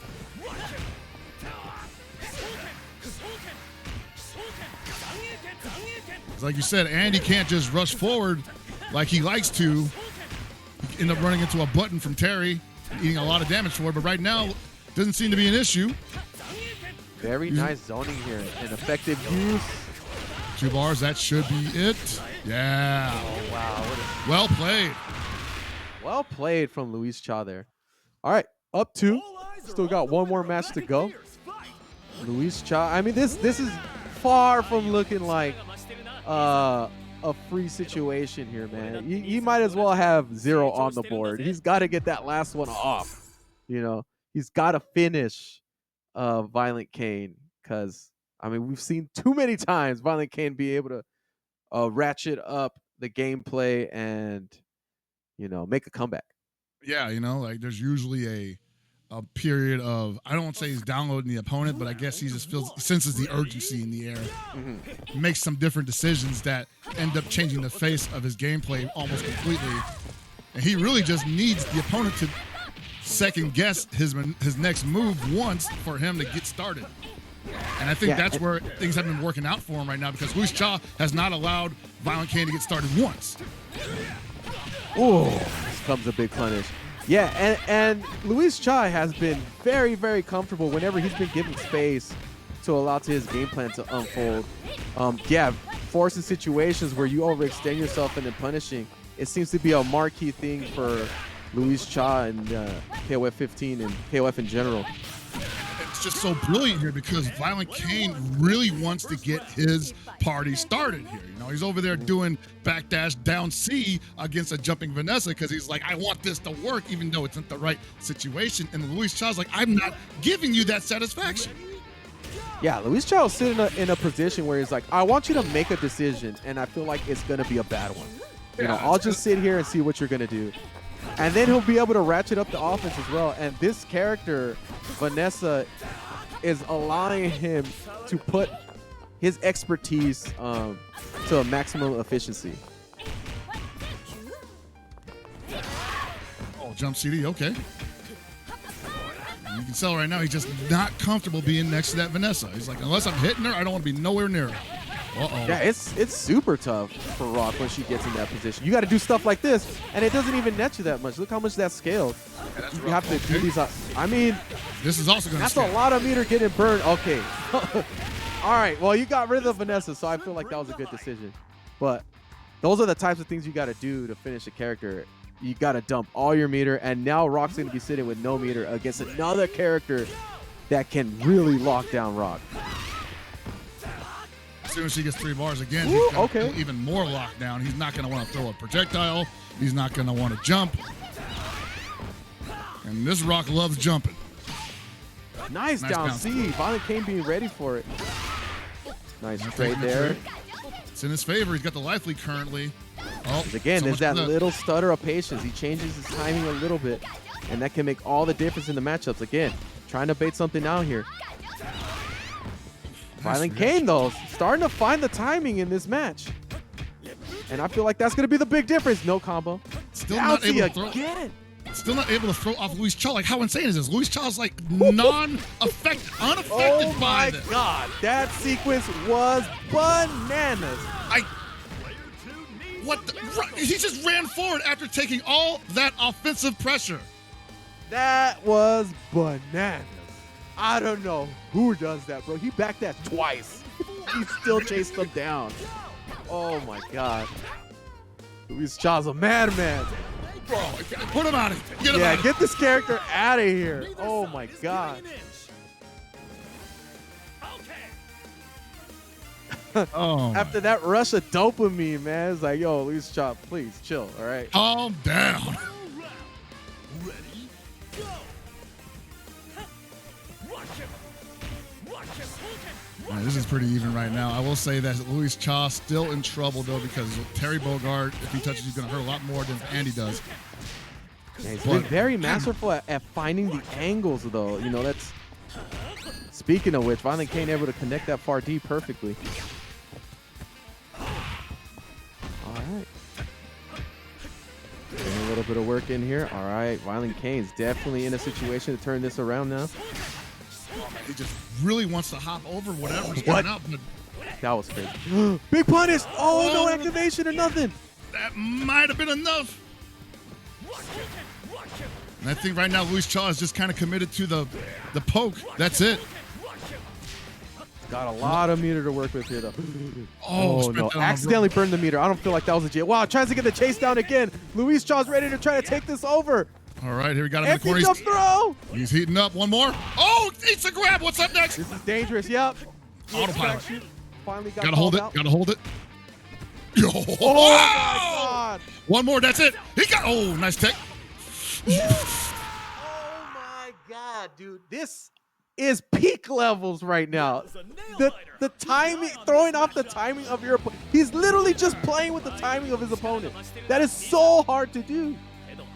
Like you said, Andy can't just rush forward like he likes to. He end up running into a button from Terry, eating a lot of damage for it, but right now, doesn't seem to be an issue. Very nice zoning here and effective use. 2 bars, that should be it. Yeah. Oh, wow. Well played. Well played from Luis Cha there. All right, up 2. Still got one more match to go. Luis Cha, I mean, this is far from looking like a free situation here, man. He might as well have 0 on the board. He's got to get that last one off. You know, he's got to finish Violent Kane, because I mean, we've seen too many times Violent Kane be able to ratchet up the gameplay and, you know, make a comeback. Yeah, you know, like there's usually a period of, I don't want to say he's downloading the opponent, but I guess he just senses the urgency in the air. Mm-hmm. Makes some different decisions that end up changing the face of his gameplay almost completely. And he really just needs the opponent to second guess his next move once for him to get started. And I think that's where things have been working out for him right now, because Luis Cha has not allowed Violent Kane to get started once. Oh, this comes a big punish. Yeah, and Luis Cha has been very, very comfortable whenever he's been given space to allow to his game plan to unfold. Forcing situations where you overextend yourself and then punishing, it seems to be a marquee thing for Luis Cha and KOF 15 and KOF in general. It's just so brilliant here because Violent Kane really wants to get his party started here. You know, he's over there doing backdash down C against a jumping Vanessa because he's like, I want this to work even though it's not the right situation. And Luis Cha's like, I'm not giving you that satisfaction. Yeah, Luis Cha is sitting in a position where he's like, I want you to make a decision, and I feel like it's going to be a bad one. You know, I'll just sit here and see what you're going to do. And then he'll be able to ratchet up the offense as well. And this character, Vanessa, is allowing him to put his expertise to a maximum efficiency. Oh, jump CD, okay. You can tell right now he's just not comfortable being next to that Vanessa. He's like, unless I'm hitting her, I don't want to be nowhere near her. Uh-oh. Yeah, it's super tough for Rock when she gets in that position. You got to do stuff like this, and it doesn't even net you that much. Look how much that scaled. Yeah, you have to do these. I mean, this is also going to that's a lot of meter getting burned. Okay. All right. Well, you got rid of Vanessa, so I feel like that was a good decision. But those are the types of things you got to do to finish a character. You got to dump all your meter, and now Rock's going to be sitting with no meter against another character that can really lock down Rock. As soon as she gets 3 bars again, he's going to feel even more lockdown. He's not going to want to throw a projectile. He's not going to want to jump. And this Rock loves jumping. Nice down C. Violent Kane being ready for it. Nice trade there. It's in his favor. He's got the life lead currently. Oh, Again, so there's that much for little stutter of patience. He changes his timing a little bit, and that can make all the difference in the matchups. Again, trying to bait something out here. Violent Kane, though, starting to find the timing in this match. And I feel like that's going to be the big difference. No combo. Still not able to throw. Again. Still not able to throw off Luis Cha. Like, how insane is this? Luis Cha's like unaffected Oh by my this. God, that sequence was bananas. What the? He just ran forward after taking all that offensive pressure. That was bananas. I don't know who does that, bro. He backed that twice. He still chased them down. Oh my God. Luis Cha's a madman. Bro, put him out of here. Get him out of Get this character out of here. Oh my God. Oh, After that rush of dopamine, man, it's like, yo, Luis Cha, please chill, all right? calm down. Man, this is pretty even right now. I will say that Luis Cha still in trouble, though, because Terry Bogard, if he touches, he's going to hurt a lot more than if Andy does. Yeah, he's been very masterful at finding the angles, though. You know, that's... Speaking of which, Violent Kane able to connect that far D perfectly. All right. Getting a little bit of work in here. All right, Violent Kane's definitely in a situation to turn this around now. He just really wants to hop over whatever's going up. But That was crazy. Big punish! Oh, no activation or nothing! that might have been enough. And I think right now Luis Cha is just kind of committed to the poke. That's it. Got a lot of meter to work with here, though. Oh, Oh no, accidentally burned the meter. I don't feel like that was a J. Wow, tries to get the chase down again. Luis Cha's ready to try to take this over. All right, here we got him in the Empty corner. jump throw. He's heating up. One more. Oh, it's a grab. What's up next? This is dangerous. Yep. Autopilot. Finally got Gotta hold it. out. Gotta hold it. Yo. Oh my God. One more. That's it. He got. Oh, nice tech. Oh my God, dude. This is peak levels right now. The timing, throwing off the timing of your opponent. He's literally just playing with the timing of his opponent. That is so hard to do.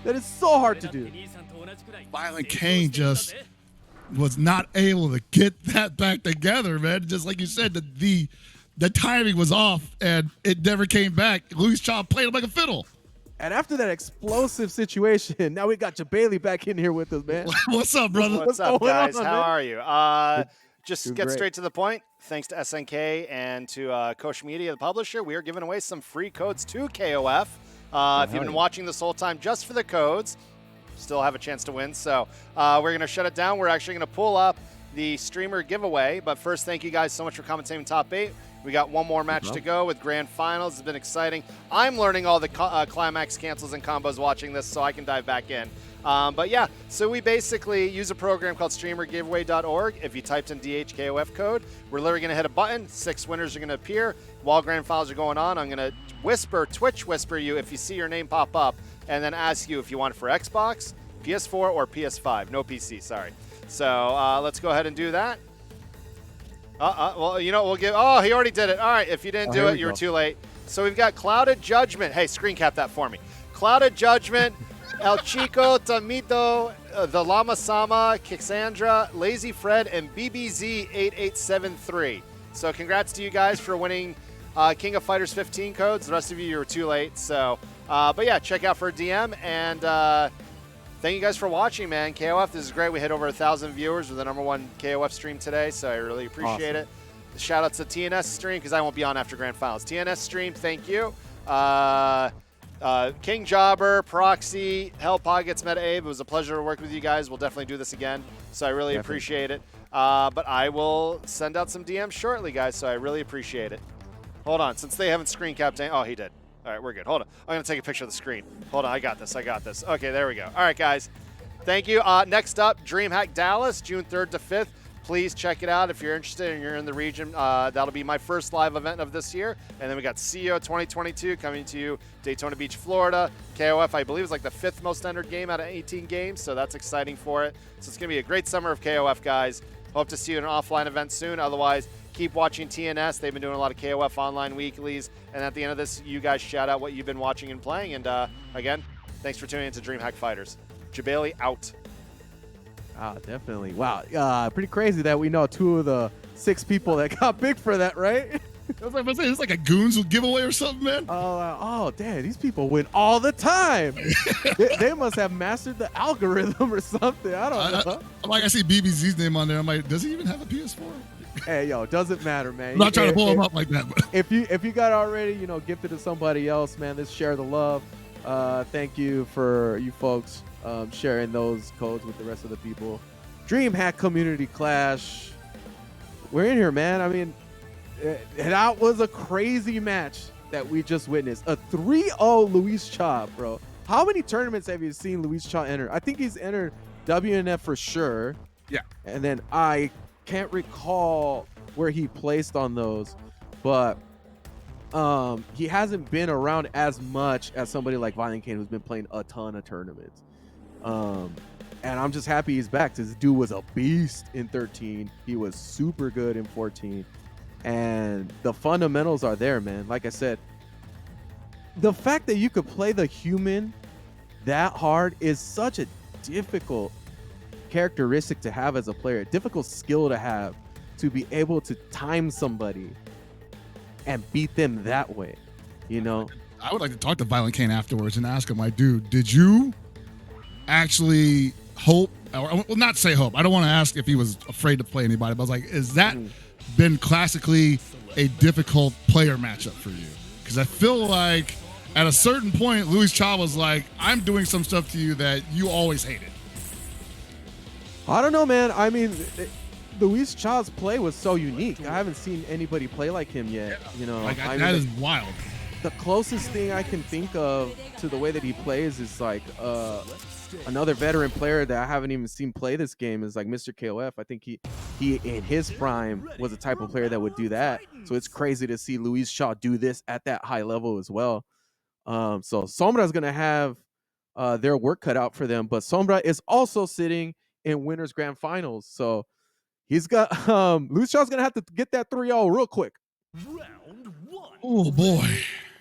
That is so hard to do. Violent Kane just was not able to get that back together, man. Just like you said, the timing was off and it never came back. Luis Cha played him like a fiddle. And after that explosive situation, now we got Jabali back in here with us, man. What's up, brother? What's up, going guys? on, How man? are you? Just Doing get great. straight to the point. Thanks to SNK and to Koch Media, the publisher, we are giving away some free codes to KOF. If you've been watching this whole time just for the codes, still have a chance to win. So we're going to shut it down. We're actually going to pull up the streamer giveaway. But first, thank you guys so much for commentating top 8. We got one more match to go with grand finals. It's been exciting. I'm learning all the climax cancels and combos watching this, so I can dive back in. But yeah, so we basically use a program called streamergiveaway.org. If you typed in DHKOF code, we're literally going to hit a button. 6 winners are going to appear. While grand finals are going on, I'm going to Twitch whisper you if you see your name pop up, and then ask you if you want it for Xbox, PS4, or PS5. No PC, sorry. So let's go ahead and do that. Well, you know, we'll give. Oh, he already did it. All right, if you didn't do it, you were too late. So we've got Clouded Judgment. Hey, screen cap that for me. Clouded Judgment, El Chico, Tamido, the Lama Sama, Kixandra, Lazy Fred, and BBZ8873. So congrats to you guys for winning King of Fighters 15 codes. The rest of you were too late. So, but yeah, check out for a DM and. Thank you guys for watching, man. KOF, this is great. We hit over 1,000 viewers with the #1 KOF stream today, so I really appreciate it. Shout out to TNS stream, because I won't be on after grand finals. TNS stream, thank you. King Jobber, Proxy, Hell Pockets, Meta Abe, it was a pleasure to work with you guys. We'll definitely do this again, so I really appreciate it. But I will send out some DMs shortly, guys, so I really appreciate it. Hold on, since they haven't screen capped. Oh, he did. All right, we're good. Hold on. I'm going to take a picture of the screen. Hold on. I got this. Okay, there we go. All right, guys. Thank you. Next up, DreamHack Dallas, June 3rd to 5th. Please check it out if you're interested and you're in the region. That'll be my first live event of this year. And then we got CEO 2022 coming to you, Daytona Beach, Florida. KOF, I believe, is like the 5th most entered game out of 18 games, so that's exciting for it. So it's going to be a great summer of KOF, guys. Hope to see you in an offline event soon. Otherwise, keep watching TNS. They've been doing a lot of KOF online weeklies. And at the end of this, you guys shout out what you've been watching and playing. And again, thanks for tuning in to DreamHack Fighters. Jabali out. Ah, definitely. Wow. Pretty crazy that we know 2 of the 6 people that got picked for that, right? I was like, it's like a Goons giveaway or something, man. Oh, damn. These people win all the time. they must have mastered the algorithm or something. I don't know. I see BBZ's name on there. I'm like, does he even have a PS4? Hey, yo, doesn't matter, man. I'm not trying to pull him up like that. But. If you got already, gifted to somebody else, man, let's share the love. Thank you for you folks sharing those codes with the rest of the people. DreamHack Community Clash. We're in here, man. I mean, that was a crazy match that we just witnessed. A 3-0 Luis Cha, bro. How many tournaments have you seen Luis Cha enter? I think he's entered WNF for sure. Yeah. And then I can't recall where he placed on those, but he hasn't been around as much as somebody like Violent Kane, who's been playing a ton of tournaments. And I'm just happy he's back. This dude was a beast in 13. He was super good in 14. And the fundamentals are there, man. Like I said, the fact that you could play the human that hard is such a difficult characteristic to have as a player, difficult skill to have, to be able to time somebody and beat them that way, I would like to talk to Violent Kane afterwards and ask him, like, dude, did you actually hope, or well, not say hope, I don't want to ask if he was afraid to play anybody, but I was like, is that been classically a difficult player matchup for you? Because I feel like at a certain point, Luis Cha was like, I'm doing some stuff to you that you always hated. I don't know, man. I mean, Luis Cha's play was so unique. I haven't seen anybody play like him yet. That is wild. The closest thing I can think of to the way that he plays is like another veteran player that I haven't even seen play this game is like Mr. KOF. I think he in his prime was the type of player that would do that. So it's crazy to see Luis Cha do this at that high level as well. So Sombra is going to have their work cut out for them, but Sombra is also sitting in winners grand finals. So he's got Luis Cha's going to have to get that 3-0 real quick. Round 1. Oh boy.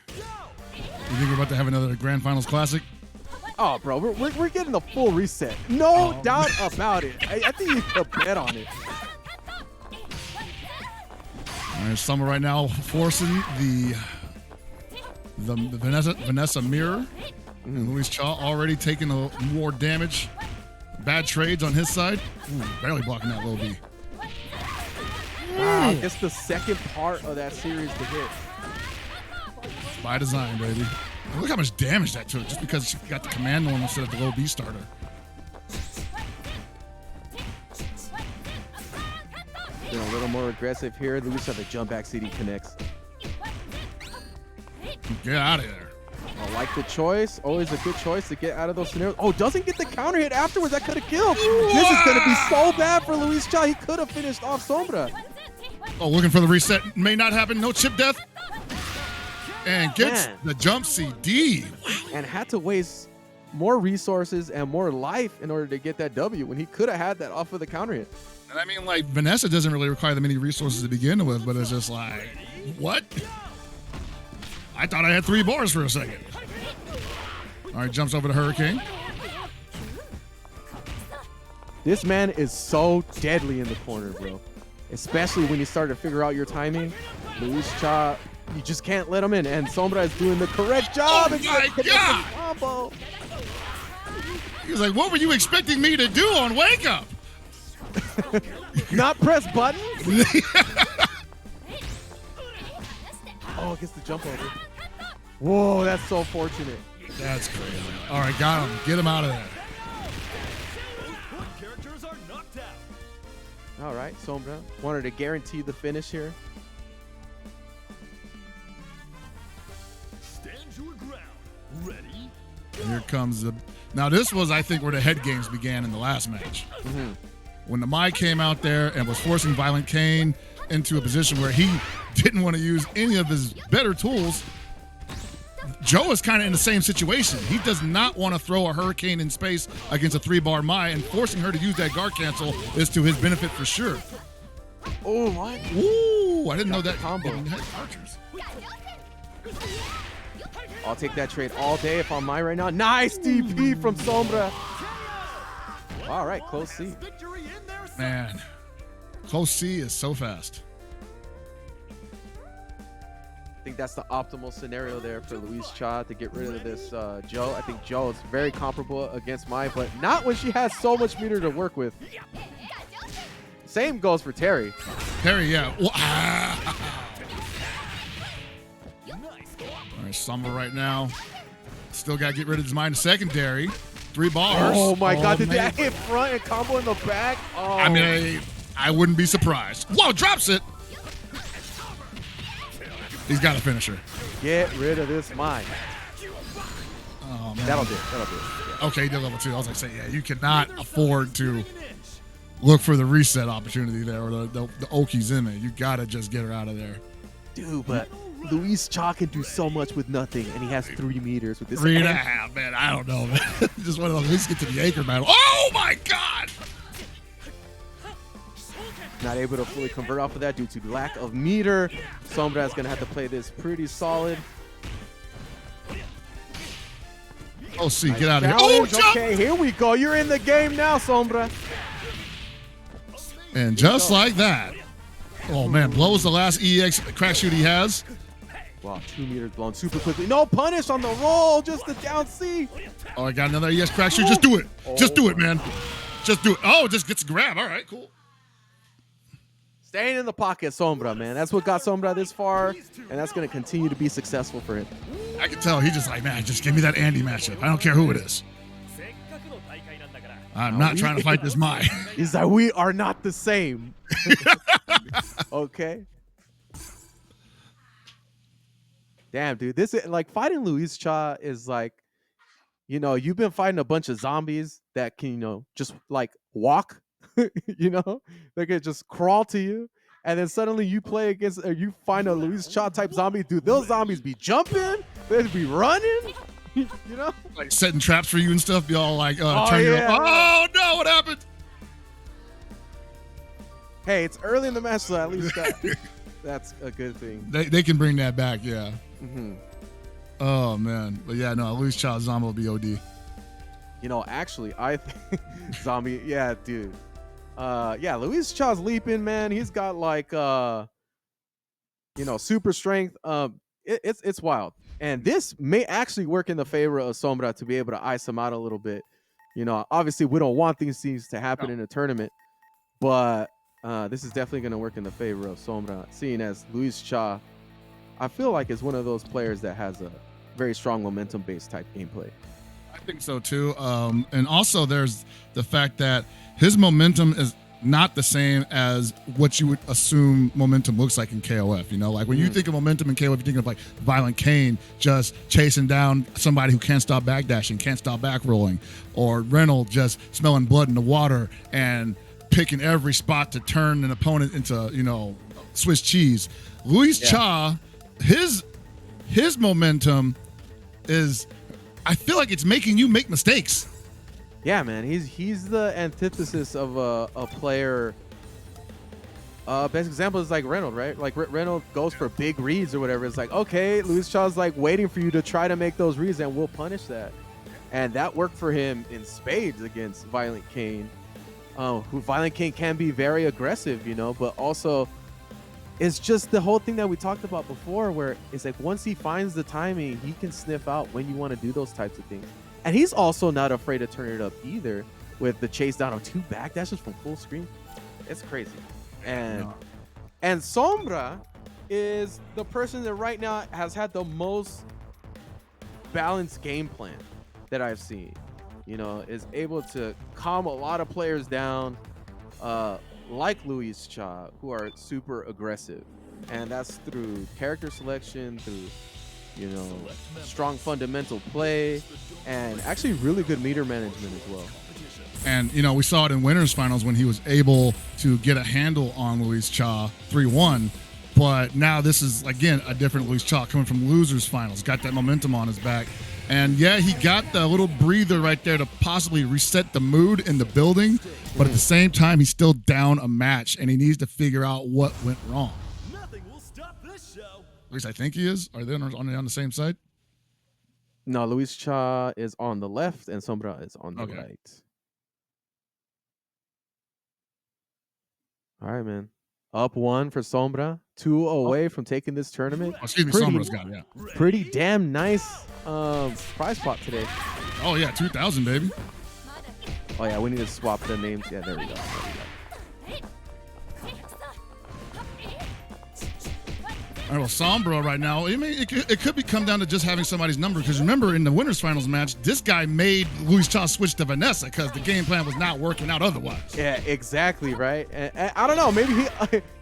You think we're about to have another grand finals classic? Oh, bro, we're getting the full reset. No doubt about it. I think you could bet on it. All right, Sombra right now forcing the Vanessa mirror. And Luis Cha already taking more damage. Bad trades on his side. Barely blocking that low B. Wow, it's the second part of that series to hit. By design, baby. Look how much damage that took just because she got the command one instead of the low B starter. Been a little more aggressive here. Luis have the jump back CD connects. Get out of there. I like the choice. Always a good choice to get out of those scenarios. Oh, doesn't get the counter hit afterwards. That could have killed. This is going to be so bad for Luis Cha. He could have finished off Sombra. Oh, looking for the reset. May not happen. No chip death. And gets the jump CD. And had to waste more resources and more life in order to get that W when he could have had that off of the counter hit. And I mean, like, Vanessa doesn't really require that many resources to begin with, but it's just like, what? I thought I had 3 bars for a second. All right, jumps over to Hurricane. This man is so deadly in the corner, bro. Especially when you start to figure out your timing. Luis Cha, you just can't let him in. And Sombra is doing the correct job. Oh my God! Combo. He was like, what were you expecting me to do on Wake Up? Not press buttons? Oh, gets the jump over. Whoa, that's so fortunate. That's crazy. All right, got him. Get him out of there. Characters are knocked out. All right, Sombra wanted to guarantee the finish here. Stand your ground. Ready? Here comes the... Now, this was, I think, where the head games began in the last match. when the Mai came out there and was forcing Violent Kane into a position where he didn't want to use any of his better tools, Joe is kind of in the same situation. He does not want to throw a hurricane in space against a 3-bar Mai, and forcing her to use that guard cancel is to his benefit for sure. Oh, what? Ooh, I didn't know that combo. Archers. I'll take that trade all day if I'm Mai right now. Nice DP from Sombra. All right, close C. Man, close C is so fast. I think that's the optimal scenario there for Luis Cha to get rid of this Joe. I think Joe is very comparable against Mai, but not when she has so much meter to work with. Same goes for Terry. Terry, yeah. Well, All right, Sombra right now. Still got to get rid of his mind secondary. 3 bars. Oh my God, did that hit front and combo in the back? Oh. I mean, I wouldn't be surprised. Whoa, drops it. He's got a finisher. Get rid of this Mai. Oh, man. That'll do it. That'll do it. Yeah. Okay, he did level 2. I was like, yeah, you cannot afford to look for the reset opportunity there, or the Oki's in it. You got to just get her out of there. Dude, but Luis Cha can do so much with nothing, and he has 3 meters with this. 3.5, man. I don't know, man. Just want to at least get to the anchor battle. Oh, my God. Not able to fully convert off of that due to lack of meter. Sombra is going to have to play this pretty solid. Oh, see, get out of here. Oh, jump! Okay, here we go. You're in the game now, Sombra. And just like that. Oh, man, blows the last EX crack shoot he has. Wow, 2 meters blown super quickly. No punish on the roll, just the down C. Oh, I got another EX crack shoot. Just do it. Just do it, man. Just do it. Oh, just gets a grab. All right, cool. Staying in the pocket, Sombra, man. That's what got Sombra this far, and that's going to continue to be successful for him. I can tell he's just like, man, just give me that Andy matchup. I don't care who it is. I'm not trying to fight this Mai. He's like, we are not the same. Okay. Damn, dude. This is like fighting Luis Cha is like, you know, you've been fighting a bunch of zombies that can, you know, just like walk, you know, they can just crawl to you. And then suddenly you play against, or you find a Luis Cha type zombie. Dude, those zombies be jumping, they'd be running, you know? Like setting traps for you and stuff, be all like, Oh, turn you yeah. up. Oh, no, what happened? Hey, it's early in the match, so at least that's a good thing. They can bring that back, yeah. Mm-hmm. Oh, man. But yeah, no, Luis Cha zombie will be OD. You know, actually, I think zombie, yeah, dude. Yeah, Luis Cha's leaping, man. He's got like, you know, super strength. It's wild. And this may actually work in the favor of Sombra to be able to ice him out a little bit. You know, obviously we don't want these things to happen in a tournament, but this is definitely going to work in the favor of Sombra, seeing as Luis Cha, I feel like, is one of those players that has a very strong momentum-based type gameplay. I think so too. And also there's the fact that his momentum is not the same as what you would assume momentum looks like in KOF. You know, like when you think of momentum in KOF, you think of like Violent Kane just chasing down somebody who can't stop backdashing, can't stop back rolling, or Reynolds just smelling blood in the water and picking every spot to turn an opponent into, you know, Swiss cheese. Luis Cha, his momentum is, I feel like it's making you make mistakes. Yeah, man, he's the antithesis of a player. Best example is like Reynolds, right? Like Reynolds goes for big reads or whatever. It's like, okay, Luis Cha's like waiting for you to try to make those reads, and we'll punish that. And that worked for him in spades against Violent Kane. Who Violent Kane can be very aggressive, you know, but also it's just the whole thing that we talked about before, where it's like once he finds the timing, he can sniff out when you want to do those types of things. And he's also not afraid to turn it up either with the chase down on 2 backdashes from full screen. It's crazy. And Sombra is the person that right now has had the most balanced game plan that I've seen. You know, is able to calm a lot of players down, like Luis Cha, who are super aggressive. And that's through character selection, through you know, strong fundamental play, and actually really good meter management as well. And, you know, we saw it in winners finals when he was able to get a handle on Luis Cha 3-1. But now this is, again, a different Luis Cha coming from losers finals. Got that momentum on his back. And, yeah, he got the little breather right there to possibly reset the mood in the building. But at the same time, he's still down a match, and he needs to figure out what went wrong. Nothing will stop this show. At least I think he is. Are they on the same side? No, Luis Cha is on the left, and Sombra is on the right. All right, man. Up 1 for Sombra. 2 away from taking this tournament. Oh, excuse me, Sombra's got it, yeah. Pretty damn nice prize pot today. Oh, yeah, 2,000, baby. Oh, yeah, we need to swap the names. Yeah, there we go. All right, well, Sombra right now, it could come down to just having somebody's number, because remember, in the winners finals match, this guy made Luis Cha switch to Vanessa because the game plan was not working out otherwise. Yeah, exactly, right? And I don't know, maybe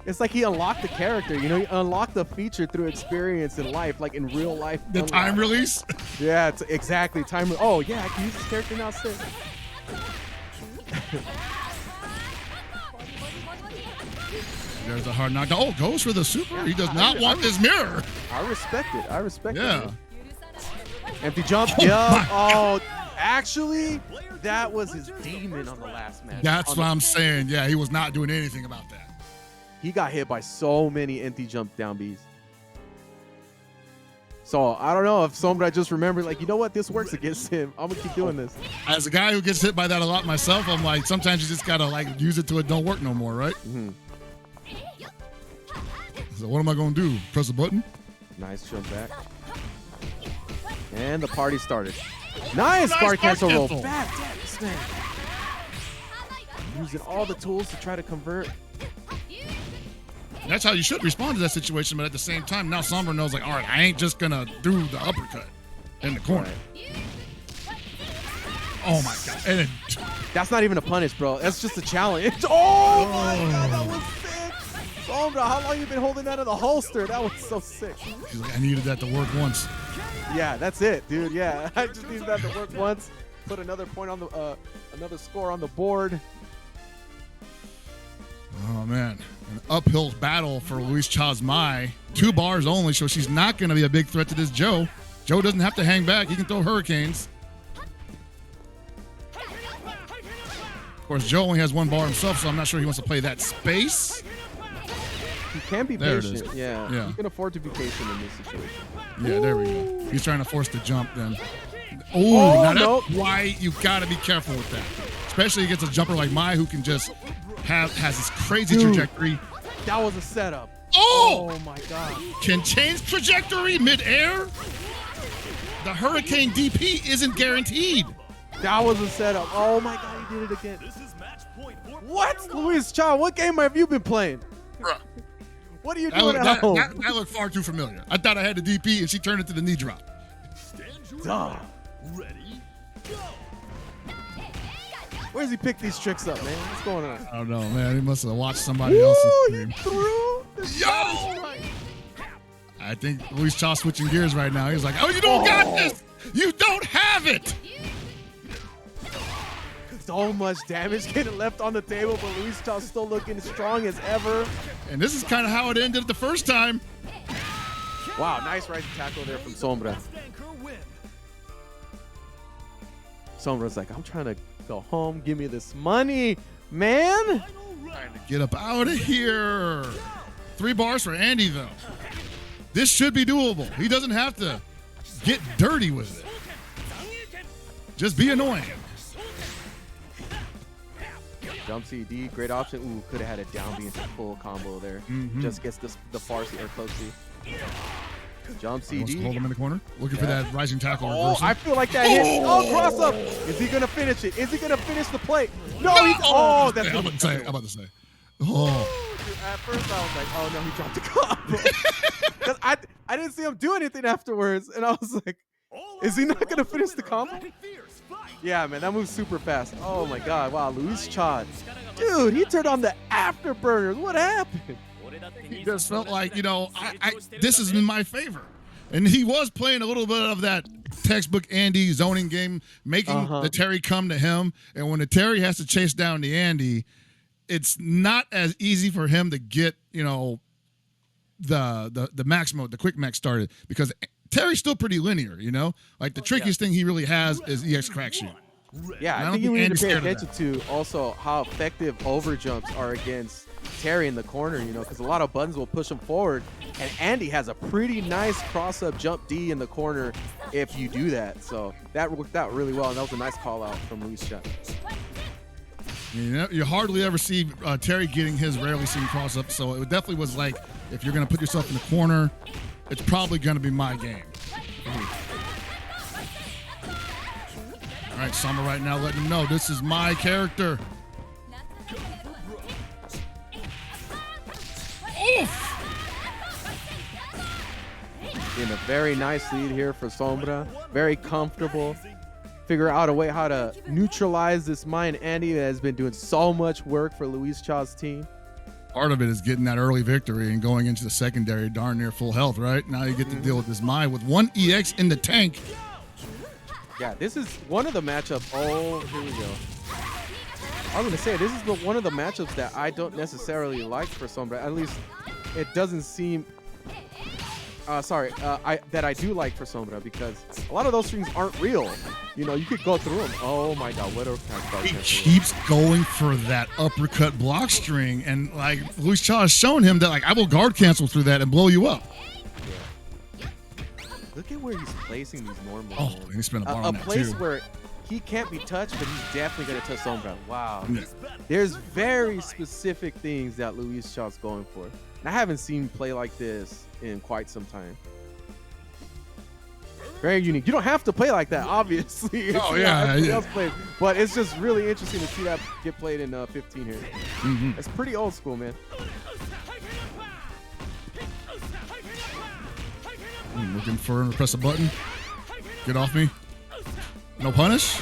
it's like he unlocked the character, you know, he unlocked the feature through experience in life, like in real life. The time release? Yeah, it's exactly. Oh, yeah, I can use this character now, sick. There's a hard knockdown. Oh, goes for the super. He does not want this mirror. I respect it. I respect it. Yeah. Empty jump. Oh, yeah. Oh, actually, that was his demon on the last match. That's what I'm saying. Yeah, he was not doing anything about that. He got hit by so many empty jump down Bs. So I don't know if Sombra just remembered, like, you know what, this works against him. I'm gonna keep doing this. As a guy who gets hit by that a lot myself, I'm like, sometimes you just gotta like use it till it don't work no more, right? Mm-hmm. So what am I gonna do? Press a button? Nice jump back. And the party started. Nice guard cancel roll. Back, this man. Using all the tools to try to convert. That's how you should respond to that situation, but at the same time, now Sombra knows, like, all right, I ain't just gonna do the uppercut in the corner. Right. Oh my god. And that's not even a punish, bro. That's just a challenge. Oh my god, that was sick. Sombra, how long you been holding that in the holster? That was so sick. He's like, I needed that to work once. Yeah, that's it, dude. Yeah, I just needed that to work once. Put another point on the, another score on the board. Oh man, an uphill battle for Luis Cha's Mai. 2 bars only, so she's not going to be a big threat to this Joe. Joe doesn't have to hang back. He can throw hurricanes. Of course, Joe only has 1 bar himself, so I'm not sure he wants to play that space. He can be there patient. Yeah, he can afford to be patient in this situation. Yeah, there we go. He's trying to force the jump then. Oh, now that's why you got to be careful with that. Especially against a jumper like Mai who can just has this crazy trajectory. That was a setup. Oh my god. Can change trajectory mid-air? The hurricane DP isn't guaranteed. That was a setup. Oh my god, he did it again. What? Luis Cha, what game have you been playing? Bruh. What are you doing at home? That looked far too familiar. I thought I had the DP and she turned it to the knee drop. Duh. Ready, go. Where's he pick these tricks up, man? What's going on? I don't know, man. He must have watched somebody else's stream. Yo! I think Luis Cha switching gears right now. He's like, oh, you don't got this. You don't have it. So much damage getting left on the table, but Luis Cha still looking strong as ever. And this is kind of how it ended the first time. Wow, nice rising tackle there from Sombra. Sombra's like, I'm trying to go home. Give me this money, man. Trying to get up out of here. 3 bars for Andy, though. This should be doable. He doesn't have to get dirty with it. Just be annoying. Jump CD, great option. Ooh, could have had a down B into full combo there. Just gets the far C or close C. Jump CD. Hold him in the corner. Looking for that rising tackle. Oh, I feel like that hit. Oh, cross up. Is he going to finish it? Is he going to finish the play? No, he's. Oh, that's I'm about to say. Oh. Dude, at first I was like, oh no, he dropped the combo. Because I didn't see him do anything afterwards. And I was like, is he not going to finish the combo? Yeah, man, that moves super fast. Oh my god, wow, Luis Cha. Dude, he turned on the afterburners. What happened? He just felt like, you know, this is in my favor. And he was playing a little bit of that textbook Andy zoning game, making the Terry come to him. And when the Terry has to chase down the Andy, it's not as easy for him to get, you know, the max mode, the quick max started, because Terry's still pretty linear, you know? Like the trickiest thing he really has is EX crack shoot. Yeah, I think you need to pay attention to also how effective overjumps are against Terry in the corner, you know, because a lot of buttons will push him forward, and Andy has a pretty nice cross-up jump D in the corner if you do that. So that worked out really well, and that was a nice call-out from Luis Cha. You hardly ever see Terry getting his rarely seen cross-up, so it definitely was like, if you're going to put yourself in the corner, it's probably going to be my game. All right, Sombra right now letting him know this is my character. In a very nice lead here for Sombra. Very comfortable. Figure out a way how to neutralize this Mayan Andy that has been doing so much work for Luis Cha's team. Part of it is getting that early victory and going into the secondary darn near full health, right? Now you get to deal with this Mai with one EX in the tank. Yeah, this is one of the matchups. Oh, here we go. I was going to say, this is one of the matchups that I don't necessarily like for Sombra. At least it doesn't seem... that I do like for Sombra, because a lot of those strings aren't real. You know, you could go through them. Oh my God, what a He keeps going for that uppercut block string, and like Luis Cha has shown him that, like, I will guard cancel through that and blow you up. Yeah. Look at where he's placing these normals. Oh, and he spent a bar on that place too. Where he can't be touched, but he's definitely gonna touch Sombra. Wow. Yeah. There's very specific things that Luis Cha's going for. And I haven't seen him play like this in quite some time. Very unique. You don't have to play like that, obviously. Oh yeah. Plays, but it's just really interesting to see that get played in 15 here. It's pretty old school, man. Looking for him to press a button. Get off me. No punish.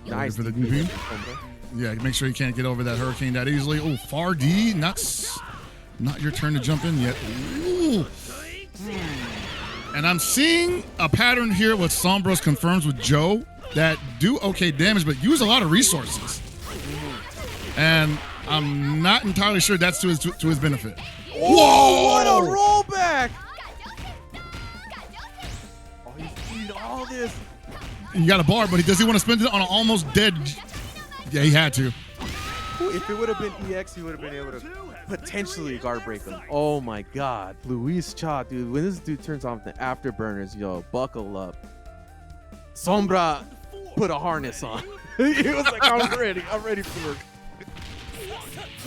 Nice for the DP. Yeah, make sure you can't get over that hurricane that easily. Oh, far D. Not your turn to jump in yet. Ooh. And I'm seeing a pattern here with Sombra's confirms with Joe that do okay damage, but use a lot of resources. And I'm not entirely sure that's to his benefit. Whoa! What a rollback! Oh, he's eating all this. He got a bar, but does he want to spend it on an almost dead? Yeah, he had to. If it would have been EX, he would have been able to potentially guard break him. Oh my God, Luis Cha, dude. When this dude turns on the afterburners, yo, buckle up. Sombra put a harness on. He was like, I'm ready for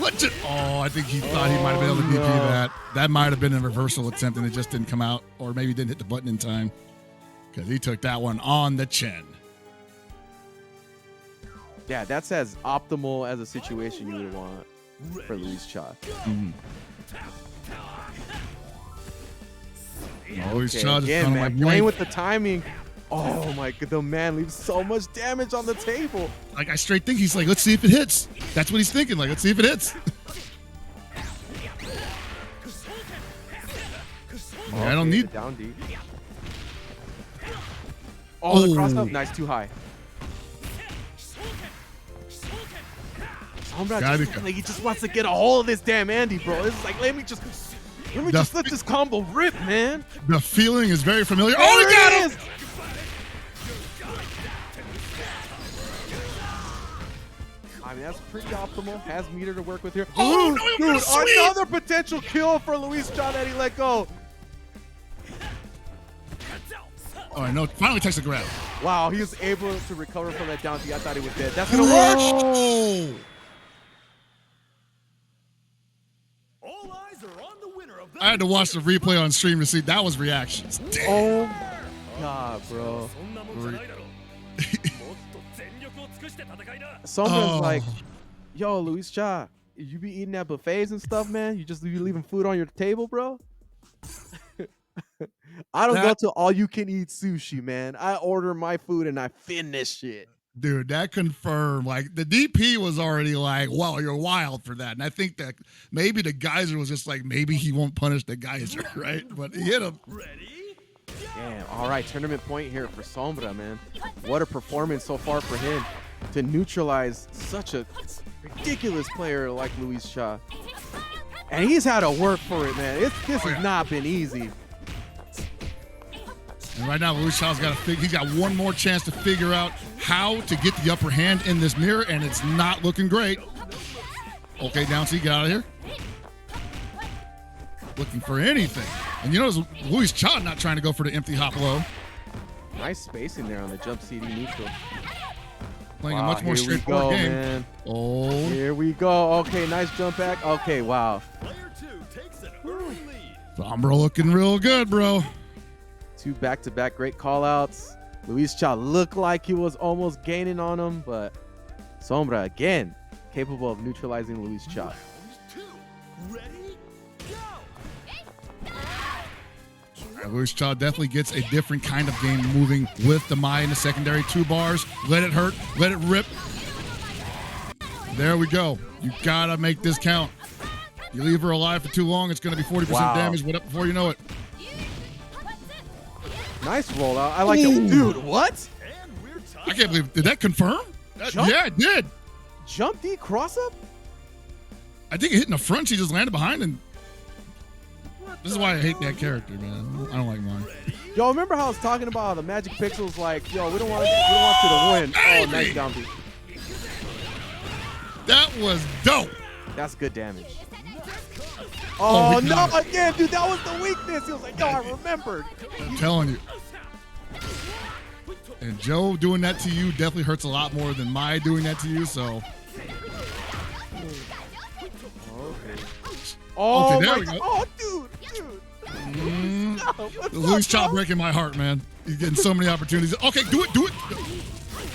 this. Oh, I think he thought he might have been able to DP that. That might have been a reversal attempt and it just didn't come out, or maybe didn't hit the button in time, because he took that one on the chin. Yeah, that's as optimal as a situation you would want for Luis Cha. Luis Cha just again, man, like playing with the timing. Oh my God, the man leaves so much damage on the table. Like, I straight think he's like, let's see if it hits. That's what he's thinking. Like, let's see if it hits. I don't need down D. Oh, the cross up, nice, too high. Like, he just wants to get a hold of this damn Andy, bro. This is like, let me just let this combo rip, man. The feeling is very familiar. Oh, he got him! I mean, that's pretty optimal. Has meter to work with here. Oh, no, dude, another potential kill for Luis Cha that he let go. Oh, I know. Finally takes the grab. Wow, he was able to recover from that down D. I thought he was dead. That's gonna work. All eyes are on the winner of the I had to watch the replay on stream to see that was reactions. Damn. Oh God, bro. Sombra's like, yo, Luis Cha, you be eating at buffets and stuff, man? You leaving food on your table, bro? I don't go to all you can eat sushi, man. I order my food and I finish it. Dude, that confirmed. Like, the DP was already like, well, you're wild for that. And I think that maybe the geyser was just like, maybe he won't punish the geyser, right? But he hit him. Ready? Damn. All right, tournament point here for Sombra, man. What a performance so far for him to neutralize such a ridiculous player like Luis Cha. And he's had to work for it, man. This has not been easy. And right now, Luis Cha's he's got one more chance to figure out how to get the upper hand in this mirror, and it's not looking great. Okay, down C, get out of here. Looking for anything. And you notice Luis Cha not trying to go for the empty hop low. Nice spacing there on the jump CD neutral. Playing a much more straightforward game. Man. Oh. Here we go. Okay, nice jump back. Okay, wow. Player 2 takes an early lead. Sombra looking real good, bro. 2 back-to-back great call-outs. Luis Cha looked like he was almost gaining on him, but Sombra, again, capable of neutralizing Luis Cha. Round 2. Ready? Go! Luis Cha definitely gets a different kind of game moving with the Mai in the secondary 2 bars. Let it hurt. Let it rip. There we go. You got to make this count. You leave her alive for too long, it's going to be 40% damage before you know it. Nice rollout. I like it. Dude, what? And we're I can't believe, did that confirm? Yeah, it did. Jump D cross up? I think it hit in the front. She just landed behind, and this is why I hate that character, man. I don't like mine. Yo, remember how I was talking about the Magic Pixels? Like, yo, we don't want you to win. Oh, nice down B. That was dope. That's good damage. Oh, no, again, dude, that was the weakness. He was like, yo, I remembered. I'm telling you. And Joe doing that to you definitely hurts a lot more than Mai doing that to you, so. Oh, okay, there we go. Oh, dude. Luis Cha breaking my heart, man. He's getting so many opportunities. Okay, do it.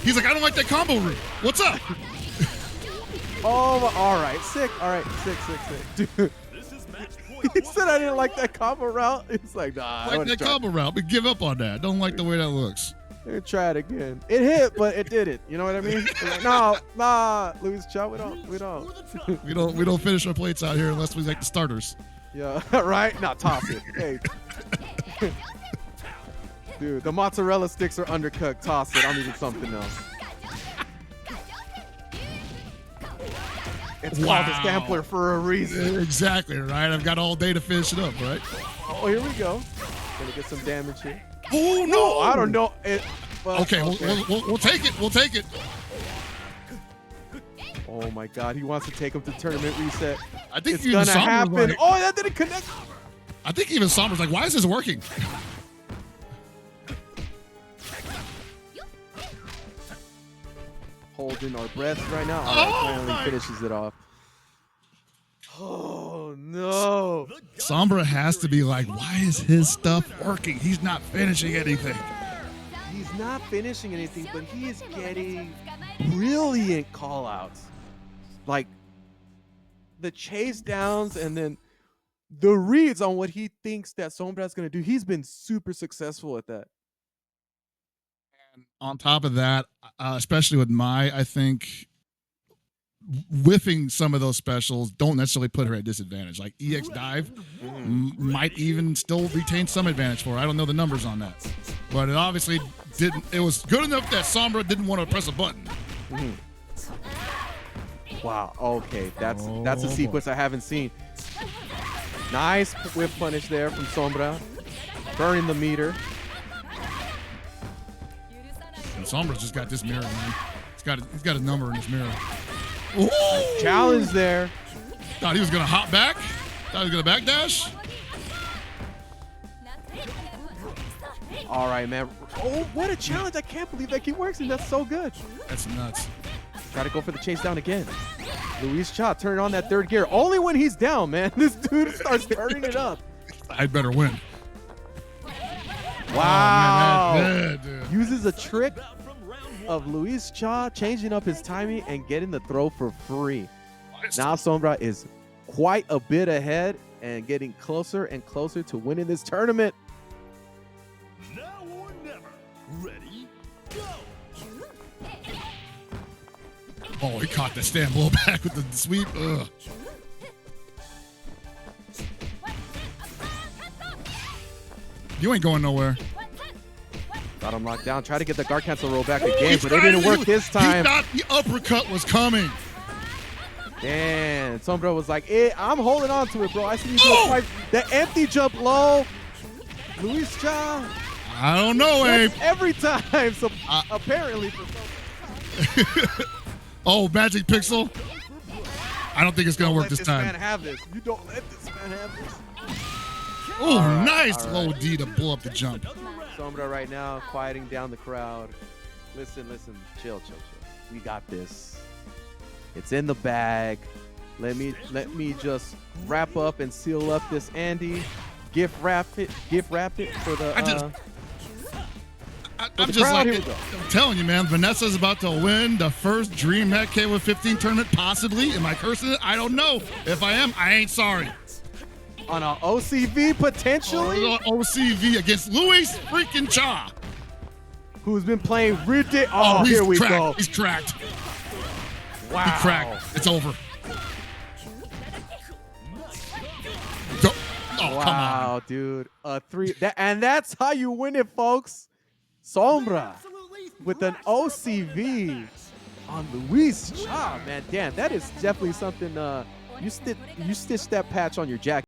He's like, I don't like that combo route. What's up? Oh, all right. Sick. All right. Sick. Dude. He said I didn't like that combo route. It's like, nah. I like that combo route, but give up on that. Don't like the way that looks. Try it again. It hit, but it didn't. You know what I mean? Like, no, nah, Luis Cha, we don't. we don't finish our plates out here unless we like the starters. Yeah, right? Nah, toss it. Hey. Dude, the mozzarella sticks are undercooked. Toss it. I'm eating something else. It's called a Stampler for a reason. Exactly, right? I've got all day to finish it up, right? Oh, here we go. Gonna get some damage here. Oh, no. I don't know. Okay. We'll take it. We'll take it. Oh, my God. He wants to take him to tournament reset. I think it's going to happen. Like, oh, that didn't connect. I think even Sombra's like, why is this working? Holding our breath right now. Finally finishes it off. Oh, no. Sombra has to be like, why is his stuff working? He's not finishing anything. He's not finishing anything, but he is getting brilliant call-outs. Like the chase downs and then the reads on what he thinks that Sombra's going to do. He's been super successful at that. And on top of that, especially with Mai, I think whiffing some of those specials don't necessarily put her at disadvantage. Like EX dive might even still retain some advantage for her. I don't know the numbers on that, but it obviously didn't. It was good enough that Sombra didn't want to press a button. Wow. Okay, that's a sequence I haven't seen. Nice whiff punish there from Sombra, burning the meter. And Sombra's just got this mirror, man. He's got a number in his mirror. Ooh. Challenge there. Thought he was gonna hop back. Thought he was gonna backdash. All right, man. Oh, what a challenge! I can't believe that keep working. That's so good. That's nuts. Try to go for the chase down again. Luis Cha turning on that third gear. Only when he's down, man. This dude starts turning it up. I'd better win. Wow. Oh, man, dude. Uses a trick of Luis Cha changing up his timing and getting the throw for free. Now Sombra is quite a bit ahead and getting closer and closer to winning this tournament. Now or never. Ready, go! Oh, he caught the stand blow back with the sweep. Ugh. You ain't going nowhere. Got him locked down. Try to get the guard cancel roll back again, but it didn't work this time. He thought the uppercut was coming. And Sombra was like, I'm holding on to it, bro. I see you do a fight. The empty jump low. Luis Cha. I don't know, Abe. Every time. So apparently for Sombra. Oh, Magic Pixel. I don't think it's going to work this time. Man have this. You don't let this man have this. Oh, nice low D to blow up the jump. Sombra right now quieting down the crowd. Listen. Chill. We got this. It's in the bag. Let me just wrap up and seal up this Andy. Gift wrap it for the. I'm just like, I'm telling you, man. Vanessa's about to win the first DreamHack KOF 15 tournament, possibly. Am I cursing it? I don't know. If I am, I ain't sorry. On an OCV potentially. OCV against Luis freaking Cha, who's been playing ridiculous. Oh, here we go. He's cracked. Wow. He cracked. It's over. Oh, wow, come on, dude. And that's how you win it, folks. Sombra with an OCV on Luis Cha, man. Damn, that is definitely something. You stitched that patch on your jacket.